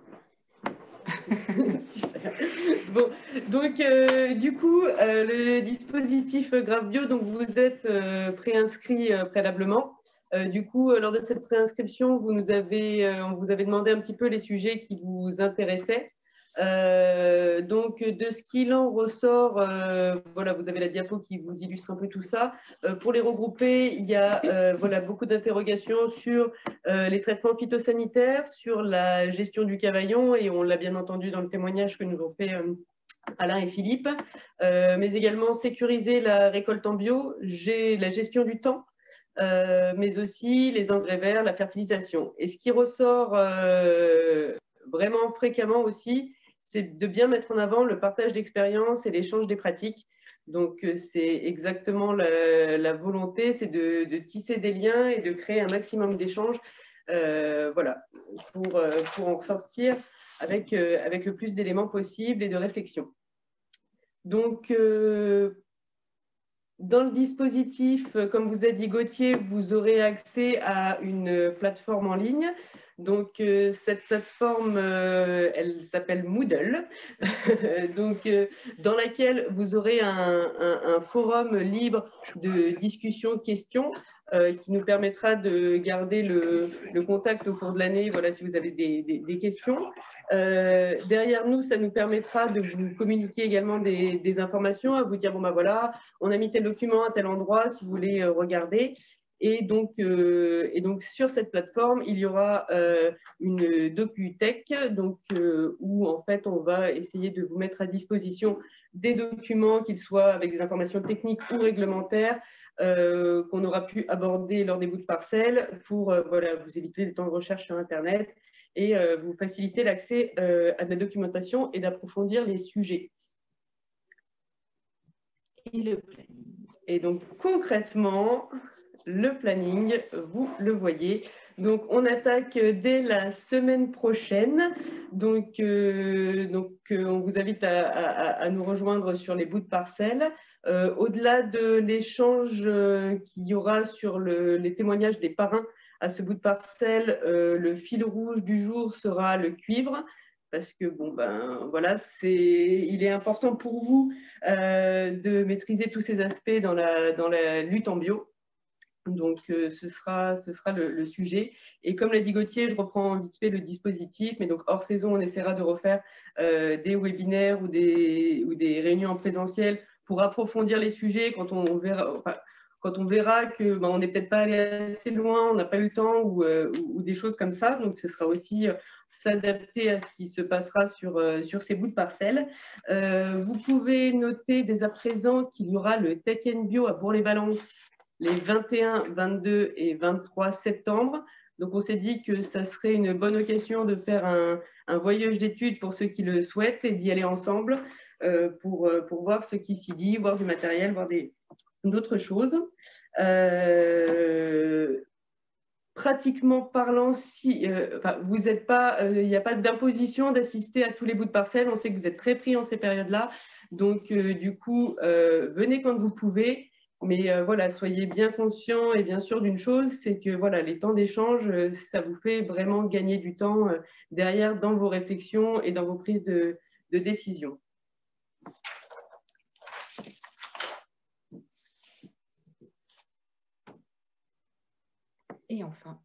Super. Bon, donc du coup, le dispositif Grappes Bio, donc vous êtes préinscrit préalablement. Du coup, lors de cette préinscription, on vous avait demandé un petit peu les sujets qui vous intéressaient. Donc, de ce qu'il en ressort, voilà, vous avez la diapo qui vous illustre un peu tout ça. Pour les regrouper, il y a voilà, beaucoup d'interrogations sur les traitements phytosanitaires, sur la gestion du cavaillon, et on l'a bien entendu dans le témoignage que nous ont fait Alain et Philippe, mais également sécuriser la récolte en bio, la gestion du temps, mais aussi les engrais verts, la fertilisation. Et ce qui ressort vraiment fréquemment aussi, c'est de bien mettre en avant le partage d'expériences et l'échange des pratiques. Donc, c'est exactement la volonté, c'est de tisser des liens et de créer un maximum d'échanges, voilà, pour en sortir avec le plus d'éléments possibles et de réflexion. Donc, dans le dispositif, comme vous a dit Gauthier, vous aurez accès à une plateforme en ligne. Donc, cette plateforme, elle s'appelle Moodle, donc, dans laquelle vous aurez un forum libre de discussion, questions, qui nous permettra de garder le contact au cours de l'année, voilà, si vous avez des questions. Derrière nous, ça nous permettra de vous communiquer également des informations, à vous dire, bon ben voilà, on a mis tel document à tel endroit, si vous voulez regarder. Et donc, sur cette plateforme, il y aura une docu-tech, donc, où en fait, on va essayer de vous mettre à disposition des documents, qu'ils soient avec des informations techniques ou réglementaires, qu'on aura pu aborder lors des bouts de parcelles pour voilà, vous éviter des temps de recherche sur Internet et vous faciliter l'accès à de la documentation et d'approfondir les sujets. Et donc, concrètement, le planning, vous le voyez. Donc, on attaque dès la semaine prochaine. Donc, on vous invite à nous rejoindre sur les bouts de parcelles. Au-delà de l'échange qu'il y aura sur les témoignages des parrains à ce bout de parcelle, le fil rouge du jour sera le cuivre. Parce que, bon, ben, voilà, il est important pour vous de maîtriser tous ces aspects dans la lutte en bio. Donc, ce sera le sujet. Et comme l'a dit Gauthier, je reprends vite fait le dispositif, mais donc hors saison, on essaiera de refaire des webinaires ou des réunions en présentiel pour approfondir les sujets quand on verra que ben, on n'est peut-être pas allé assez loin, on n'a pas eu le temps ou des choses comme ça. Donc, ce sera aussi s'adapter à ce qui se passera sur ces bouts de parcelles. Vous pouvez noter dès à présent qu'il y aura le Tech & Bio à Bourg-les-Valences les 21, 22 et 23 septembre. Donc, on s'est dit que ça serait une bonne occasion de faire un voyage d'études pour ceux qui le souhaitent et d'y aller ensemble pour voir ce qui s'y dit, voir du matériel, voir d'autres choses. Pratiquement parlant, si vous n'êtes pas, il n'y a pas d'imposition d'assister à tous les bouts de parcelles. On sait que vous êtes très pris en ces périodes-là. Donc, du coup, venez quand vous pouvez. Mais voilà, soyez bien conscients et bien sûr d'une chose, c'est que voilà, les temps d'échange, ça vous fait vraiment gagner du temps derrière dans vos réflexions et dans vos prises de décision. Et enfin,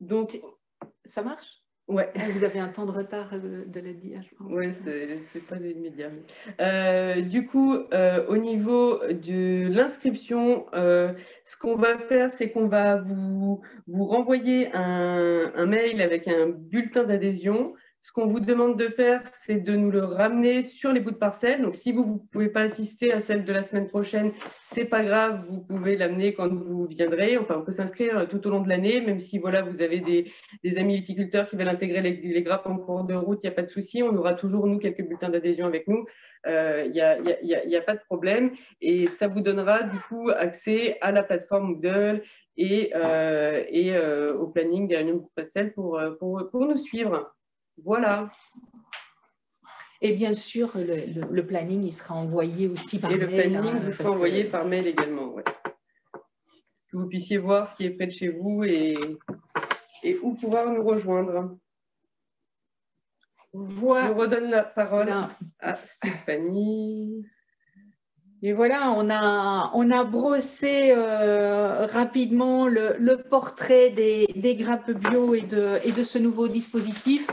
donc, ça marche? Ouais. Vous avez un temps de retard de la DIA, je pense. Oui, c'est pas immédiat. Du coup, au niveau de l'inscription, ce qu'on va faire, c'est qu'on va vous renvoyer un mail avec un bulletin d'adhésion. Ce qu'on vous demande de faire, c'est de nous le ramener sur les bouts de parcelles. Donc, si vous ne pouvez pas assister à celle de la semaine prochaine, ce n'est pas grave, vous pouvez l'amener quand vous viendrez. Enfin, on peut s'inscrire tout au long de l'année, même si voilà, vous avez des amis viticulteurs qui veulent intégrer les grappes en cours de route, il n'y a pas de souci. On aura toujours, nous, quelques bulletins d'adhésion avec nous. Il n'y a pas de problème. Et ça vous donnera, du coup, accès à la plateforme Moodle et au planning des réunions de parcelles pour nous suivre. Voilà. Et bien sûr, le planning, il sera envoyé aussi par mail. Et le planning vous sera envoyé par mail également. Ouais. Que vous puissiez voir ce qui est près de chez vous et où pouvoir nous rejoindre. Voilà. Je redonne la parole à Stéphanie. Et voilà, on a brossé rapidement le portrait des grappes bio et de ce nouveau dispositif.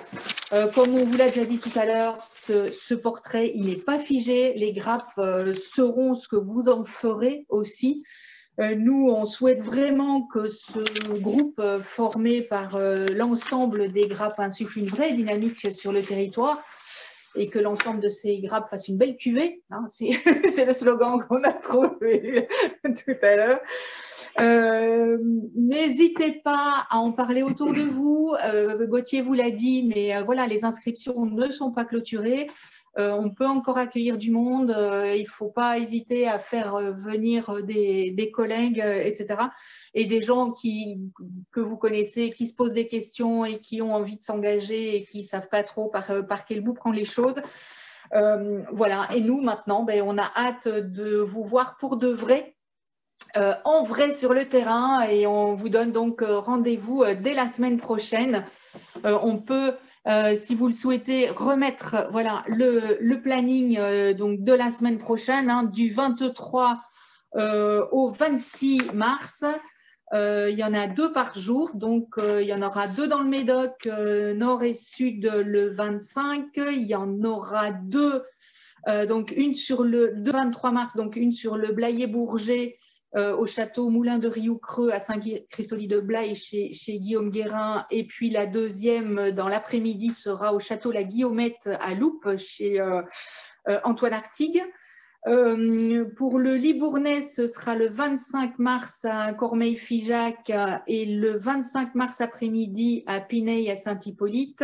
Comme on vous l'a déjà dit tout à l'heure, ce portrait, il n'est pas figé. Les grappes seront ce que vous en ferez aussi. Nous, on souhaite vraiment que ce groupe formé par l'ensemble des grappes insuffle une vraie dynamique sur le territoire et que l'ensemble de ces grappes fasse une belle cuvée. Hein, c'est le slogan qu'on a trouvé tout à l'heure. N'hésitez pas à en parler autour de vous. Gauthier vous l'a dit, mais voilà, les inscriptions ne sont pas clôturées. On peut encore accueillir du monde. Il ne faut pas hésiter à faire venir des collègues, etc. Et des gens que vous connaissez, qui se posent des questions et qui ont envie de s'engager et qui ne savent pas trop par quel bout prendre les choses. Voilà. Et nous, maintenant, on a hâte de vous voir pour de vrai, en vrai sur le terrain. Et on vous donne donc rendez-vous dès la semaine prochaine. On peut, si vous le souhaitez, remettre voilà, le planning donc de la semaine prochaine, hein, du 23 au 26 mars. Il y en a 2 par jour, donc il y en aura 2 dans le Médoc, nord et sud le 25. Il y en aura 2, donc une sur le 23 mars, donc une sur le Blayet-Bourget au château Moulin de Rioux-Creux à Saint-Christoly-de-Blaye chez Guillaume Guérin. Et puis la deuxième dans l'après-midi sera au château La Guillaumette à Loupes chez Antoine Artigue. Pour le Libournais, ce sera le 25 mars à Cormeilles-Figeac et le 25 mars après-midi à Piney à Saint-Hippolyte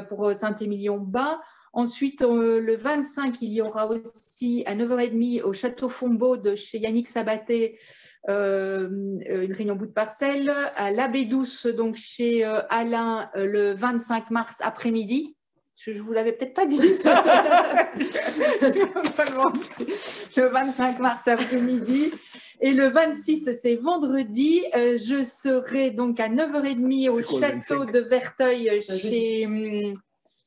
pour Saint-Émilion-Bas. Ensuite, le 25, il y aura aussi à 9h30 au Château Fombaud chez Yannick Sabaté une réunion bout de parcelle. À l'Abbé Douce, donc chez Alain, le 25 mars après-midi. Je ne vous l'avais peut-être pas dit ça. Le 25 mars après-midi. Et le 26, c'est vendredi. Je serai donc à 9h30 au château de Verteuil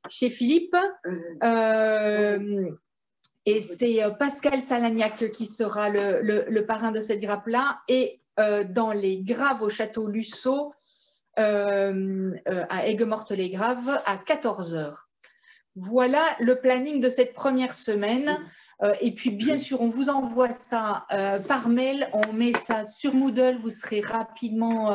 chez Philippe. Et c'est Pascal Salagnac qui sera le parrain de cette grappe-là. Et dans les Graves au château Lussot, à Aigues-Mortes-les-Graves, à 14h. Voilà le planning de cette première semaine. Et puis, bien sûr, on vous envoie ça par mail. On met ça sur Moodle. Vous serez rapidement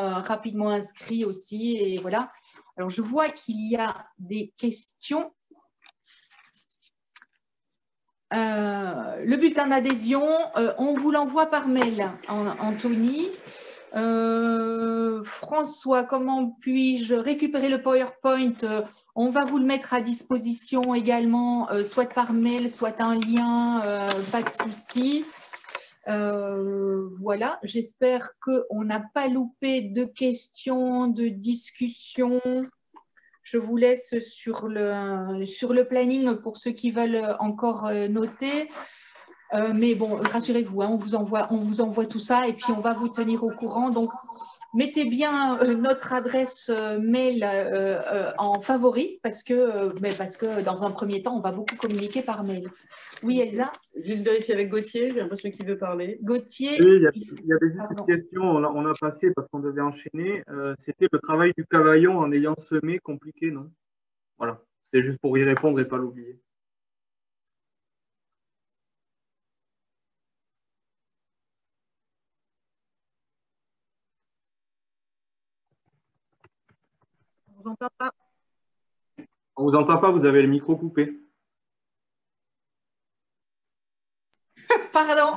inscrit aussi. Et voilà. Alors, je vois qu'il y a des questions. Le bulletin d'adhésion, on vous l'envoie par mail, Anthony. François, comment puis-je récupérer le PowerPoint? On va vous le mettre à disposition également, soit par mail, soit un lien, pas de souci. Voilà, j'espère qu'on n'a pas loupé de questions, de discussions. Je vous laisse sur le planning pour ceux qui veulent encore noter. Mais bon, rassurez-vous, hein, on vous envoie tout ça et puis on va vous tenir au courant. Donc, mettez bien notre adresse mail en favori parce que dans un premier temps, on va beaucoup communiquer par mail. Oui, Elsa? Juste vérifier avec Gauthier, j'ai l'impression qu'il veut parler. Gauthier? Oui, il y avait juste une question, on a passé parce qu'on devait enchaîner. C'était le travail du cavaillon en ayant semé compliqué, non? Voilà, c'est juste pour y répondre et pas l'oublier. On vous entend pas. On vous entend pas, vous avez le micro coupé. Pardon.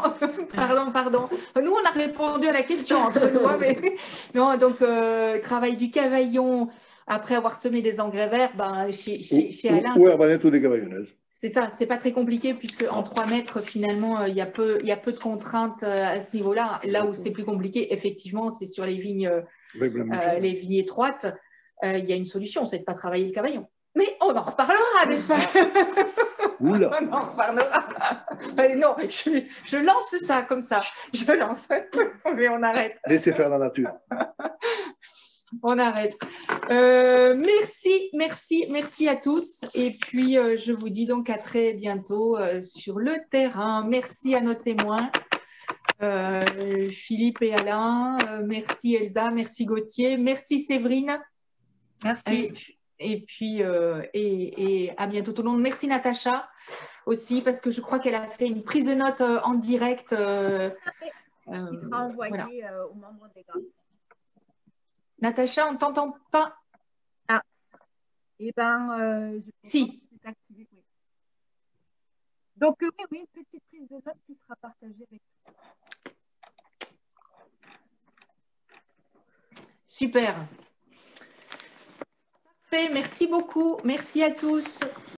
Nous, on a répondu à la question entre nous. Mais... Non, donc, travail du cavaillon, après avoir semé des engrais verts, chez Alain. Ou arbalète ou des cavaillonnaises. C'est ça, c'est pas très compliqué puisque en 3 mètres, finalement, il y a peu de contraintes à ce niveau-là. Là où c'est plus compliqué, effectivement, c'est sur les vignes étroites. Il y a une solution, c'est de ne pas travailler le cavaillon. Mais on en reparlera, n'est-ce pas? Oula. On en reparlera. Non, je lance ça comme ça. Je lance. Mais on arrête. Laissez faire la nature. On arrête. Merci à tous. Et puis, je vous dis donc à très bientôt sur le terrain. Merci à nos témoins, Philippe et Alain. Merci Elsa, merci Gauthier, merci Séverine. Merci. Et puis, et à bientôt tout le monde. Merci Natacha aussi, parce que je crois qu'elle a fait une prise de notes en direct. Il sera envoyé aux membres des groupes. Natacha, on ne t'entend pas. Ah, eh bien, si. Activé, oui. Donc, oui, une petite prise de notes qui sera partagée avec vous. Super. Parfait, merci beaucoup. Merci à tous.